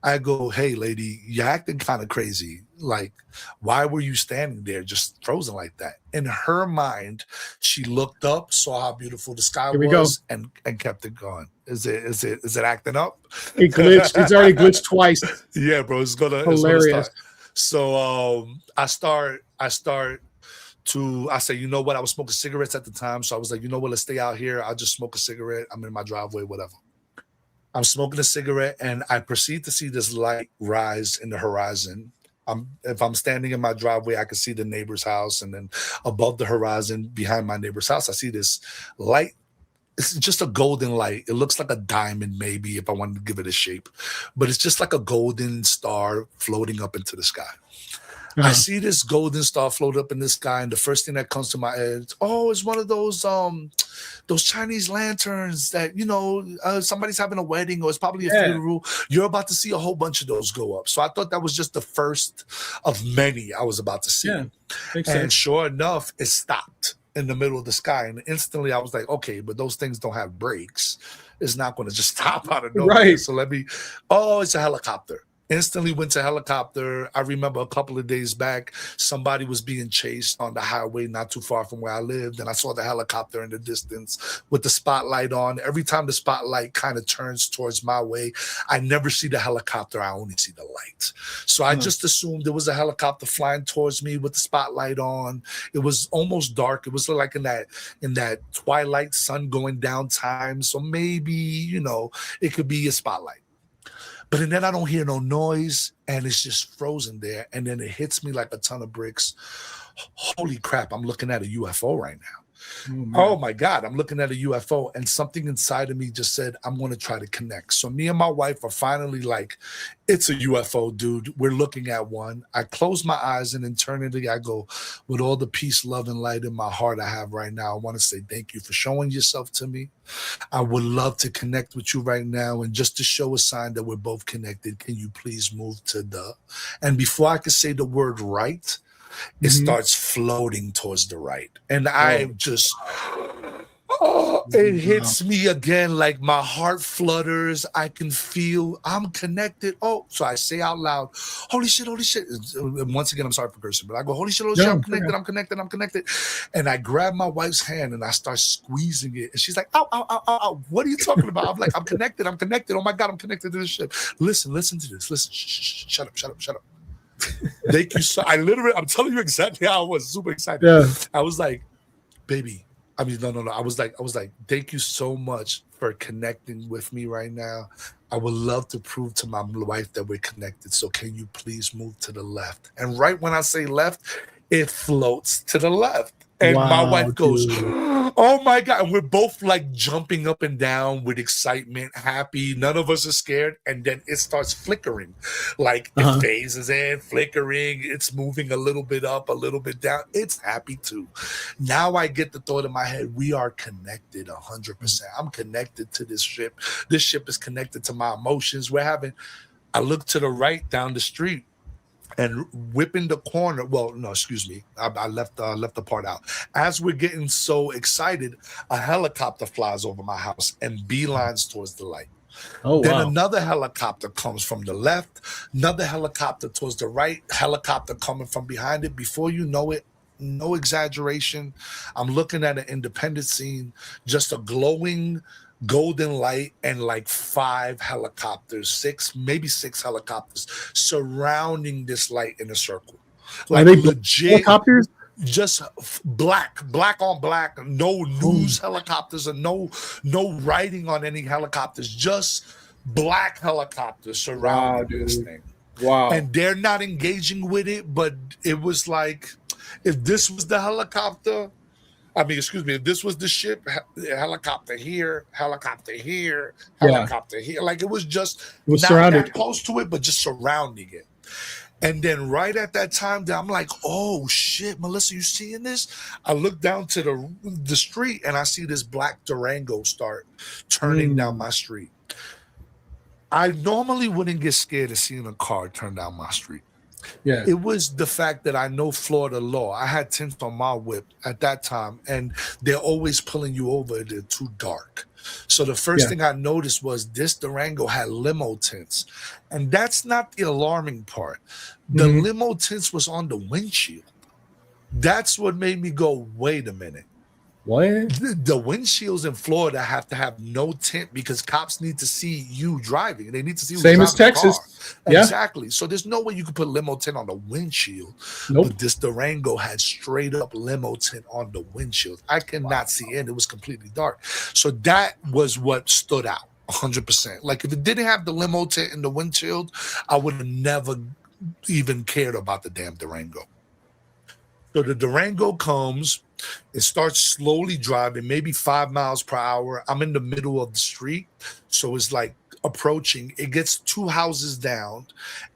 I go, hey, lady, you're acting kind of crazy. Like, why were you standing there just frozen like that? In her mind, she looked up, saw how beautiful the sky was, and kept it going. Is it acting up? It glitched. It's already glitched twice. Yeah, bro. It's gonna start. So I say, you know what? I was smoking cigarettes at the time. So I was like, you know what? Let's stay out here. I'll just smoke a cigarette. I'm in my driveway, whatever. I'm smoking a cigarette and I proceed to see this light rise in the horizon. If I'm standing in my driveway, I can see the neighbor's house. And then above the horizon, behind my neighbor's house, I see this light. It's just a golden light. It looks like a diamond, maybe, if I wanted to give it a shape. But it's just like a golden star floating up into the sky. I see this golden star float up in the sky, and the first thing that comes to my head is, oh, it's one of those Chinese lanterns that, somebody's having a wedding or it's probably a funeral. You're about to see a whole bunch of those go up. So I thought that was just the first of many I was about to see. Yeah, makes and sense. Sure enough, it stopped in the middle of the sky. And instantly I was like, okay, but those things don't have brakes. It's not going to just stop out of nowhere. Right. So it's a helicopter. Instantly went to helicopter. I remember a couple of days back, somebody was being chased on the highway not too far from where I lived, and I saw the helicopter in the distance with the spotlight on. Every time the spotlight kind of turns towards my way, I never see the helicopter. I only see the light. So I just assumed there was a helicopter flying towards me with the spotlight on. It was almost dark. It was like in that twilight sun going down time. So maybe, it could be a spotlight. But then I don't hear no noise, and it's just frozen there. And then it hits me like a ton of bricks. Holy crap, I'm looking at a UFO right now. Oh my God, I'm looking at a UFO and something inside of me just said, I'm going to try to connect. So me and my wife are finally like, it's a UFO, dude. We're looking at one. I close my eyes and internally I go, with all the peace, love, and light in my heart I have right now, I want to say thank you for showing yourself to me. I would love to connect with you right now. And just to show a sign that we're both connected, can you please move to the, and before I could say the word right, it starts floating towards the right. And I just, it hits me again, like my heart flutters. I can feel I'm connected. Oh, so I say out loud, holy shit, holy shit. And once again, I'm sorry for cursing, but I go, holy shit, holy shit, I'm connected, I'm connected, I'm connected. And I grab my wife's hand and I start squeezing it. And she's like, ow, ow, ow, ow, ow. What are you talking about? I'm like, I'm connected, I'm connected. Oh my God, I'm connected to this ship. Listen to this. Listen, shut up. Thank you so. I'm telling you exactly how I was. Super excited. Yeah. I was like, baby. I mean, no. I was like, thank you so much for connecting with me right now. I would love to prove to my wife that we're connected. So can you please move to the left? And right when I say left, it floats to the left. And my wife goes, oh my God. And we're both like jumping up and down with excitement, happy. None of us are scared. And then it starts flickering. Like it phases in, flickering. It's moving a little bit up, a little bit down. It's happy too. Now I get the thought in my head, we are connected 100%. I'm connected to this ship. This ship is connected to my emotions. I look to the right down the street. And whipping the corner, well, no, excuse me, I left the part out. As we're getting so excited, a helicopter flies over my house and beelines towards the light. Then another helicopter comes from the left, another helicopter towards the right, helicopter coming from behind it. Before you know it, no exaggeration, I'm looking at an independent scene, just a glowing golden light and like 5 helicopters, maybe six helicopters surrounding this light in a circle. Like, are they legit helicopters? Just black on black, no news helicopters and no writing on any helicopters, just black helicopters surrounding this thing. Wow. And they're not engaging with it, but it was like, if this was the helicopter, if this was the ship, helicopter here, helicopter here, helicopter here. Like it was not that close to it, but just surrounding it. And then right at that time, I'm like, oh shit, Melissa, you seeing this? I look down to the street and I see this black Durango start turning down my street. I normally wouldn't get scared of seeing a car turn down my street. Yeah, it was the fact that I know Florida law. I had tints on my whip at that time, and they're always pulling you over. They're too dark. So the first thing I noticed was this Durango had limo tints, and that's not the alarming part. The limo tints was on the windshield. That's what made me go, wait a minute. What? The windshields in Florida have to have no tint because cops need to see you driving. They need to see you same as Texas. Yeah. Exactly. So there's no way you could put limo tint on the windshield. Nope. But this Durango had straight up limo tint on the windshield. I cannot see in. It was completely dark. So that was what stood out 100%. Like if it didn't have the limo tint in the windshield, I would have never even cared about the damn Durango. So the Durango comes, it starts slowly driving, maybe 5 miles per hour. I'm in the middle of the street. So it's like approaching. It gets 2 houses down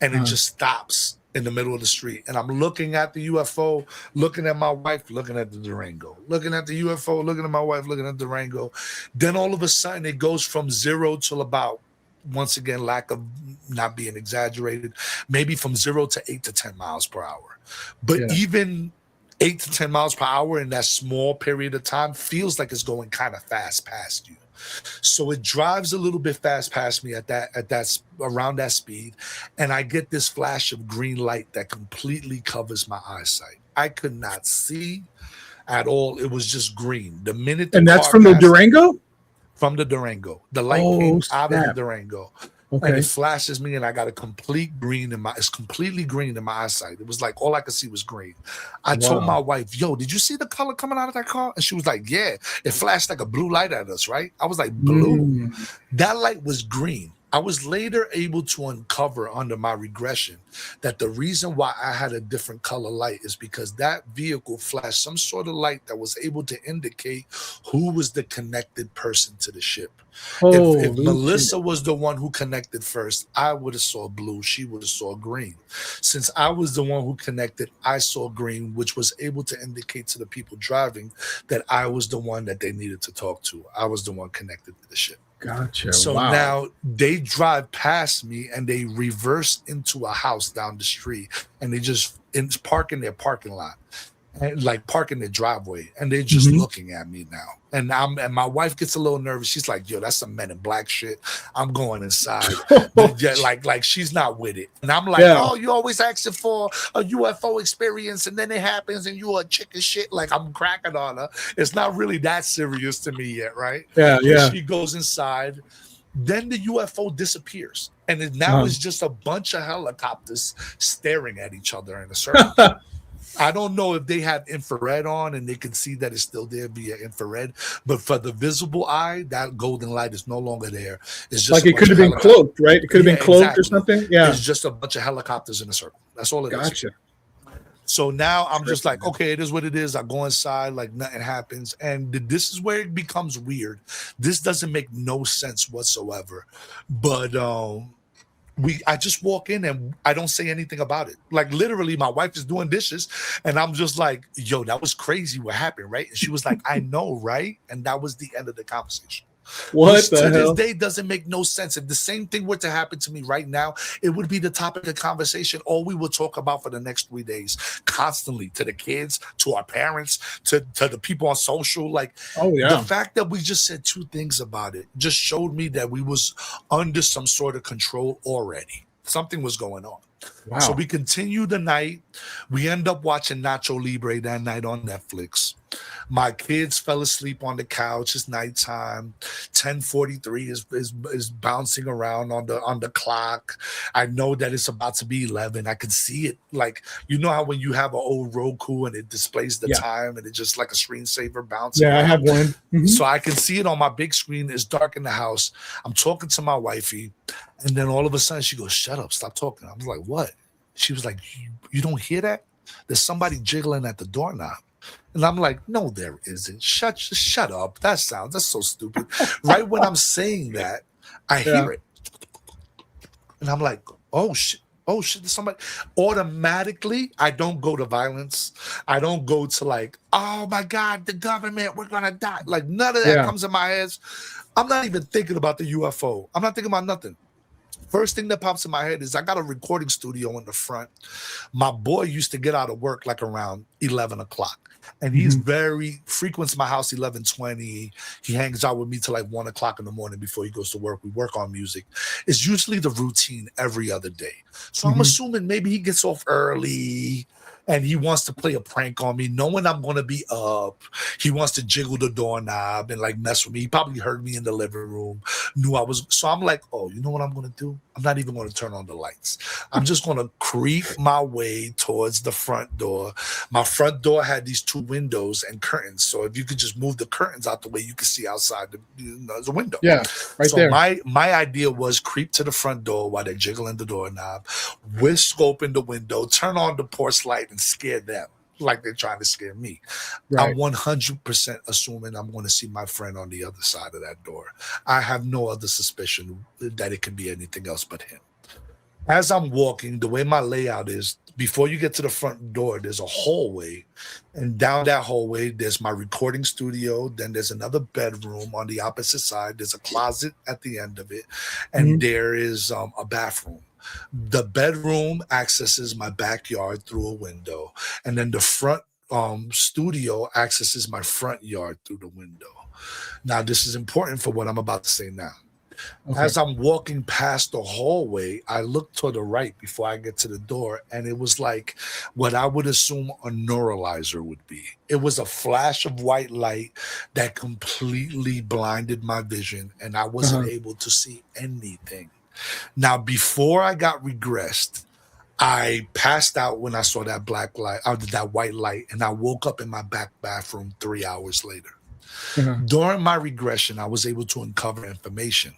and it just stops in the middle of the street. And I'm looking at the UFO, looking at my wife, looking at the Durango, looking at the UFO, looking at my wife, looking at the Durango. Then all of a sudden it goes from 0 till about, once again, lack of not being exaggerated, maybe from 0 to 8 to 10 miles per hour. But even 8 to 10 miles per hour in that small period of time feels like it's going kind of fast past you. So it drives a little bit fast past me around that speed. And I get this flash of green light that completely covers my eyesight. I could not see at all. It was just green. The minute and that's from the Durango? From the Durango. The light came out of the Durango. Okay. And it flashes me and I got a complete green it's completely green in my eyesight. It was like all I could see was green. I told my wife, yo, did you see the color coming out of that car? And she was like, yeah, it flashed like a blue light at us, right? I was like, blue? That light was green. I was later able to uncover under my regression that the reason why I had a different color light is because that vehicle flashed some sort of light that was able to indicate who was the connected person to the ship. If Melissa was the one who connected first, I would have saw blue. She would have saw green. Since I was the one who connected, I saw green, which was able to indicate to the people driving that I was the one that they needed to talk to. I was the one connected to the ship. Gotcha. So now they drive past me and they reverse into a house down the street and they just park in their parking lot and like park in their driveway and they're just looking at me now. And my wife gets a little nervous. She's like, yo, that's some Men in Black shit. I'm going inside. Yeah, like she's not with it. And I'm like, oh, you always asking for a UFO experience and then it happens and you a chicken shit. Like I'm cracking on her. It's not really that serious to me yet, right? Yeah. She goes inside. Then the UFO disappears. And now it's just a bunch of helicopters staring at each other in a circle. I don't know if they have infrared on and they can see that it's still there via infrared, but for the visible eye, that golden light is no longer there. It's just like it could have been cloaked, right? It could have been cloaked or something. Yeah, it's just a bunch of helicopters in a circle. That's all it is. So now I'm just like, okay, it is what it is. I go inside, like nothing happens, and this is where it becomes weird. This doesn't make no sense whatsoever, but I just walk in and I don't say anything about it. Like literally my wife is doing dishes and I'm just like, yo, that was crazy what happened, right? And she was like, I know, right? And that was the end of the conversation. What the hell? To this day doesn't make no sense. If the same thing were to happen to me right now, it would be the topic of conversation. All we will talk about for the next 3 days, constantly, to the kids, to our parents, to the people on social. Like, the fact that we just said 2 things about it just showed me that we was under some sort of control already. Something was going on. Wow. So we continue the night. We end up watching Nacho Libre that night on Netflix. My kids fell asleep on the couch. It's nighttime. 10:43 is bouncing around on the clock. I know that it's about to be 11. I can see it. Like, you know how when you have an old Roku and it displays the time and it's just like a screensaver bouncing. Yeah, around? I have one. So I can see it on my big screen. It's dark in the house. I'm talking to my wifey, and then all of a sudden she goes, "Shut up, stop talking." I was like, "What?" She was like, you don't hear that? There's somebody jiggling at the doorknob. And I'm like, no, there isn't. Shut up. That's so stupid. Right when I'm saying that, I hear it. And I'm like, oh shit, there's somebody. Automatically, I don't go to violence. I don't go to like, oh my God, the government, we're gonna die. Like none of that comes in my head. I'm not even thinking about the UFO. I'm not thinking about nothing. First thing that pops in my head is I got a recording studio in the front. My boy used to get out of work like around 11 o'clock. And he's very frequents my house 11:20. He hangs out with me till like 1 o'clock in the morning before he goes to work. We work on music. It's usually the routine every other day. So I'm assuming maybe he gets off early and he wants to play a prank on me, knowing I'm going to be up. He wants to jiggle the doorknob and like mess with me. He probably heard me in the living room, knew I was. So I'm like, oh, you know what I'm going to do? I'm not even going to turn on the lights. I'm just going to creep my way towards the front door. My front door had these 2 windows and curtains. So if you could just move the curtains out the way, you can see outside the window. Yeah, right there. My idea was creep to the front door while they're jiggling the doorknob, whisk open the window, turn on the porch light and scare them like they're trying to scare me. Right. I'm 100% assuming I'm going to see my friend on the other side of that door. I have no other suspicion that it can be anything else but him. As I'm walking, the way my layout is, before you get to the front door, there's a hallway. And down that hallway, there's my recording studio. Then there's another bedroom on the opposite side. There's a closet at the end of it. And there is a bathroom. The bedroom accesses my backyard through a window. And then the front studio accesses my front yard through the window. Now, this is important for what I'm about to say now. Okay. As I'm walking past the hallway, I look to the right before I get to the door, and it was like what I would assume a neuralizer would be. It was a flash of white light that completely blinded my vision, and I wasn't able to see anything. Now, before I got regressed, I passed out when I saw that black light, that white light, and I woke up in my back bathroom 3 hours later. During my regression, I was able to uncover information.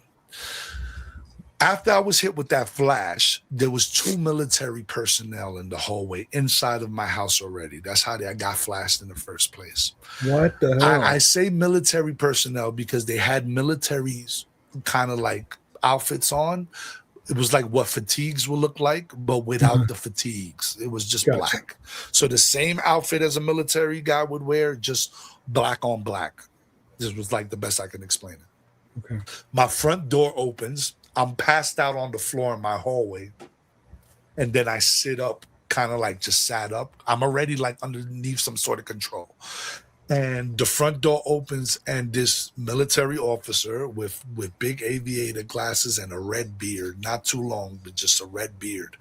After I was hit with that flash, there was 2 military personnel in the hallway inside of my house already. That's how I got flashed in the first place. What the hell? I say military personnel because they had militaries kind of like outfits on. It was like what fatigues will look like, but without the fatigues. It was just black. So the same outfit as a military guy would wear, just black on black. This was like the best I can explain it. Okay. My front door opens. I'm passed out on the floor in my hallway. And then I sit up, kind of like just sat up. I'm already like underneath some sort of control. And the front door opens, and this military officer with big aviator glasses and a red beard, not too long, but just a red beard,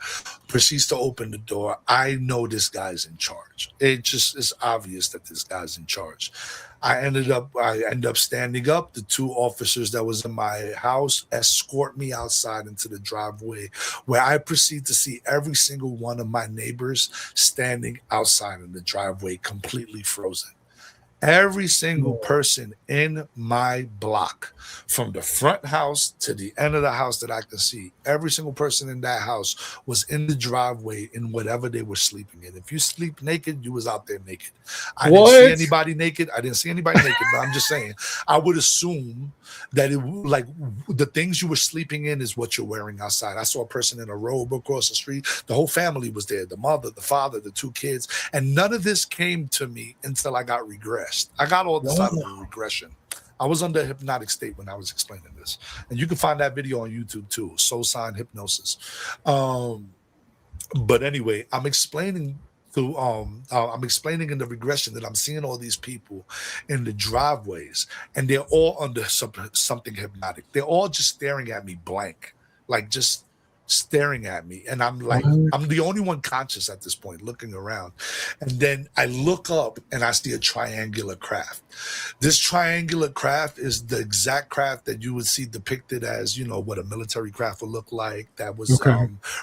proceeds to open the door. I know this guy's in charge. It just is obvious that this guy's in charge. I end up standing up. The 2 officers that was in my house escort me outside into the driveway, where I proceed to see every single one of my neighbors standing outside in the driveway, completely frozen. Every single person in my block, from the front house to the end of the house that I could see, every single person in that house was in the driveway in whatever they were sleeping in. If you sleep naked, you was out there naked. I didn't see anybody naked. I didn't see anybody naked, but I'm just saying, I would assume that it like the things you were sleeping in is what you're wearing outside. I saw a person in a robe across the street. The whole family was there, the mother, the father, the 2 kids, and none of this came to me until I got regressed. I got all this out of the regression. I was under a hypnotic state when I was explaining this, and you can find that video on YouTube too. Soul Sign Hypnosis. But anyway, I'm explaining in the regression that I'm seeing all these people in the driveways, and they're all under something hypnotic. They're all just staring at me blank, like just staring at me, and I'm like, I'm the only one conscious at this point, looking around. And then I look up and I see a triangular craft. This triangular craft is the exact craft that you would see depicted as, you know, what a military craft would look like, that was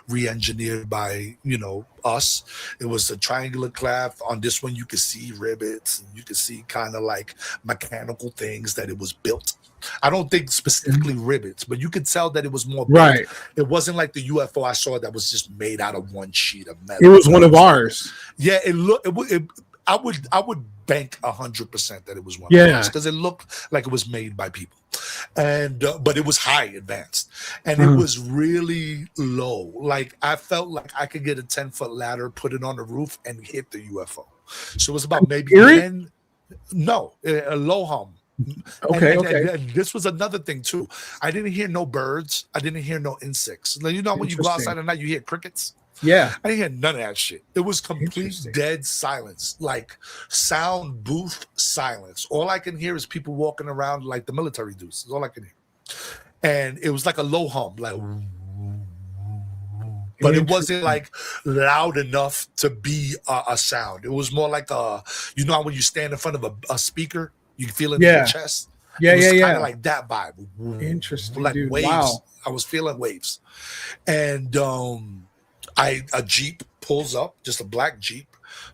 re-engineered by, you know, us. It was a triangular craft. On this one you could see rivets, and you could see kind of like mechanical things that it was built. I don't think specifically rivets, but you could tell that it was more built. Right. It wasn't like the UFO I saw that was just made out of one sheet of metal. It was one of ours. Yeah, I would bank 100% that it was one of ours, because it looked like it was made by people, and but it was high advanced, and it was really low. Like I felt like I could get a 10-foot ladder, put it on the roof, and hit the UFO. So it was about maybe a low hum. Okay, and this was another thing too. I didn't hear no birds. I didn't hear no insects. You know, when you go outside at night, you hear crickets. Yeah, I didn't hear none of that shit. It was complete dead silence, like sound booth silence. All I can hear is people walking around like the military dudes. That's all I can hear. And it was like a low hum, like, but it wasn't like loud enough to be a sound. It was more like you know, when you stand in front of a speaker, you can feel it in your chest. Yeah, it was kind of like that vibe. Interesting, like dude. Waves. Wow. I was feeling waves, and a Jeep pulls up, just a black Jeep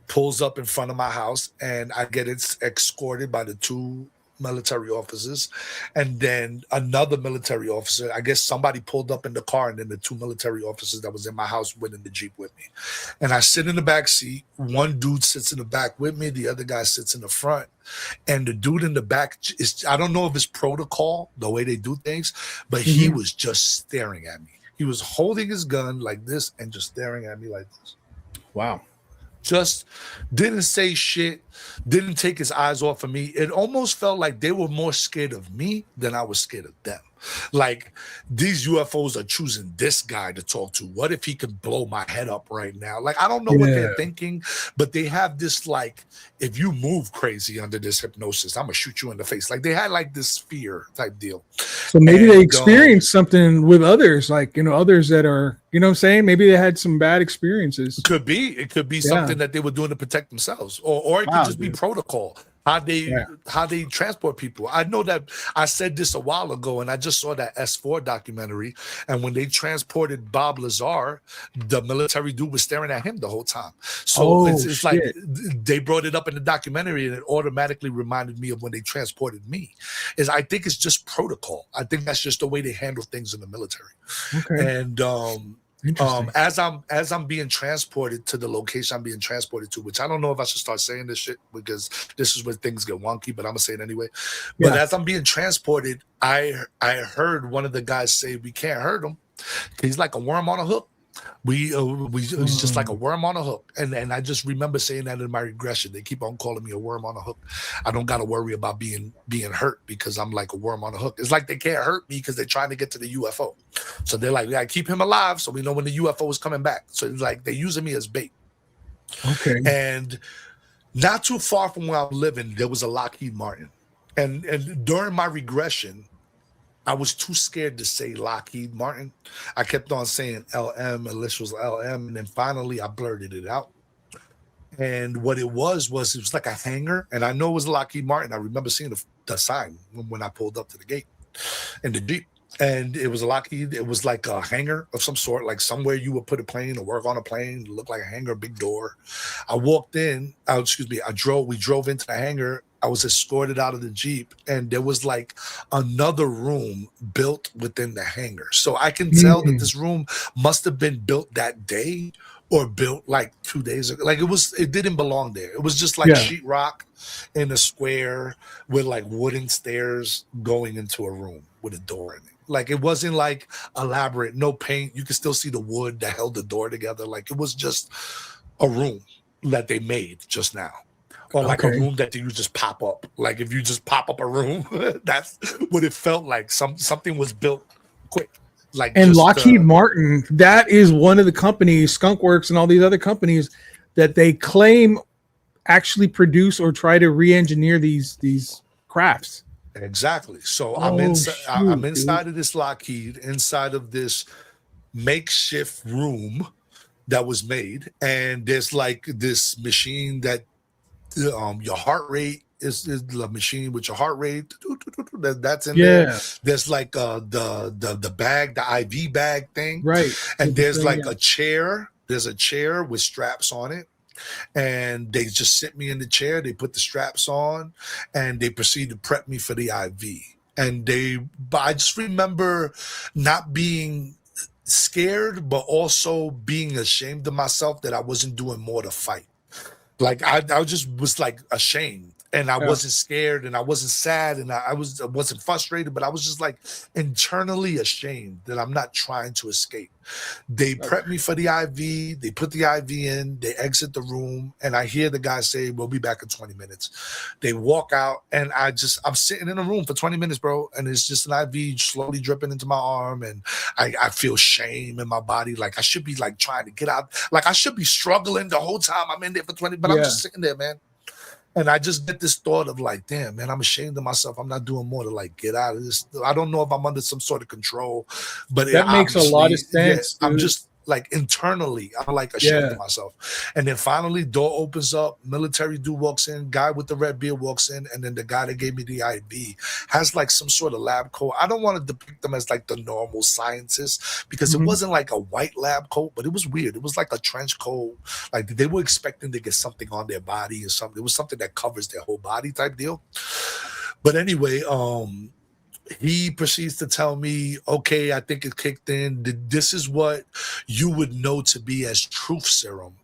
pulls up in front of my house, and I get escorted by the 2 military officers, and then another military officer. I guess somebody pulled up in the car, and then the 2 military officers that was in my house went in the Jeep with me. And I sit in the back seat. One dude sits in the back with me. The other guy sits in the front. And the dude in the back is, I don't know if it's protocol, the way they do things, but he was just staring at me. He was holding his gun like this and just staring at me like this. Wow. Just didn't say shit, didn't take his eyes off of me. It almost felt like they were more scared of me than I was scared of them. Like, these UFOs are choosing this guy to talk to. What if he could blow my head up right now? Like, I don't know what they're thinking, but they have this, like, if you move crazy under this hypnosis, I'm gonna shoot you in the face. Like, they had like this fear type deal. So maybe they experienced something with others, like, you know, others that are, you know what I'm saying? Maybe they had some bad experiences. It could be something that they were doing to protect themselves, or it could just be protocol. how they transport people. I know that I said this a while ago, and I just saw that S4 documentary. And when they transported Bob Lazar, the military dude was staring at him the whole time. So it's like they brought it up in the documentary, and it automatically reminded me of when they transported me. I think it's just protocol. I think that's just the way they handle things in the military. Okay. And as I'm being transported to the location I'm being transported to, which I don't know if I should start saying this shit because this is where things get wonky, but I'm gonna say it anyway. But as I'm being transported, I heard one of the guys say, "We can't hurt him. He's like a worm on a hook. He's just like a worm on a hook." And I just remember saying that in my regression. They keep on calling me a worm on a hook. I don't got to worry about being hurt because I'm like a worm on a hook. It's like they can't hurt me because they're trying to get to the UFO. So they're like, we gotta keep him alive so we know when the UFO is coming back. So it's like they're using me as bait. Okay. And not too far from where I'm living, there was a Lockheed Martin. And during my regression, I was too scared to say Lockheed Martin. I kept on saying LM, initials LM, and then finally I blurted it out. And what it was it was like a hangar, and I know it was Lockheed Martin. I remember seeing the sign when I pulled up to the gate in the Jeep. And it was a Lockheed. It was like a hangar of some sort, like somewhere you would put a plane or work on a plane. It looked like a hangar, big door. I walked in. We drove into the hangar. I was escorted out of the Jeep, and there was like another room built within the hangar. So I can tell that this room must have been built that day or built like 2 days ago. Like it didn't belong there. It was just like sheetrock in a square with like wooden stairs going into a room with a door in it. Like it wasn't like elaborate, no paint. You could still see the wood that held the door together. Like it was just a room that they made just now. Or like a room that you just pop up. Like if you just pop up a room, that's what it felt like. Something was built quick. Like Lockheed Martin, that is one of the companies, Skunkworks and all these other companies, that they claim actually produce or try to re-engineer these crafts. Exactly. So I'm inside of this Lockheed, inside of this makeshift room that was made, and there's like this machine that your heart rate is the machine with your heart rate that's in there. There's like the bag, the IV bag thing, right? And there's like a chair. There's a chair with straps on it, and they just sit me in the chair. They put the straps on, and they proceed to prep me for the IV. But I just remember not being scared, but also being ashamed of myself that I wasn't doing more to fight. Like I just was like ashamed, and I wasn't scared, and I wasn't sad, and I wasn't frustrated, but I was just like internally ashamed that I'm not trying to escape. They prep me for the IV. They put the IV in. They exit the room, and I hear the guy say, "We'll be back in 20 minutes." They walk out, and I'm sitting in a room for 20 minutes, bro, and it's just an IV slowly dripping into my arm, and I feel shame in my body, like I should be like trying to get out, like I should be struggling the whole time I'm in there for 20, but I'm just sitting there, man. And I just get this thought of like, damn, man, I'm ashamed of myself. I'm not doing more to like get out of this. I don't know if I'm under some sort of control, but that makes a lot of sense. I'm just like internally, I'm like ashamed of myself. And then finally, door opens up, military dude walks in, guy with the red beard walks in, and then the guy that gave me the IV has like some sort of lab coat. I don't want to depict them as like the normal scientists because it wasn't like a white lab coat, but it was weird. It was like a trench coat. Like they were expecting to get something on their body or something. It was something that covers their whole body type deal. But anyway, he proceeds to tell me, okay, I think it kicked in. This is what you would know to be as truth serum.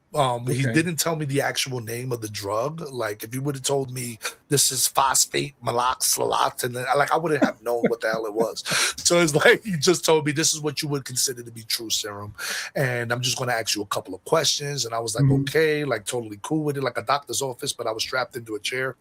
He didn't tell me the actual name of the drug. Like if he would have told me this is phosphate maloxalate, and like I wouldn't have known what the hell it was. So it's like he just told me this is what you would consider to be true serum, and I'm just going to ask you a couple of questions. And I was like, okay, like totally cool with it, like a doctor's office, but I was strapped into a chair.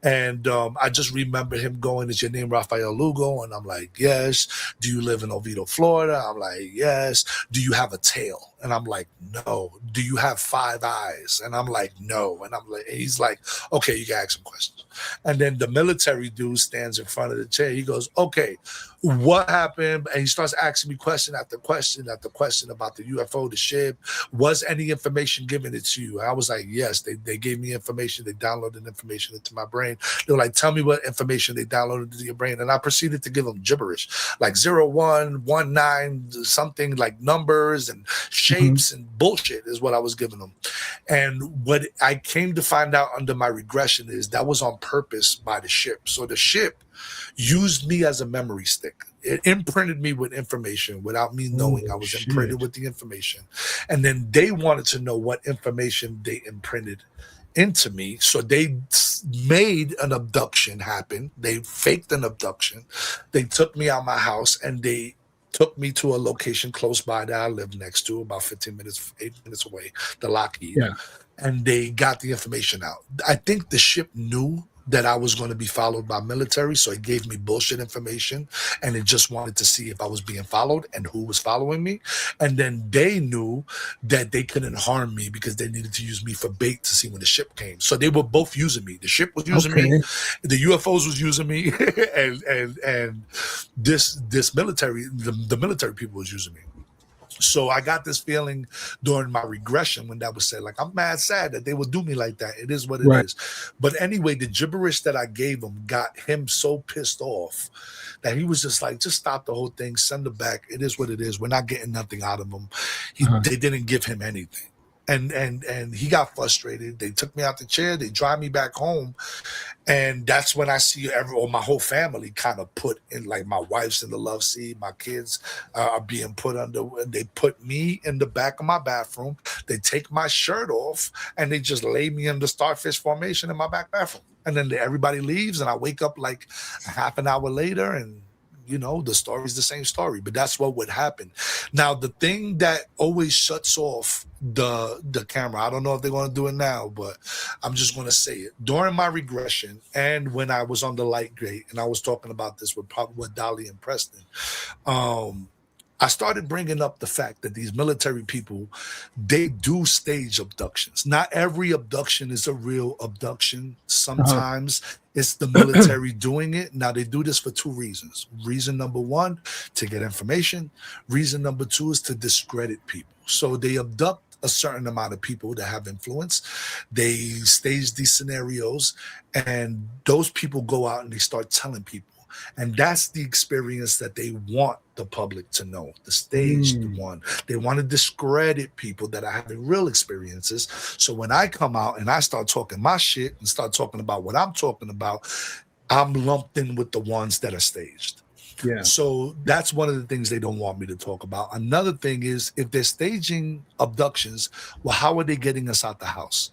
And I just remember him going, "Is your name Rafael Lugo?" And I'm like, "Yes." "Do you live in Oviedo, Florida?" I'm like, "Yes." "Do you have a tail?" And I'm like, no. Do you have 5 eyes? And I'm like, no. And he's like, okay, you can ask some questions. And then the military dude stands in front of the chair. He goes, okay, what happened? And he starts asking me question after question after question about the UFO, the ship. Was any information given it to you? And I was like, yes, they gave me information. They downloaded information into my brain. They were like, tell me what information they downloaded into your brain. And I proceeded to give them gibberish, like 0119, something like numbers and shapes and bullshit is what I was giving them. And what I came to find out under my regression is that was on purpose by the ship. So the ship used me as a memory stick. It imprinted me with information without me knowing. I was imprinted with the information. And then they wanted to know what information they imprinted into me. So they made an abduction happen. They faked an abduction. They took me out of my house and they took me to a location close by that I live next to, about 8 minutes away, the Lockheed. Yeah. And they got the information out. I think the ship knew that I was going to be followed by military, so it gave me bullshit information, and it just wanted to see if I was being followed and who was following me. And then they knew that they couldn't harm me because they needed to use me for bait to see when the ship came. So they were both using me. The ship was using me, the UFOs was using me, and this military, the military people was using me. So I got this feeling during my regression when that was said, like, I'm mad sad that they would do me like that. It is what it is. But anyway, the gibberish that I gave him got him so pissed off that he was just like, just stop the whole thing, send it back. It is what it is. We're not getting nothing out of him. They didn't give him anything. And he got frustrated. They took me out the chair. They drive me back home. And that's when I see my whole family kind of put in, like my wife's in the love seat. My kids are being put under. They put me in the back of my bathroom. They take my shirt off and they just lay me in the starfish formation in my back bathroom. And then everybody leaves and I wake up like a half an hour later and, you know, the story's the same story, but that's what would happen. Now, the thing that always shuts off the camera, I don't know if they're going to do it now, but I'm just going to say it. During my regression and when I was on the light gate, and I was talking about this with Dolly and Preston, I started bringing up the fact that these military people, they do stage abductions. Not every abduction is a real abduction. Sometimes it's the military doing it. Now, they do this for 2 reasons. Reason number 1, to get information. Reason number 2 is to discredit people. So they abduct a certain amount of people that have influence. They stage these scenarios, and those people go out and they start telling people. And that's the experience that they want the public to know, the staged one. They want to discredit people that are having real experiences. So when I come out and I start talking my shit and start talking about what I'm talking about, I'm lumped in with the ones that are staged. Yeah. So that's one of the things they don't want me to talk about. Another thing is, if they're staging abductions, well, how are they getting us out the house?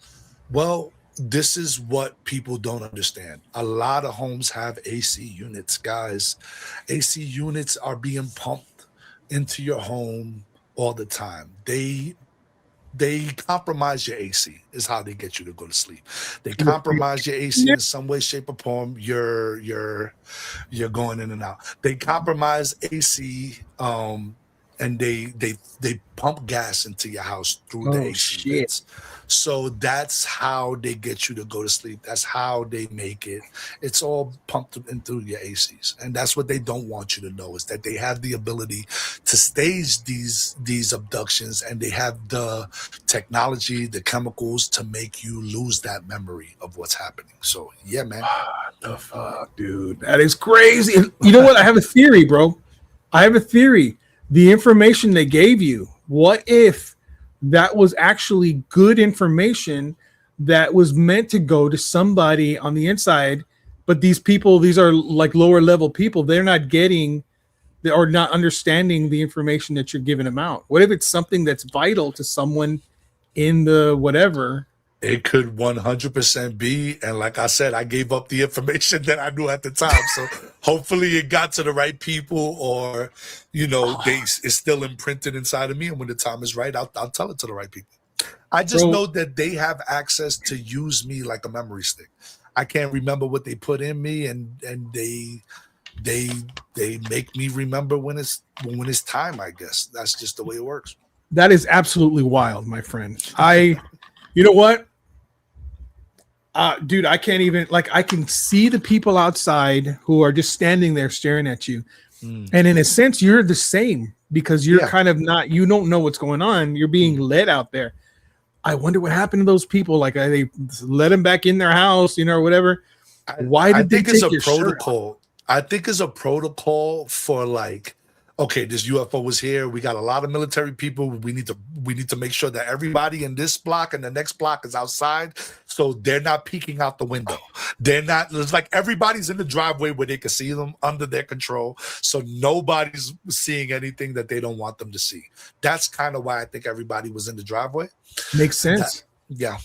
Well, this is what people don't understand. A lot of homes have AC units, guys. AC units are being pumped into your home all the time. They compromise your AC is how they get you to go to sleep. They compromise your AC in some way, shape, or form. You're going in and out. They compromise AC, and they pump gas into your house through the AC units. So that's how they get you to go to sleep. That's how they make it. It's all pumped in through your ACs. And that's what they don't want you to know, is that they have the ability to stage these abductions, and they have the technology, the chemicals to make you lose that memory of what's happening. So, yeah, man. What the fuck, dude? That is crazy. You know what? I have a theory, bro. I have a theory. The information they gave you, what if that was actually good information that was meant to go to somebody on the inside, but these people, these are like lower level people, they're not getting or not understanding the information that you're giving them out? What if it's something that's vital to someone in the whatever? It could 100% be. And like I said, I gave up the information that I knew at the time. So hopefully it got to the right people, or, you know, it's still imprinted inside of me. And when the time is right, I'll tell it to the right people. I just know that they have access to use me like a memory stick. I can't remember what they put in me, and they make me remember when it's time, I guess. That's just the way it works. That is absolutely wild, my friend. You know what? Dude, I can't even, like, I can see the people outside who are just standing there staring at you. And in a sense, you're the same because you're kind of not, you don't know what's going on. You're being led out there. I wonder what happened to those people. Like, they let them back in their house, you know, or whatever. Why did they take your protocol? I think it's a protocol for, like, okay, this UFO was here. We got a lot of military people. We need to make sure that everybody in this block and the next block is outside, so they're not peeking out the window. They're not. It's like everybody's in the driveway where they can see them under their control, so nobody's seeing anything that they don't want them to see. That's kind of why I think everybody was in the driveway. Makes sense. Yeah.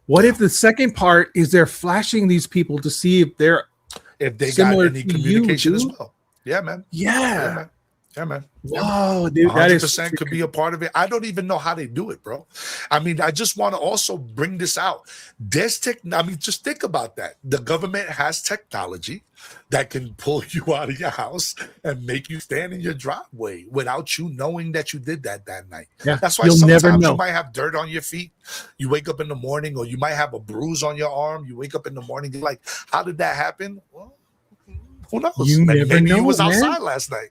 What if the second part is they're flashing these people to see if they got any communication as well? Yeah, man. Yeah, man. Yeah, man. Wow, dude, 100% could be a part of it. I don't even know how they do it, bro. I mean, I just want to also bring this out. I mean, just think about that. The government has technology that can pull you out of your house and make you stand in your driveway without you knowing that you did that night. Yeah, that's why you'll sometimes never know. You might have dirt on your feet. You wake up in the morning, or you might have a bruise on your arm. You wake up in the morning, you're like, how did that happen? Well, who knows? Maybe you was outside last night.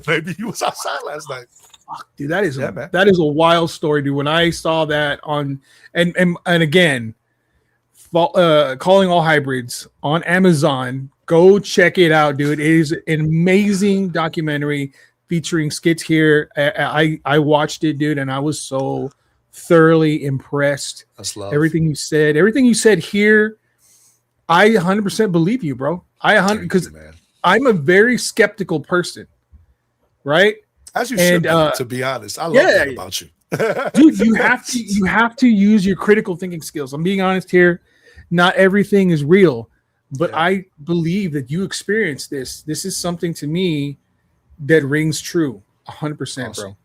Maybe you was outside last night. Fuck, dude, that is a wild story, dude. When I saw that on and again, calling all hybrids on Amazon, go check it out, dude. It is an amazing documentary featuring Skitz here. I watched it, dude, and I was so thoroughly impressed. That's love. Everything you said here, I 100% believe you, bro. Because I'm a very skeptical person, right? As you should be, to be honest. I love that about you. Dude, you have to use your critical thinking skills. I'm being honest here. Not everything is real, but I believe that you experienced this. This is something to me that rings true 100%, bro.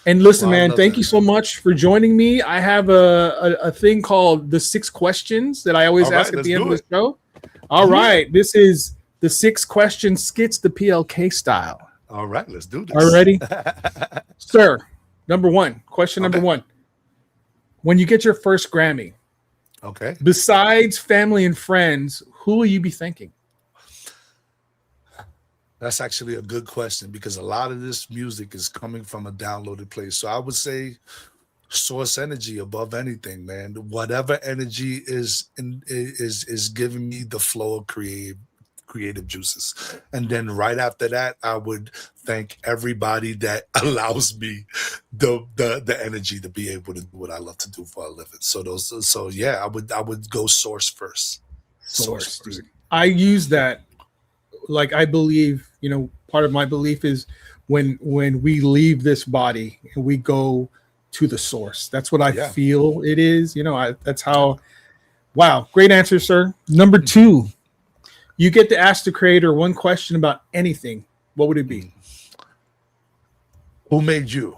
And listen, man, thank you so much for joining me. I have a thing called the 6 questions that I always ask at the end of the show. All right, this is the 6 questions, Skitz the PLK style. All right, let's do this. Are you ready? Sir, number 1, question number 1. When you get your first Grammy, besides family and friends, who will you be thanking? That's actually a good question, because a lot of this music is coming from a downloaded place. So I would say source energy above anything, man. Whatever energy is giving me the flow of creative juices. And then right after that, I would thank everybody that allows me the energy to be able to do what I love to do for a living. So yeah, I would go source first. Source first. I use that. Like, I believe, you know, part of my belief is when we leave this body and we go to the source. That's what I feel it is. You know, that's how. Wow, great answer, sir. Number 2, you get to ask the creator one question about anything. What would it be? Who made you?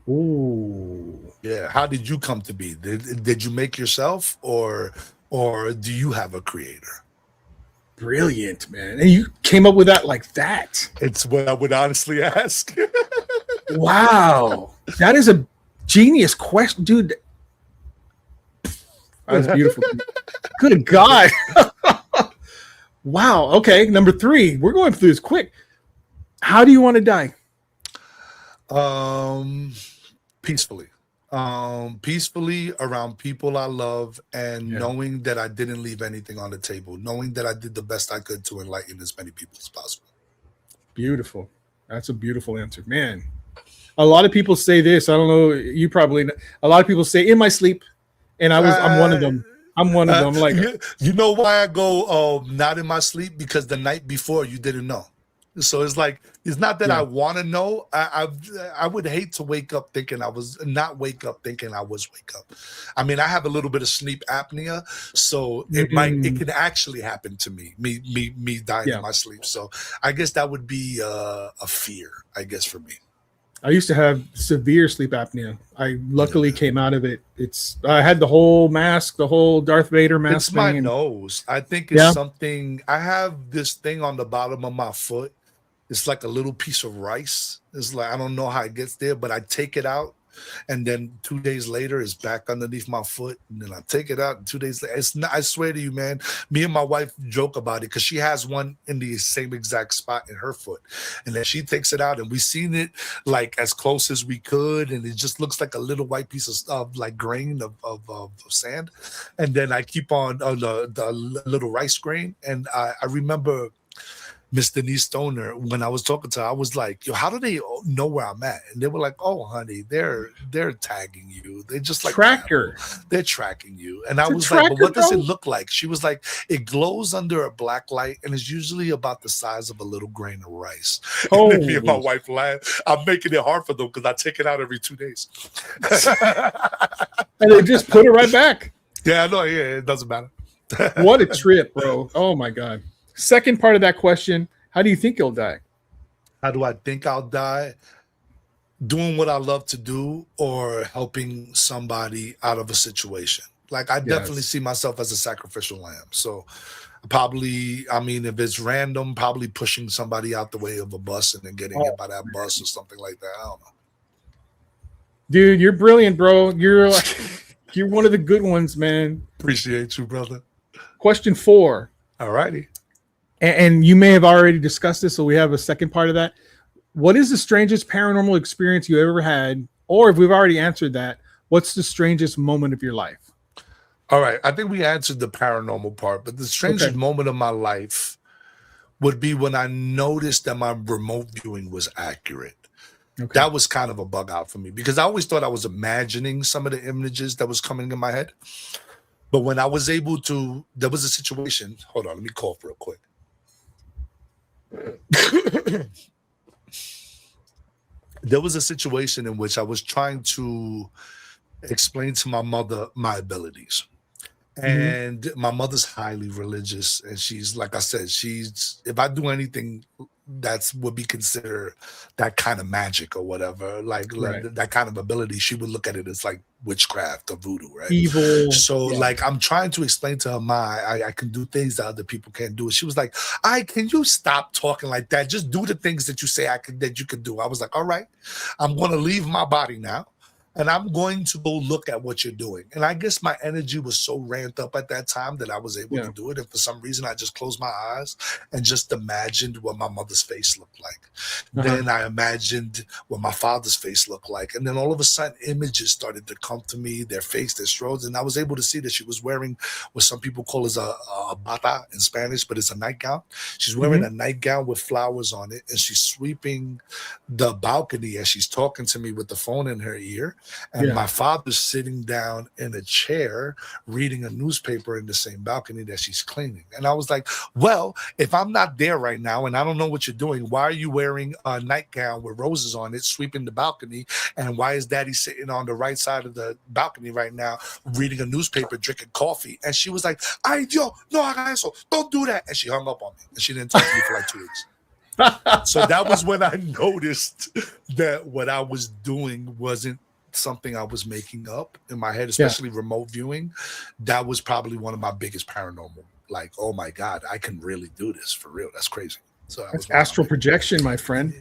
Ooh. Yeah. How did you come to be? Did you make yourself, or do you have a creator? Brilliant, man. And you came up with that like that. It's what I would honestly ask. Wow. That is a genius question, dude. That was beautiful. Good God. Wow. Okay. Number 3. We're going through this quick. How do you want to die? Peacefully. Peacefully around people I love, and knowing that I didn't leave anything on the table, knowing that I did the best I could to enlighten as many people as possible. Beautiful. That's a beautiful answer, man. A lot of people say this. I don't know. You probably know. A lot of people say in my sleep, and I'm one of them. I'm one of them. Like, you know why I go not in my sleep? Because the night before you didn't know. So it's like, it's not that I want to know. I would hate to wake up thinking I was wake up. I mean, I have a little bit of sleep apnea, so it can actually happen to me dying in my sleep. So I guess that would be a fear, I guess, for me. I used to have severe sleep apnea. I luckily came out of it. I had the whole mask, the whole Darth Vader mask. It's my nose. I think it's something. I have this thing on the bottom of my foot. It's like a little piece of rice. It's like I don't know how it gets there, but I take it out, and then 2 days later it's back underneath my foot, and then I take it out, and 2 days later it's not. I swear to you, man, me and my wife joke about it because she has one in the same exact spot in her foot, and then she takes it out, and we seen it like as close as we could, and it just looks like a little white piece of like grain of sand, and then I keep on the little rice grain, and I remember Miss Denise Stoner, when I was talking to her, I was like, yo, how do they know where I'm at? And they were like, oh, honey, they're tagging you. They just like tracker. They're tracking you. And I was like, but what does it look like? She was like, it glows under a black light, and it's usually about the size of a little grain of rice. Oh, and me and my wife laugh. I'm making it hard for them because I take it out every 2 days. And they just put it right back. Yeah, I know. Yeah, it doesn't matter. What a trip, bro. Oh, my God. Second part of that question, how do you think you'll die? How do I think I'll die? Doing what I love to do or helping somebody out of a situation. Like I definitely see myself as a sacrificial lamb. So probably, I mean, if it's random, probably pushing somebody out the way of a bus and then getting hit by that bus or something like that. I don't know. Dude, you're brilliant, bro. You're one of the good ones, man. Appreciate you, brother. Question 4. All righty. And you may have already discussed this, so we have a second part of that. What is the strangest paranormal experience you ever had? Or if we've already answered that, what's the strangest moment of your life? All right. I think we answered the paranormal part, but the strangest moment of my life would be when I noticed that my remote viewing was accurate. Okay. That was kind of a bug out for me because I always thought I was imagining some of the images that was coming in my head. But when I was able to, there was a situation. Hold on, let me cough real quick. There was a situation in which I was trying to explain to my mother my abilities. And my mother's highly religious, and she's, like I said, if I do anything that's would be considered that kind of magic or whatever, like that kind of ability, she would look at it as like witchcraft or voodoo, right? Evil. So like I'm trying to explain to her, I can do things that other people can't do. And she was like, can you stop talking like that? Just do the things that you say that you can do. I was like, all right, I'm gonna leave my body now. And I'm going to go look at what you're doing. And I guess my energy was so ramped up at that time that I was able to do it. And for some reason, I just closed my eyes and just imagined what my mother's face looked like. Then I imagined what my father's face looked like. And then all of a sudden, images started to come to me, their face, their strokes. And I was able to see that she was wearing what some people call as a bata in Spanish, but it's a nightgown. She's wearing a nightgown with flowers on it. And she's sweeping the balcony as she's talking to me with the phone in her ear. And my father's sitting down in a chair reading a newspaper in the same balcony that she's cleaning. And I was like, well, if I'm not there right now and I don't know what you're doing, why are you wearing a nightgown with roses on it, sweeping the balcony? And why is daddy sitting on the right side of the balcony right now, reading a newspaper, drinking coffee? And she was like, no, don't do that. And she hung up on me. And she didn't talk to me for like 2 weeks. So that was when I noticed that what I was doing wasn't something I was making up in my head, especially remote viewing. That was probably one of my biggest paranormal, like, oh my God, I can really do this for real. That's crazy. So that's astral projection, my friend.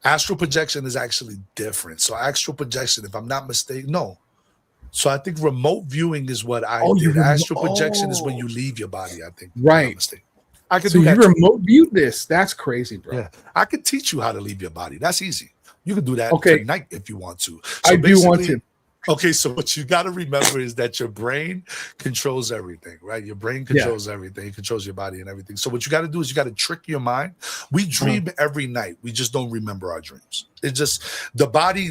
Astral projection is actually different. So astral projection, if I'm not mistaken, no. So I think remote viewing is what I did. Astral projection is when you leave your body, I think. Right. I can do that. You remote view this. That's crazy, bro. Yeah. I could teach you how to leave your body. That's easy. You can do that tonight if you want to. So I do want to. Okay, so what you got to remember is that your brain controls everything, right? Your brain controls everything. It controls your body and everything. So what you got to do is you got to trick your mind. We dream every night. We just don't remember our dreams. It's just the body,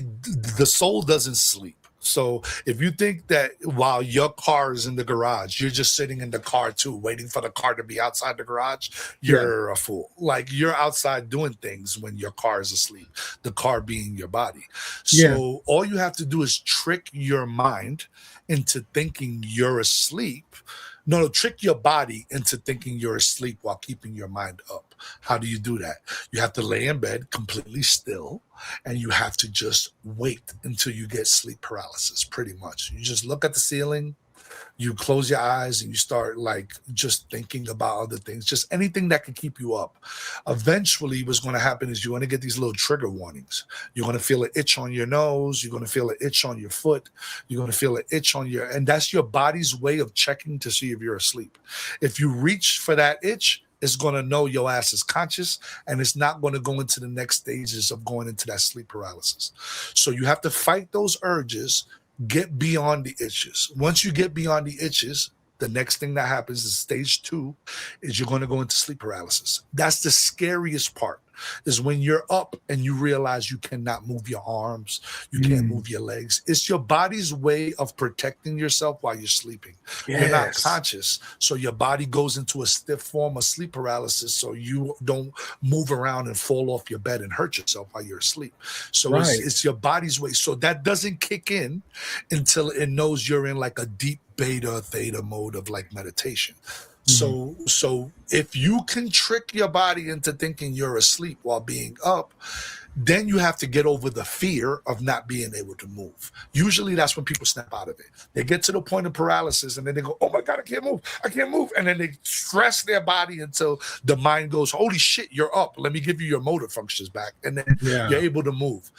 the soul doesn't sleep. So if you think that while your car is in the garage, you're just sitting in the car too, waiting for the car to be outside the garage, you're a fool. Like you're outside doing things when your car is asleep, the car being your body. So all you have to do is trick your mind into thinking you're asleep. No, trick your body into thinking you're asleep while keeping your mind up. How do you do that? You have to lay in bed completely still, and you have to just wait until you get sleep paralysis, pretty much. You just look at the ceiling, You close your eyes and you start like just thinking about other things, just anything that can keep you up. Eventually, what's going to happen is you're going to get these little trigger warnings. You're going to feel an itch on your nose. You're going to feel an itch on your foot. You're going to feel an itch on your, and that's your body's way of checking to see if you're asleep. If you reach for that itch, it's going to know your ass is conscious, and it's not going to go into the next stages of going into that sleep paralysis. So you have to fight those urges, get beyond the itches. Once you get beyond the itches, the next thing that happens is stage 2 is you're going to go into sleep paralysis. That's the scariest part, is when you're up and you realize you cannot move your arms, you can't move your legs. It's your body's way of protecting yourself while you're sleeping. Yes. You're not conscious, so your body goes into a stiff form of sleep paralysis, so you don't move around and fall off your bed and hurt yourself while you're asleep. So it's your body's way. So that doesn't kick in until it knows you're in like a deep beta theta mode of like meditation. So if you can trick your body into thinking you're asleep while being up, then you have to get over the fear of not being able to move. Usually that's when people snap out of it. They get to the point of paralysis and then they go, oh my God, I can't move. And then they stress their body until the mind goes, holy shit, you're up. Let me give you your motor functions back. And then you're able to move.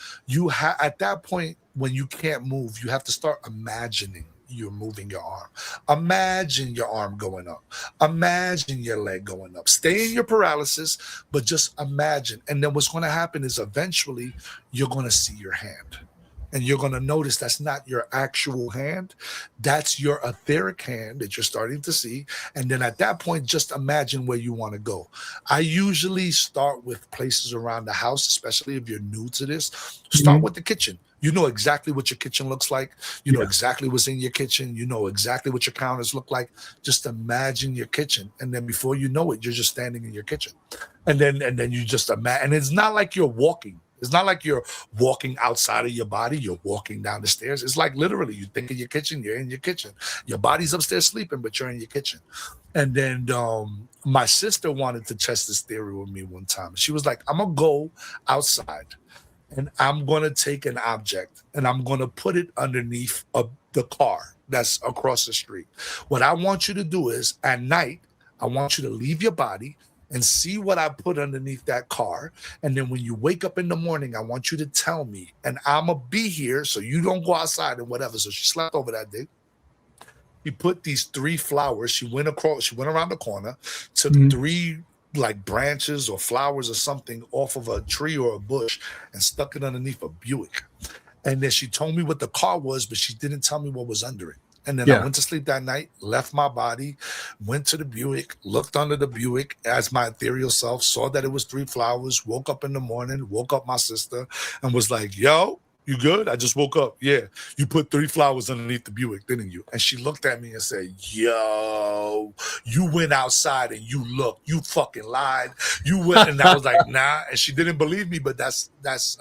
At that point, when you can't move, you have to start imagining you're moving your arm. Imagine your arm going up. Imagine your leg going up. Stay in your paralysis, but just imagine. And then what's going to happen is eventually you're going to see your hand. And you're going to notice that's not your actual hand. That's your etheric hand that you're starting to see. And then at that point, just imagine where you want to go. I usually start with places around the house, especially if you're new to this. Start with the kitchen. You know exactly what your kitchen looks like. You know exactly what's in your kitchen. You know exactly what your counters look like. Just imagine your kitchen. And then before you know it, you're just standing in your kitchen. And then you just imagine. And it's not like you're walking. It's not like you're walking outside of your body. You're walking down the stairs. It's like literally you think of your kitchen. You're in your kitchen. Your body's upstairs sleeping, but you're in your kitchen. And then my sister wanted to test this theory with me one time. She was like, I'm going to go outside. And I'm going to take an object and I'm going to put it underneath the car that's across the street. What I want you to do is at night, I want you to leave your body and see what I put underneath that car. And then when you wake up in the morning, I want you to tell me, and I'm going to be here so you don't go outside and whatever. So she slept over that day. He put these 3 flowers. She went around the corner, took 3 like branches or flowers or something off of a tree or a bush and stuck it underneath a Buick. And then she told me what the car was, but she didn't tell me what was under it. And then I went to sleep that night, left my body, went to the Buick, looked under the Buick as my ethereal self, saw that it was 3 flowers, woke up in the morning, woke up my sister and was like, yo, you good? I just woke up. Yeah. You put 3 flowers underneath the Buick, didn't you? And she looked at me and said, yo, you went outside and you looked. You fucking lied. You went. And I was like, nah. And she didn't believe me, but that's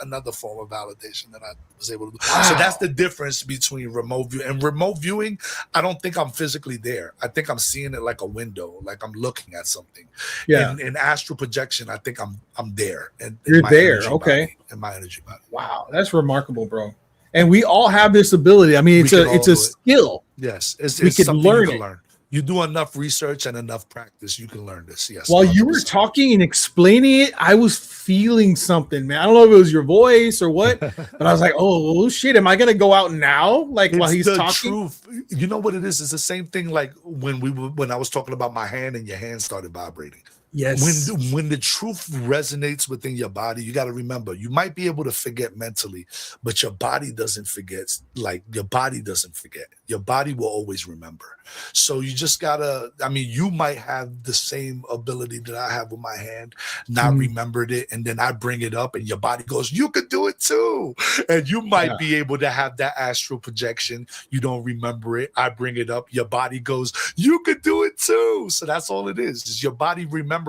another form of validation that I was able to do. Wow. So that's the difference between remote view. And remote viewing, I don't think I'm physically there. I think I'm seeing it like a window, like I'm looking at something. Yeah. In astral projection, I think I'm there. And you're there. Okay. In my energy body. Wow. That's remarkable, bro. And we all have this ability. I mean, it's a skill. Yes. It's we can something learn you can learn. You do enough research and enough practice, you can learn this. Yes. While 100%. You were talking and explaining it, I was feeling something, man. I don't know if it was your voice or what, but I was like, oh shit, am I gonna go out now? Like while he's talking? Truth. You know what it is? It's the same thing like when I was talking about my hand and your hand started vibrating. Yes. When the truth resonates within your body, you got to remember, you might be able to forget mentally, but your body doesn't forget. Like your body doesn't forget. Your body will always remember. So you just gotta, I mean, you might have the same ability that I have with my hand, not remembered it. And then I bring it up and your body goes, you could do it too. And you might be able to have that astral projection. You don't remember it. I bring it up. Your body goes, you could do it too. So that's all it is your body remembering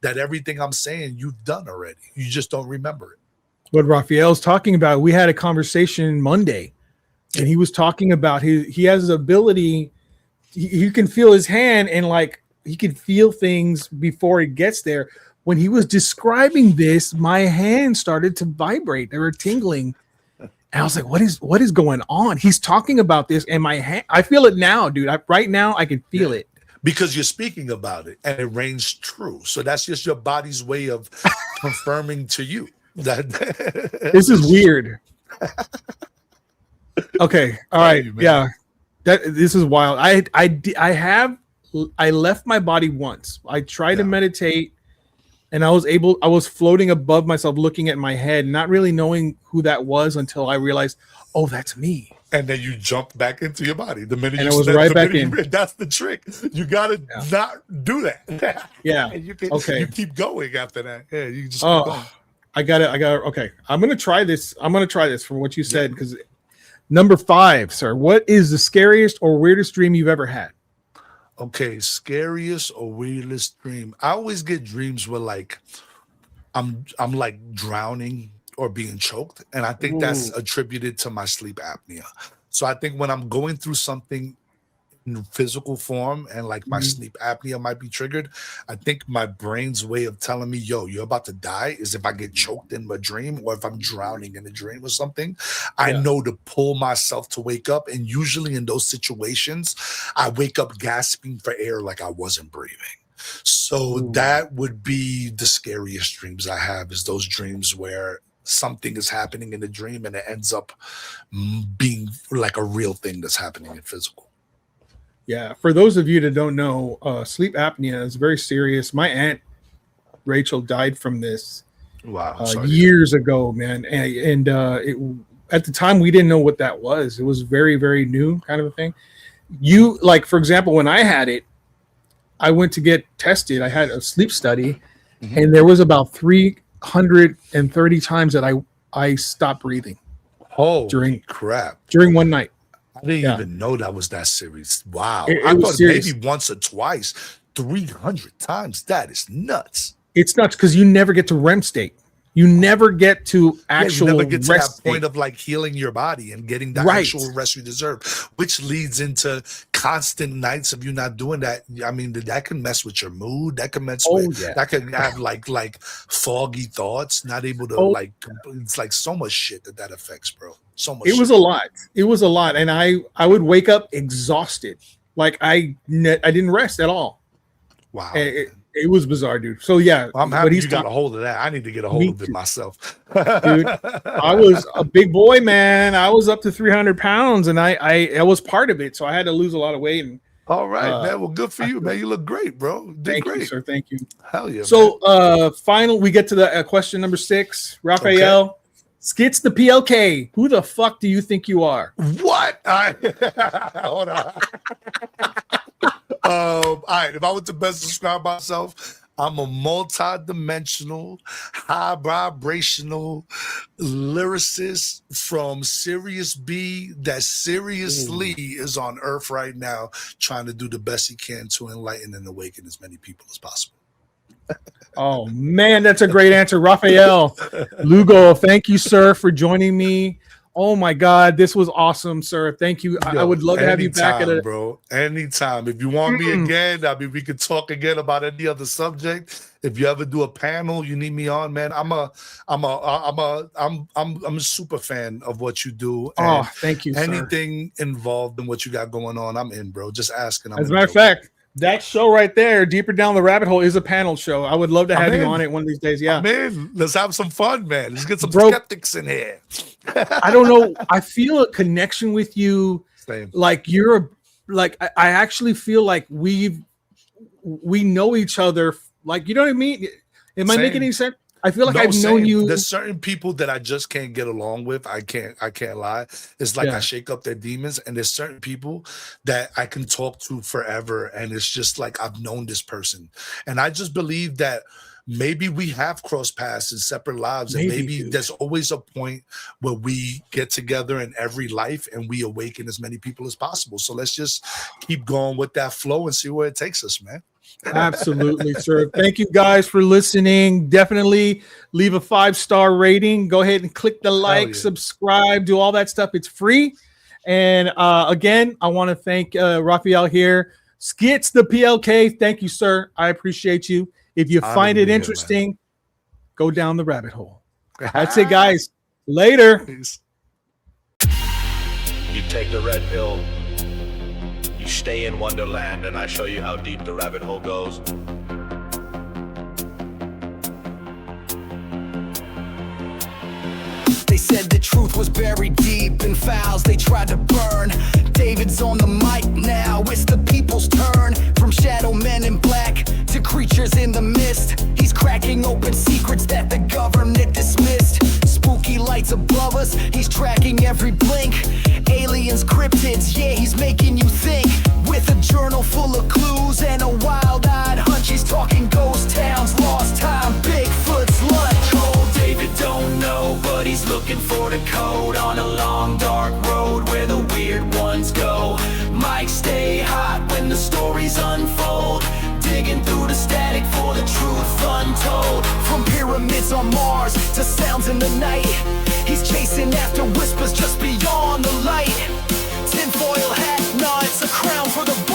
that everything I'm saying you've done already. You just don't remember it. What Raphael's talking about, we had a conversation Monday and he was talking about he has the ability, you can feel his hand and like he can feel things before it gets there. When he was describing this, my hand started to vibrate. They were tingling. And And I was like, what is going on? He's talking about this, and my hand, I feel it now, dude. Right now, I can feel it. Because you're speaking about it and it reigns true. So that's just your body's way of confirming to you that this is weird. Okay. All right. Yeah. This is wild. I left my body once. I tried to meditate, and I was floating above myself, looking at my head, not really knowing who that was until I realized, oh, that's me. And then you jump back into your body. The minute and you I was right back in. That's the trick. You gotta not do that. Yeah. You keep going after that. Yeah, you just keep going. I got it. Okay. I'm gonna try this. From what you said, because number 5, sir. What is the scariest or weirdest dream you've ever had? Okay, scariest or weirdest dream. I always get dreams where like I'm like drowning or being choked, and I think that's attributed to my sleep apnea. So I think when I'm going through something in physical form and like my sleep apnea might be triggered, I think my brain's way of telling me, yo, you're about to die, is if I get choked in my dream or if I'm drowning in a dream or something, I know to pull myself to wake up. And usually in those situations, I wake up gasping for air like I wasn't breathing. So that would be the scariest dreams I have, is those dreams where something is happening in the dream and it ends up being like a real thing that's happening in physical. Yeah, for those of you that don't know, sleep apnea is very serious. My aunt Rachel died from this years ago, man. And at the time, we didn't know what that was. It was very, very new kind of a thing. For example, when I had it, I went to get tested. I had a sleep study, and there was about 330 times that I stopped breathing. Oh, during one night. I didn't even know that was that serious. Wow. I thought serious. Maybe once or twice, 300 times. That is nuts. It's nuts because you never get to REM state. You never get to actual you never get to rest that state. point of like healing your body and getting the actual rest you deserve, which leads into constant nights of you not doing that. I mean, that can mess with your mood. That can mess with that can have like foggy thoughts, not able to it's like so much shit that affects, bro. So much. It was a lot. It was a lot. And I would wake up exhausted. Like I didn't rest at all. Wow. It was bizarre, dude. So yeah, I'm happy you got a hold of that. I need to get a hold of it myself, dude. I was a big boy, man. I was up to 300 pounds, and I was part of it. So I had to lose a lot of weight. And all right, man. Well, good for you, man. You look great, bro. Thank you, sir. Thank you. Hell yeah. So final, we get to the question number 6. Raphael. Okay. Skitz the PLK. Who the fuck do you think you are? What? Hold on. All right. If I was to best describe myself, I'm a multi-dimensional, high vibrational lyricist from Sirius B that seriously is on Earth right now, trying to do the best he can to enlighten and awaken as many people as possible. Oh man, that's a great answer, Raphael Lugo. Thank you, sir, for joining me. Oh my God, this was awesome, sir. Thank you. I would love to have you back at it, bro. Anytime. If you want me again, I mean, we could talk again about any other subject. If you ever do a panel, you need me on, man. I'm a super fan of what you do. Oh, thank you, anything involved in what you got going on, I'm in, bro. Just asking. As a matter of fact, that show right there, Deeper Down the Rabbit Hole, is a panel show. I would love to have you on it one of these days. Yeah, man. Let's have some fun, man. Let's get some skeptics in here. I don't know. I feel a connection with you. Same. Like I actually feel like we know each other. Like, you know what I mean? Am I making any sense? I feel like I've known you. There's certain people that I just can't get along with. I can't lie. It's like I shake up their demons, and there's certain people that I can talk to forever, and it's just like I've known this person. And I just believe that maybe we have crossed paths in separate lives, and maybe there's always a point where we get together in every life and we awaken as many people as possible. So let's just keep going with that flow and see where it takes us, man. Absolutely, sir. Thank you guys for listening. Definitely leave a 5-star rating. Go ahead and click the like, subscribe, do all that stuff. It's free. And again, I want to thank Raphael here. Skitz the PLK. Thank you, sir. I appreciate you. If you find it interesting, go down the rabbit hole. That's it, guys. Later. Peace. You take the red pill, you stay in Wonderland, and I show you how deep the rabbit hole goes. They said the truth was buried deep in files they tried to burn. David's on the mic now, it's the people's turn. From shadow men in black to creatures in the mist, he's cracking open secrets that the government dismissed. Spooky lights above us, he's tracking every blink. Aliens, cryptids, yeah, he's making you think. With a journal full of clues and a wild-eyed hunch, he's talking ghost towns, lost time, Bigfoot's lunch. Old Dayvid don't know, but he's looking for the code on a long dark road where the weird ones go. Mics stay hot when the stories unfold, digging through the static for the truth untold. From pyramids on Mars to sounds in the night, he's chasing after whispers just beyond the light. Tinfoil hat, nah, it's a crown for the